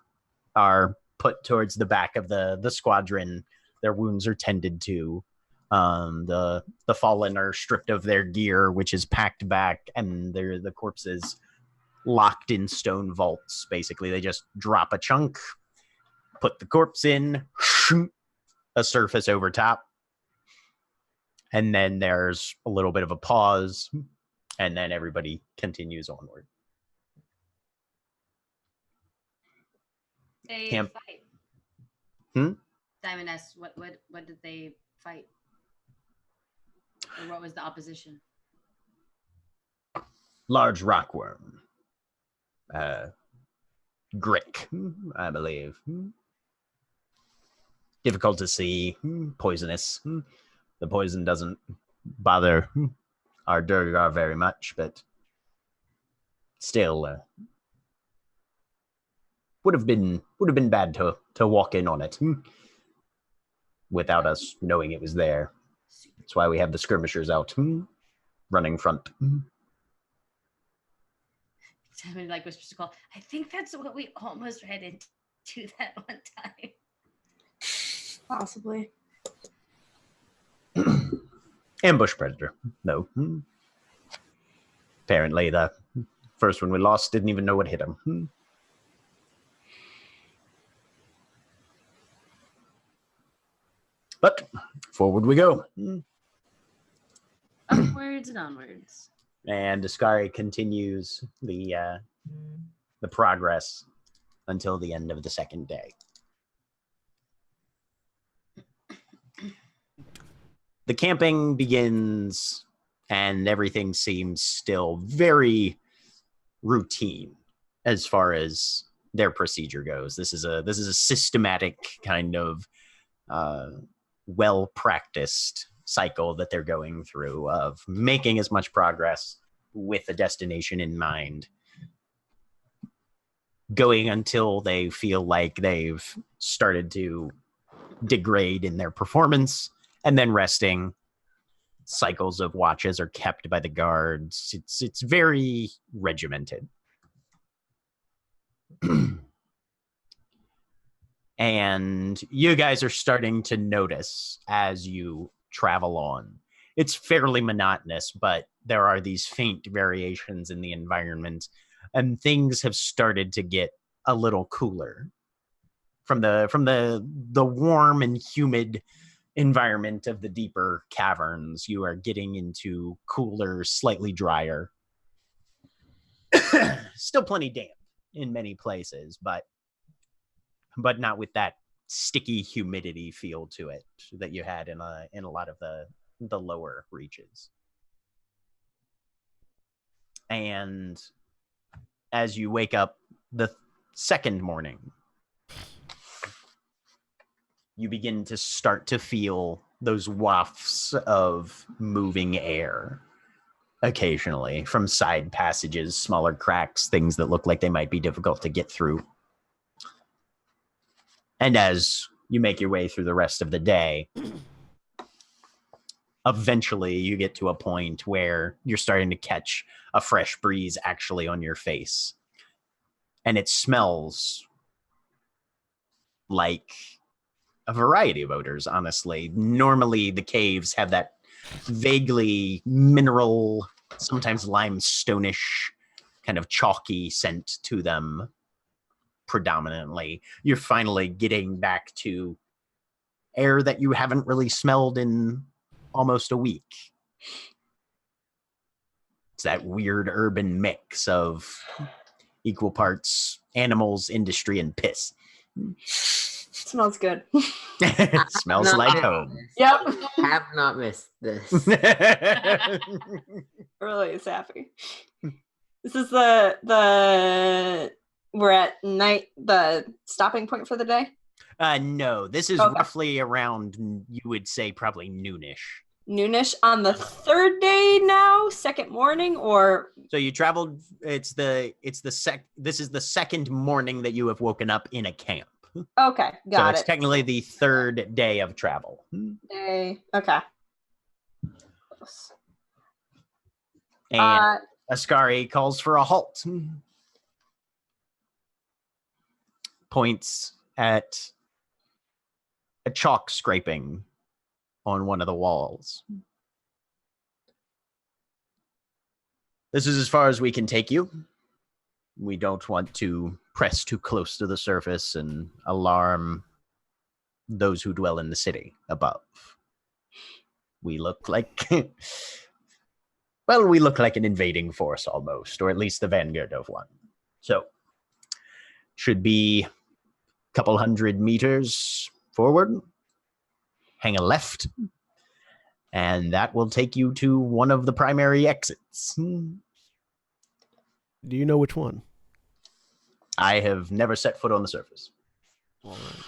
are put towards the back of the squadron. Their wounds are tended to. The fallen are stripped of their gear, which is packed back, and they're the corpses locked in stone vaults. Basically, they just drop a chunk, put the corpse in, a surface over top, and then there's a little bit of a pause, and then everybody continues onward. They Camp. fight. Diamond asks, what did they fight? Or what was the opposition? Large rockworm. Grick, I believe. difficult to see, poisonous. The poison doesn't bother our Durgar very much, but still would have been bad to walk in on it without us knowing it was there. That's why we have the skirmishers out running front. Somebody like whispers to call. I think that's what we almost ran into that one time. Possibly. Ambush predator. No. Apparently the first one we lost didn't even know what hit him. But forward we go. Upwards and onwards. And Ascari continues the progress until the end of the second day. The camping begins, and everything seems still very routine as far as their procedure goes. This is a systematic kind of well-practiced cycle that they're going through of making as much progress with a destination in mind, going until they feel like they've started to degrade in their performance, and then resting. Cycles of watches are kept by the guards. It's very regimented. And you guys are starting to notice as you travel on. It's fairly monotonous, but there are these faint variations in the environment, and things have started to get a little cooler. From the warm and humid environment of the deeper caverns, you are getting into cooler, slightly drier. Still plenty damp in many places, but not with that sticky humidity feel to it that you had in a lot of the lower reaches. And as you wake up the second morning, you begin to start to feel those wafts of moving air occasionally from side passages, smaller cracks, things that look like they might be difficult to get through. And as you make your way through the rest of the day, eventually you get to a point where you're starting to catch a fresh breeze actually on your face. And it smells like a variety of odors, honestly. Normally, the caves have that vaguely mineral, sometimes limestone-ish, kind of chalky scent to them predominantly. You're finally getting back to air that you haven't really smelled in almost a week. It's that weird urban mix of equal parts animals, industry, and piss. Smells good. It smells like home. Yep. Have not missed this. Really is happy. This is the we're at night, the stopping point for the day? No, this is roughly around, you would say, probably noonish. Noonish on the third day now, second morning, or so you traveled. This is the second morning that you have woken up in a camp. Okay, got so it. it's technically the third day of travel. Day. Okay. And Ascari calls for a halt. Points at a chalk scraping on one of the walls. This is as far as we can take you. We don't want to press too close to the surface and alarm those who dwell in the city above. We look like we look like an invading force almost, or at least the vanguard of one. So should be a couple 100 meters forward, hang a left, and that will take you to one of the primary exits. Do you know which one? I have never set foot on the surface. All right.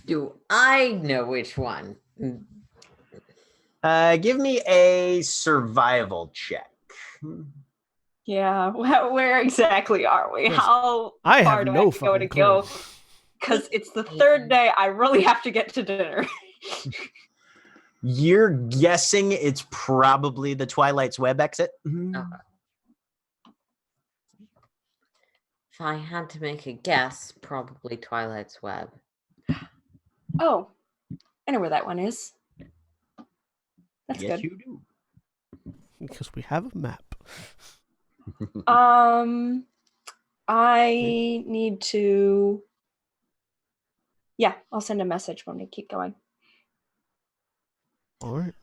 Do I know which one? Give me a survival check. Yeah, where exactly are we? Yes. How I far have do I no have to go to fucking go? clue. Because it's the third day. I really have to get to dinner. You're guessing it's probably the Twilight's Web exit. Okay. If I had to make a guess, probably Twilight's Web. Oh, I know where that one is. That's Yes, good. you do. Because we have a map. I need to. Yeah, I'll send a message when we keep going. All right.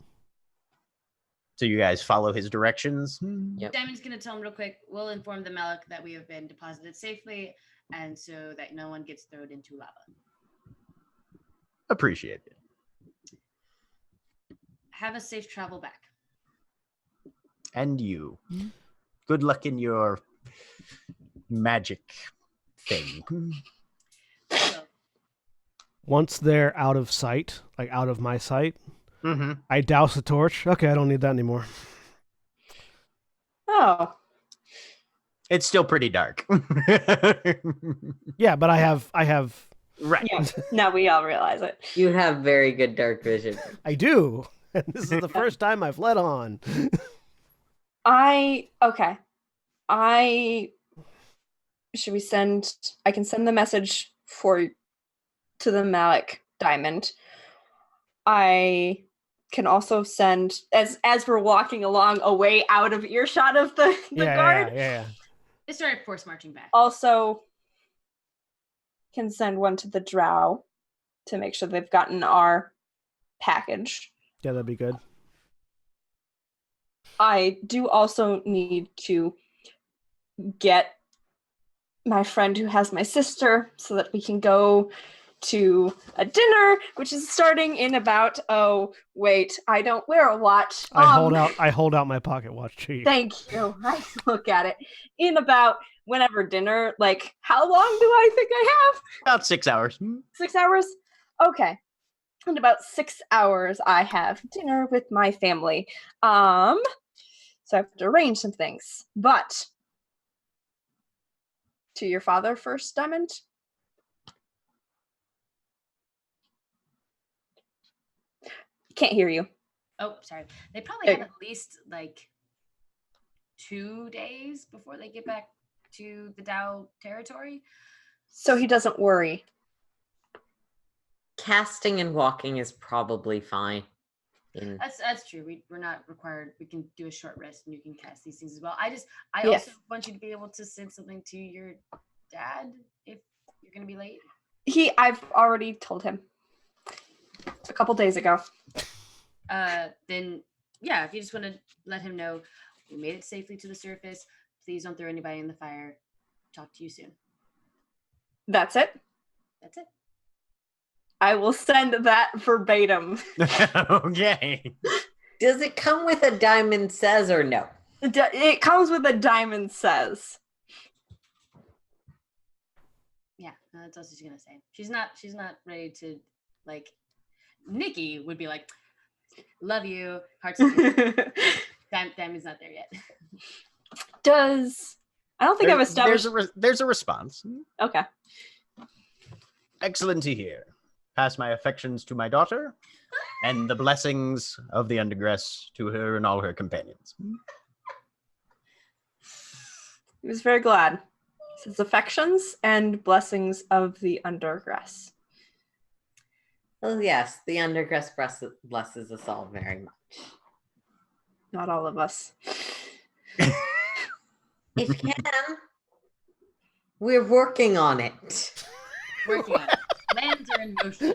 So you guys follow his directions. Yep. Diamond's gonna tell him real quick. We'll inform the Malik that we have been deposited safely, and so that no one gets thrown into lava. Appreciate it. Have a safe travel back. And you. Good luck in your magic thing. So, Once they're out of sight, like out of my sight, Mm-hmm. I douse the torch. Okay, I don't need that anymore. Oh, It's still pretty dark. Yeah, but I have Right. yeah. Now we all realize it. You have very good dark vision. I do. And this is the first time I've let on. Okay. Should we send? I can send the message to the Malik Diamond. I can also send as we're walking along away out of earshot of the guard. Yeah. they started force marching back. Also can send one to the Drow to make sure they've gotten our package. Yeah, that'd be good. I do also need to get my friend who has my sister so that we can go to a dinner, which is starting in about, oh, wait, I don't wear a watch. I hold out my pocket watch to you. Thank you. I look at it. In about whenever dinner, like, how long do I think I have? About 6 hours. 6 hours? Okay. In about 6 hours, I have dinner with my family. So I have to arrange some things. But to your father first, Diamond? Can't hear you. Oh, sorry. They probably There have you at least like 2 days before they get back to the Dow territory. So he doesn't worry. Casting and walking is probably fine. That's true. We're not required. We can do a short rest and you can cast these things as well. I Yes. also want you to be able to send something to your dad if you're gonna be late. I've already told him a couple days ago. Then yeah, if you just want to let him know we made it safely to the surface, please don't throw anybody in the fire. Talk to you soon. That's it. That's it. I will send that verbatim. Okay. Does it come with a diamond says or no? It comes with a diamond says. Yeah, that's all she's gonna say. She's not ready to, like, Nikki would be like, love you, hearts. Diamond's not there yet. I don't think I've established. There's a response. Okay. Excellent to hear. Pass my affections to my daughter, and the blessings of the undergrass to her and all her companions. He was very glad. His affections and blessings of the undergrass. Well, yes, the undergrass blesses us all very much. Not all of us. If you can, we're working on it. Working on it. Plans are in motion.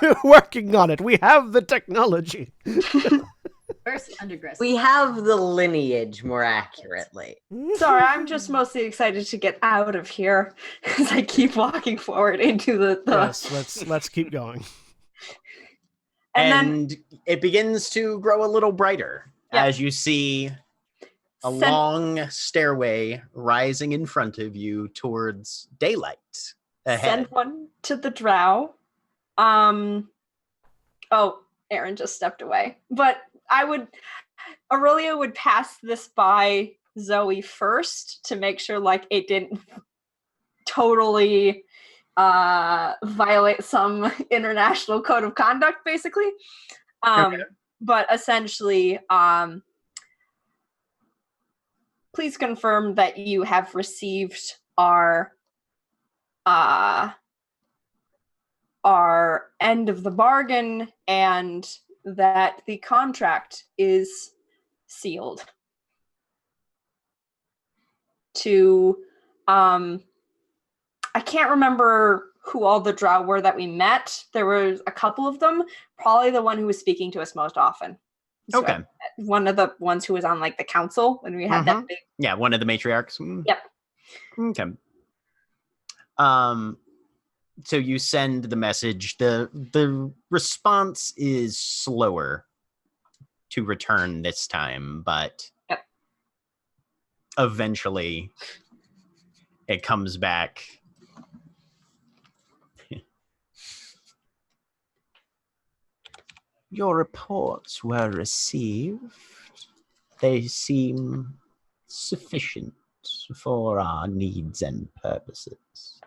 We're working on it. We have the technology. First, undergrass. We have the lineage, more accurately. Sorry, I'm just mostly excited to get out of here as I keep walking forward into the Yes, let's keep going. And then it begins to grow a little brighter as you see a long stairway rising in front of you towards daylight ahead. send one to the Drow Oh, Aaron just stepped away. But Aurelia would pass this by Zoe first to make sure like it didn't totally violate some international code of conduct, basically. Okay. But essentially, please confirm that you have received our end of the bargain and that the contract is sealed. To I can't remember who all the drow were that we met. There was a couple of them. Probably the one who was speaking to us most often. So, Okay. one of the ones who was on like the council when we had that big. Yeah, one of the matriarchs. Yep. Okay. So you send the message. The response is slower to return this time, but Yep. Eventually it comes back. Your reports were received. They seem sufficient for our needs and purposes.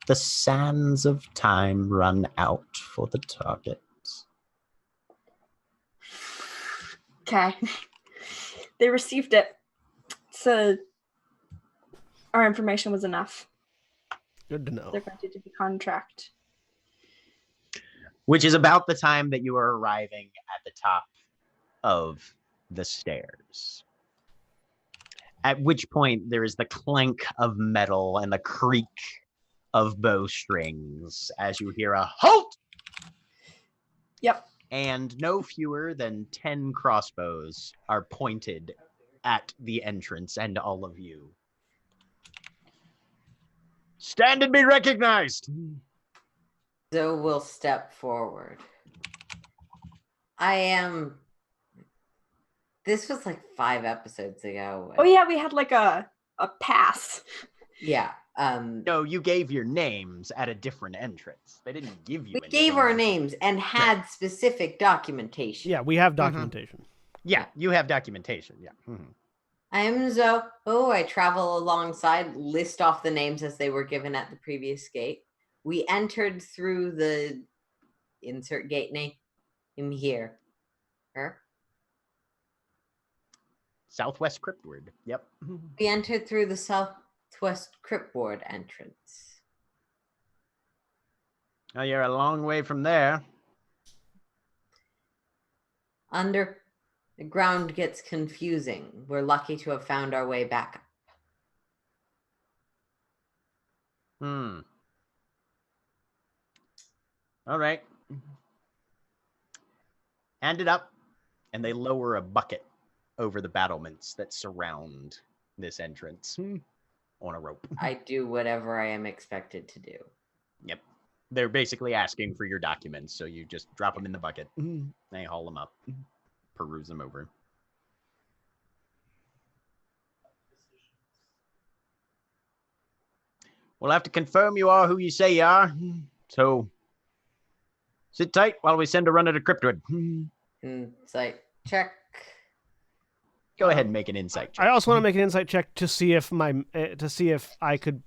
The sands of time run out for the target. Okay. They received it. So our information was enough. Good to know. They're going to do the contract. Which is about the time that you are arriving at the top of the stairs. At which point there is the clank of metal and the creak of bowstrings as you hear a halt! Yep. And no fewer than 10 crossbows are pointed at the entrance and all of you. Stand and be recognized! Zoe will step forward. This was like 5 episodes ago. Oh yeah, we had like a pass. Yeah. No, you gave your names at a different entrance. They didn't give you We gave our anything. names and had specific documentation. Yeah, we have documentation. Yeah, you have documentation. Yeah. Mhm. I am Zoe. Oh, I travel alongside, list off the names as they were given at the previous gate. We entered through the insert gate name in here. Her. Southwest Cryptward. Yep. We entered through the southwest cryptward entrance. Oh, you're a long way from there. The ground gets confusing. We're lucky to have found our way back up. All right. Hand it up, and they lower a bucket over the battlements that surround this entrance on a rope. I do whatever I am expected to do. Yep. They're basically asking for your documents, so you just drop them in the bucket. They haul them up, peruse them over. We'll have to confirm you are who you say you are, so sit tight while we send a runner to Cryptwood. It's like, check. Go ahead and make an insight check. I also want to make an insight check to see if I could.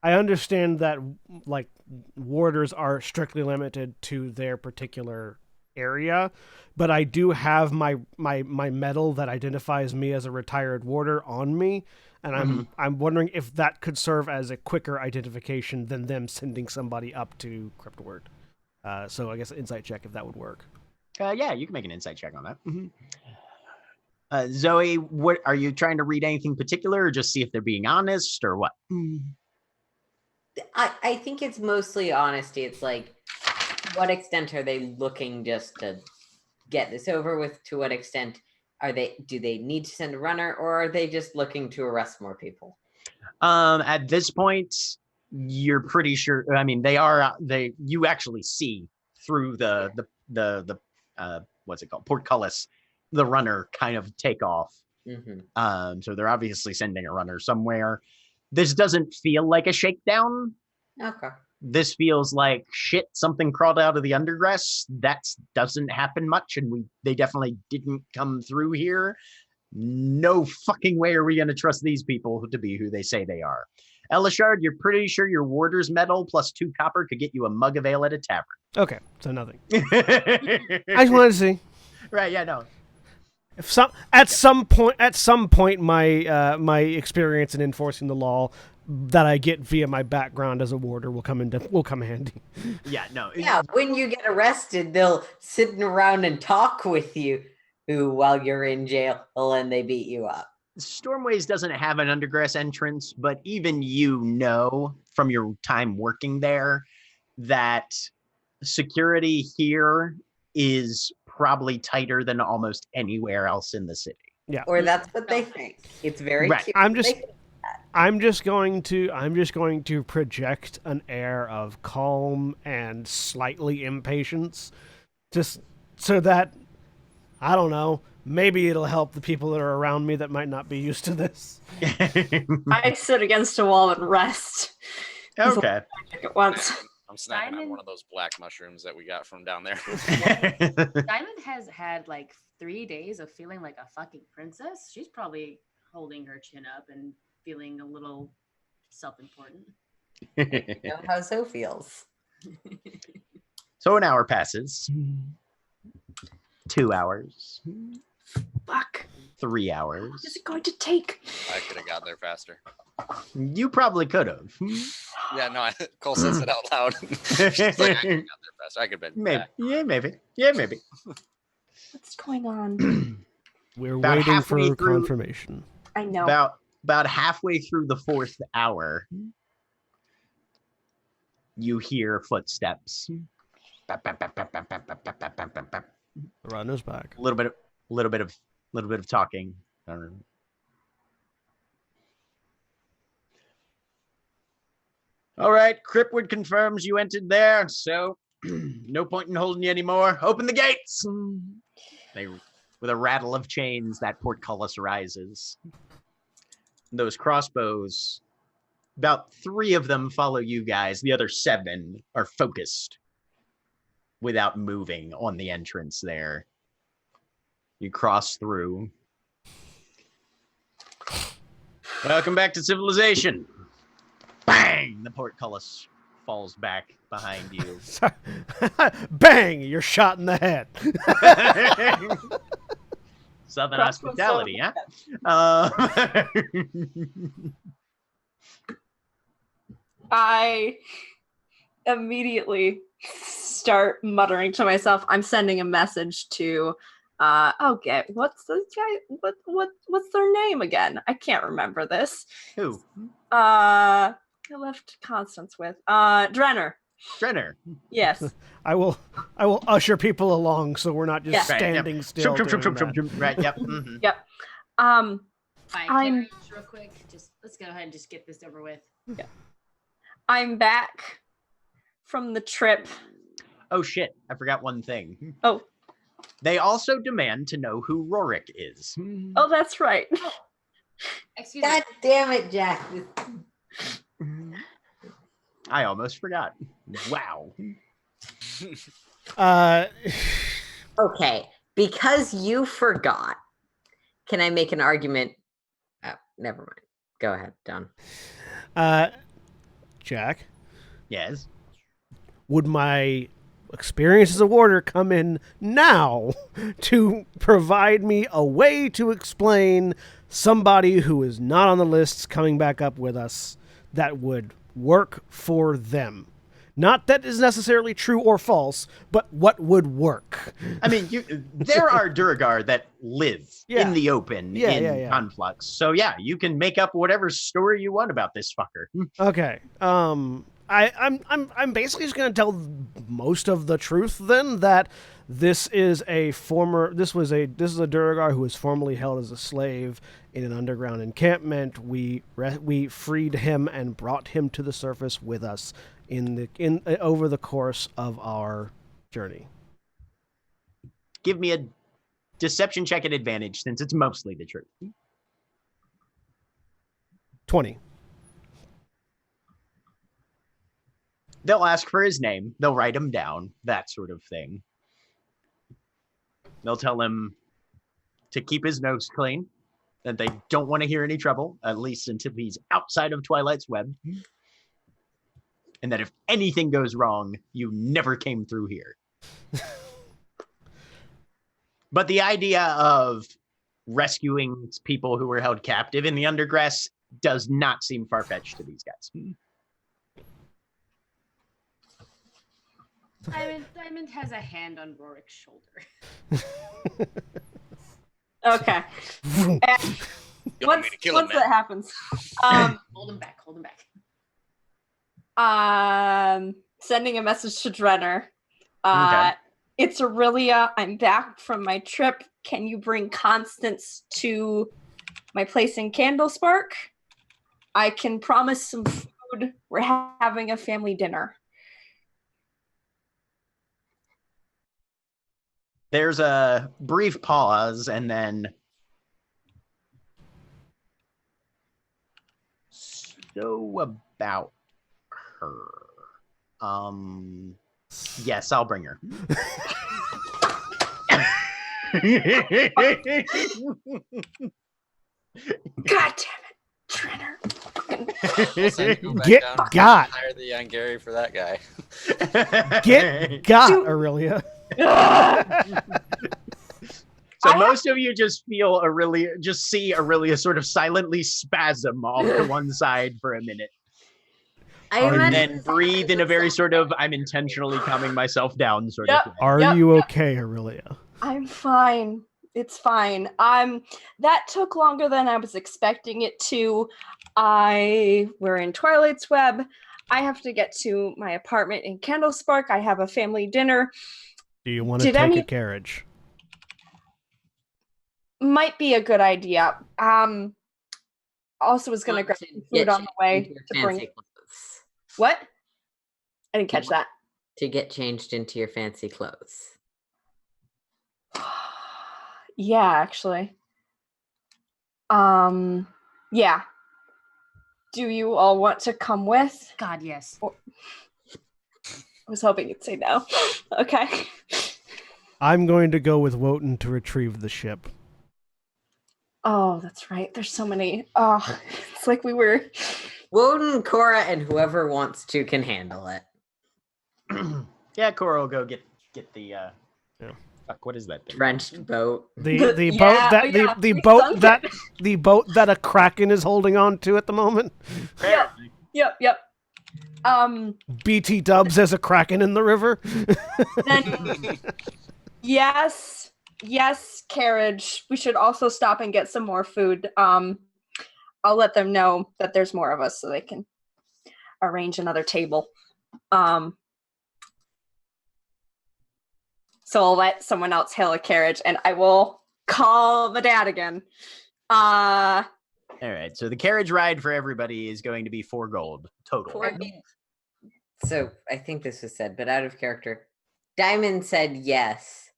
I understand that like warders are strictly limited to their particular area, but I do have my medal that identifies me as a retired warder on me, and I'm wondering if that could serve as a quicker identification than them sending somebody up to Cryptward. So I guess an insight check if that would work. Yeah, you can make an insight check on that. Zoe, what are you trying to read anything particular, or just see if they're being honest, or what? I think it's mostly honesty. It's like, to what extent are they looking just to get this over with? To what extent do they need to send a runner, or are they just looking to arrest more people? At this point, you're pretty sure. I mean, you actually see through the what's it called, portcullis, the runner kind of take off. So they're obviously sending a runner somewhere. This doesn't feel like a shakedown, Okay. This feels like shit. Something crawled out of the undergrass. That doesn't happen much, and they definitely didn't come through here. No fucking way are we going to trust these people to be who they say they are. Elishard, you're pretty sure your warder's medal plus 2 copper could get you a mug of ale at a tavern. Okay, so nothing. I just wanted to see. Right, yeah, no. If at some point, my experience in enforcing the law that I get via my background as a warder will come handy. Yeah, no. Yeah, when you get arrested, they'll sit around and talk with you while you're in jail, and they beat you up. Stormways doesn't have an undergrass entrance, but even you know from your time working there that security here is probably tighter than almost anywhere else in the city. Yeah. Or that's what they think. It's very Right. cute. I'm just going to project an air of calm and slightly impatience, just so that, I don't know, maybe it'll help the people that are around me that might not be used to this. I sit against a wall and rest. Okay. At once. I'm snacking on Diamond- one of those black mushrooms that we got from down there. Diamond has had like 3 days of feeling like a fucking princess. She's probably holding her chin up and feeling a little self-important. You know how so feels. So an hour passes. 2 hours. Fuck. 3 What hours. is it going to take? I could have got there faster. You probably could have. Yeah, no, Cole says it out loud. She's like, I could have got there faster. I could have been Maybe. back. Yeah, maybe. Yeah, maybe. What's going on? We're About waiting halfway for through- confirmation. I know. About halfway through the 4th hour, you hear footsteps. Bap, bap, bap, bap, bap, bap, bap, bap, bap, bap, bap, bap. The runner's back. A little bit of talking. I don't know. All right, Cripwood confirms you entered there, so no point in holding you anymore. Open the gates. With a rattle of chains, that portcullis rises. Those crossbows, about 3 of them follow you guys. The other 7 are focused without moving on the entrance there. You cross through. Welcome back to civilization. Bang! The portcullis falls back behind you. Bang! You're shot in the head. Southern hospitality, huh? I immediately start muttering to myself. I'm sending a message to okay, what's the guy, what's their name again? I can't remember this. Who? I left Constance with Drenner. Drenner. Yes. I will usher people along so we're not just Yeah. standing Right, still. Shum, shum, shum, doing shum, that. shum. Right, yep. Mhm. Yep. Fine, I'm- Carrie, just real quick. Just let's go ahead and just get this over with. I'm back from the trip. Oh shit, I forgot one thing. Oh. They also demand to know who Rorik is. Oh, that's right. Excuse me. God damn it, Jack. I almost forgot. Wow. Okay, because you forgot, can I make an argument? Oh, never mind. Go ahead, Don. Jack, Yes. would my experience as a warder come in now to provide me a way to explain somebody who is not on the lists coming back up with us that would work for them? Not that is necessarily true or false, but what would work? I mean, there are Duragar that live Yeah. in the open in Conflux. So yeah, you can make up whatever story you want about this fucker. Okay. I'm basically just gonna tell most of the truth then, that this is a Duragar who was formerly held as a slave in an underground encampment. We freed him and brought him to the surface with us over the course of our journey. Give me a deception check at advantage since it's mostly the truth. 20. They'll ask for his name. They'll write him down. That sort of thing. They'll tell him to keep his nose clean, that they don't want to hear any trouble, at least until he's outside of Twilight's web. And that if anything goes wrong, you never came through here. But the idea of rescuing people who were held captive in the Undergrass does not seem far-fetched to these guys. Diamond has a hand on Rorik's shoulder. Okay. And You want me to kill him, once that man? happens, Hold him back. Hold him back. sending a message to Drenner. Okay. It's Aurelia. I'm back from my trip. Can you bring Constance to my place in Candlespark? I can promise some food. We're having a family dinner. There's a brief pause, and then... So about her. Yes, I'll bring her. God damn it, Drenner. We'll send you back Get down and got. hire the Yangere for that guy. Get got, Aurelia. So most of you just feel Aurelia, just see Aurelia sort of silently spasm off to one side for a minute, and then breathe in a very sort of I'm intentionally calming myself down sort of way. Are Yep, you yep. okay, Aurelia? I'm fine. It's fine. That took longer than I was expecting it to. We're in Twilight's Web. I have to get to my apartment in Candlespark. I have a family dinner. Do you want to Did take any- a carriage? Might be a good idea. Also was gonna grab some food on the way to bring. Clothes. What? I didn't catch that. To get changed into your fancy clothes. Yeah, actually. Yeah. Do you all want to come with? God, yes. I was hoping you'd say no. Okay. I'm going to go with Wotan to retrieve the ship. Oh, that's right. There's so many. Oh, it's like we were. Woden, Cora, and whoever wants to can handle it. Yeah, Cora will go get the Yeah. fuck, what is that thing? Drenched boat. The Yeah, boat that yeah, the we boat sunk that it. the boat that a kraken is holding on to at the moment. Yep. BT Dubs has a kraken in the river. Then yes, carriage. We should also stop and get some more food. I'll let them know that there's more of us so they can arrange another table. So I'll let someone else hail a carriage and I will call the dad again. All right, so the carriage ride for everybody is going to be 4 gold total. So I think this was said, but out of character. Diamond said yes.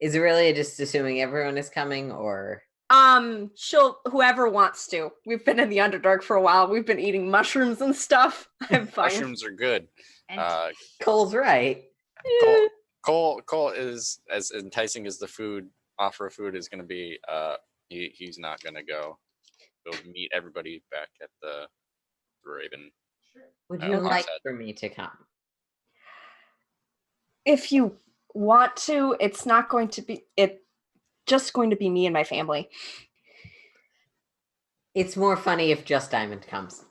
Is Aurelia just assuming everyone is coming, or? Whoever wants to. We've been in the Underdark for a while. We've been eating mushrooms and stuff. I'm fine. Mushrooms are good. And Cole's right. Cole is as enticing as the offer of food is going to be. He's not going to go. He'll meet everybody back at the Raven. Would I you almost like said- for me to come? If you want to, it's just going to be me and my family. It's more funny if just Diamond comes.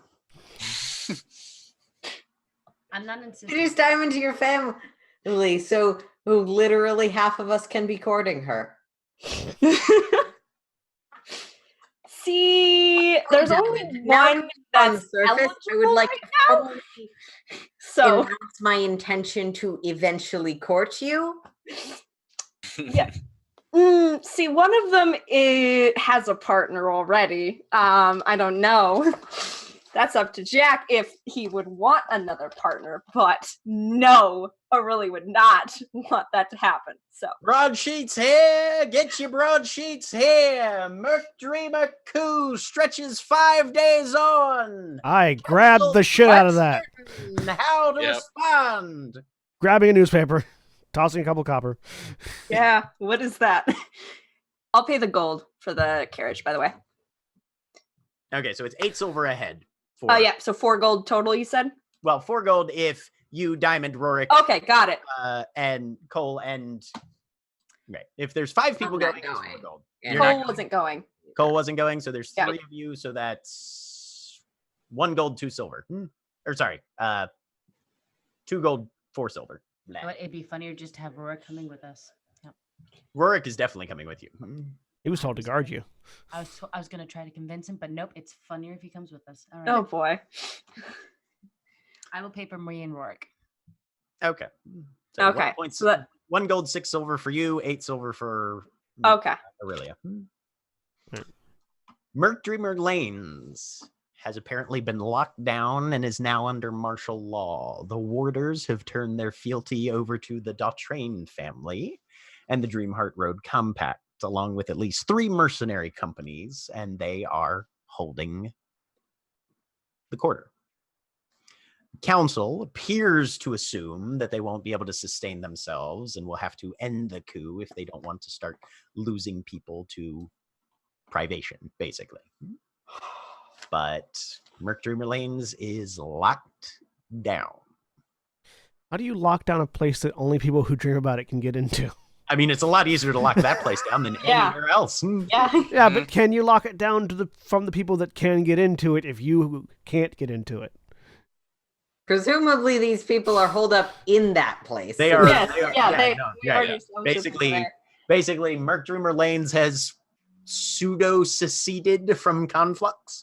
I'm not insisting. Introduce Diamond to your family, so literally half of us can be courting her. See, there's only Now, one on the that's surface, I would eligible like right to now. formally So announce my intention to eventually court you. yeah. See, one of them has a partner already. I don't know. That's up to Jack if he would want another partner, but no, I really would not want that to happen. So Broadsheets here! Get your broadsheets here! Merc Dreamer Coup stretches 5 days on! I grabbed the shit out of that. How to Yep. respond! Grabbing a newspaper, tossing a couple copper. yeah, what is that? I'll pay the gold for the carriage, by the way. Okay, so it's 8 silver ahead. Oh, yeah, so 4 gold total, you said? Well, 4 gold if you Diamond, Rorik, Okay, got it. and Cole, and... Right. If there's 5 people I'm not going, it's 4 going. gold. Yeah. You're not Cole going. wasn't going. Cole wasn't going, so there's 3 Yeah. of you, so that's 1 gold, 2 silver. Or sorry, 2 gold, 4 silver. Blah. But it'd be funnier just to have Rorik coming with us. Yep. Rorik is definitely coming with you. He was told to guard you. I was gonna try to convince him, but nope. It's funnier if he comes with us. All right. Oh, boy. I will pay for me and Rorik. Okay. So Okay, 1 so that- 1 gold, 6 silver for you, 8 silver for Okay. Aurelia. Right. Merc Dreamer Lanes has apparently been locked down and is now under martial law. The warders have turned their fealty over to the Dautrain family and the Dreamheart Road Compact, along with at least 3 mercenary companies, and they are holding the quarter. Council appears to assume that they won't be able to sustain themselves and will have to end the coup if they don't want to start losing people to privation, basically. But Merc Dreamer Lanes is locked down. How do you lock down a place that only people who dream about it can get into? I mean, it's a lot easier to lock that place down than Yeah. anywhere else. Yeah. Yeah, but can you lock it down from the people that can get into it if you can't get into it? Presumably, these people are holed up in that place. They are. Yes, they are- yeah, we yeah. already established that they're there. Basically, Merc Dreamer Lanes has pseudo seceded from Conflux.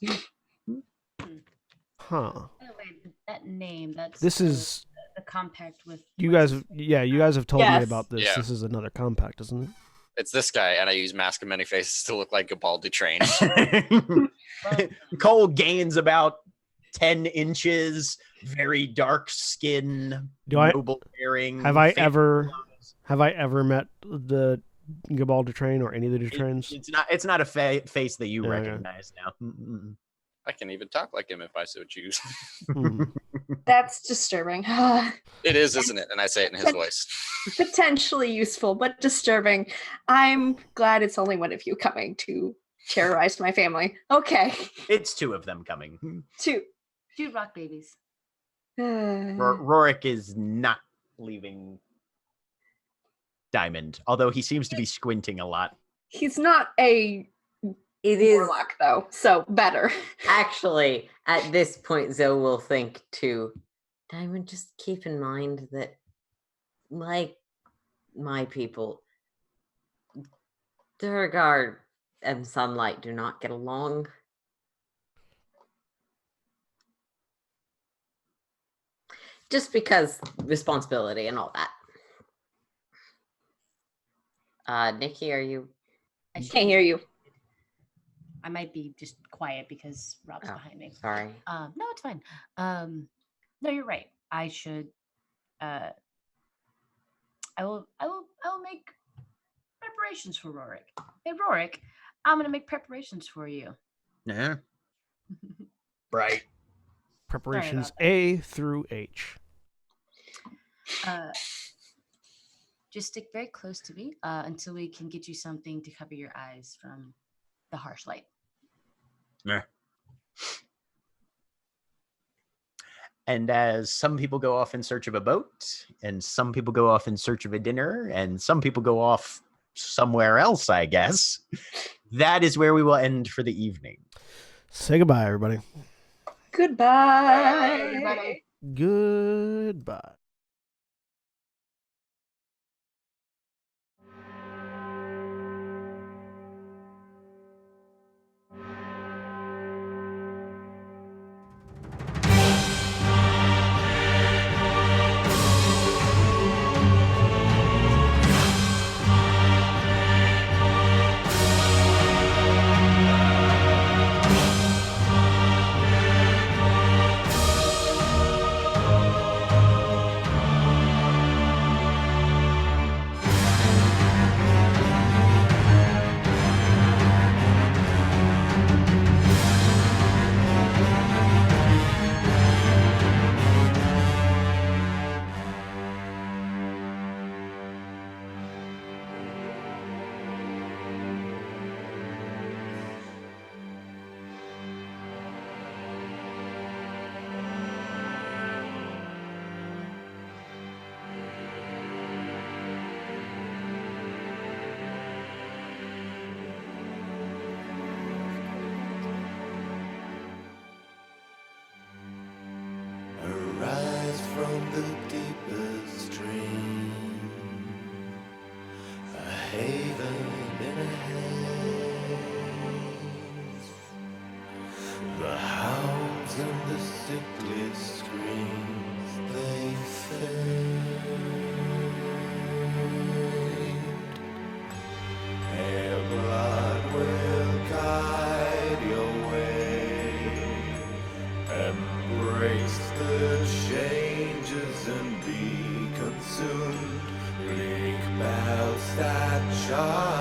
Huh. By the way, that name. That's This is the compact with. you guys. You guys have told me Yes. about this. Yeah. This is another compact, isn't it? It's this guy, and I use Mask of Many Faces to look like Gabaldi Train. Cole gains about 10 inches, very dark skin, Do I- noble bearing. Have I facial ever lines. have I ever met the Gabaldi train or any of the trains? It's not a face that you Yeah, yeah. recognize now. Mm-mm. I can even talk like him if I so choose. That's disturbing. It is, isn't it? And I say it in his voice. Potentially useful, but disturbing. I'm glad it's only one of you coming to terrorize my family. Okay. It's 2 of them coming. 2. Two rock babies. Rorik is not leaving Diamond, although he seems to be squinting a lot. He's not a It is warlock, though, so better. actually at this point, Zoe will think too. Diamond, just keep in mind that, like my people, Durgard and Sunlight do not get along. Just because responsibility and all that. Nikki, are you? I Can't hear you. I might be just quiet because Rob's Oh. behind me. Sorry. No, it's fine. No, you're right. I should. I will make preparations for Rorik. Hey, Rorik, I'm gonna make preparations for you. Yeah. Right. Preparations about that. A through H. Just stick very close to me until we can get you something to cover your eyes from the harsh light. Yeah. And as some people go off in search of a boat, and some people go off in search of a dinner, and some people go off somewhere else, I guess, that is where we will end for the evening. Say goodbye, everybody. Goodbye. Goodbye. haven in a haze. The hounds and the sickly screams, they fade. Their blood will guide your way. Embrace the changes and be consumed. Bleak bells that charge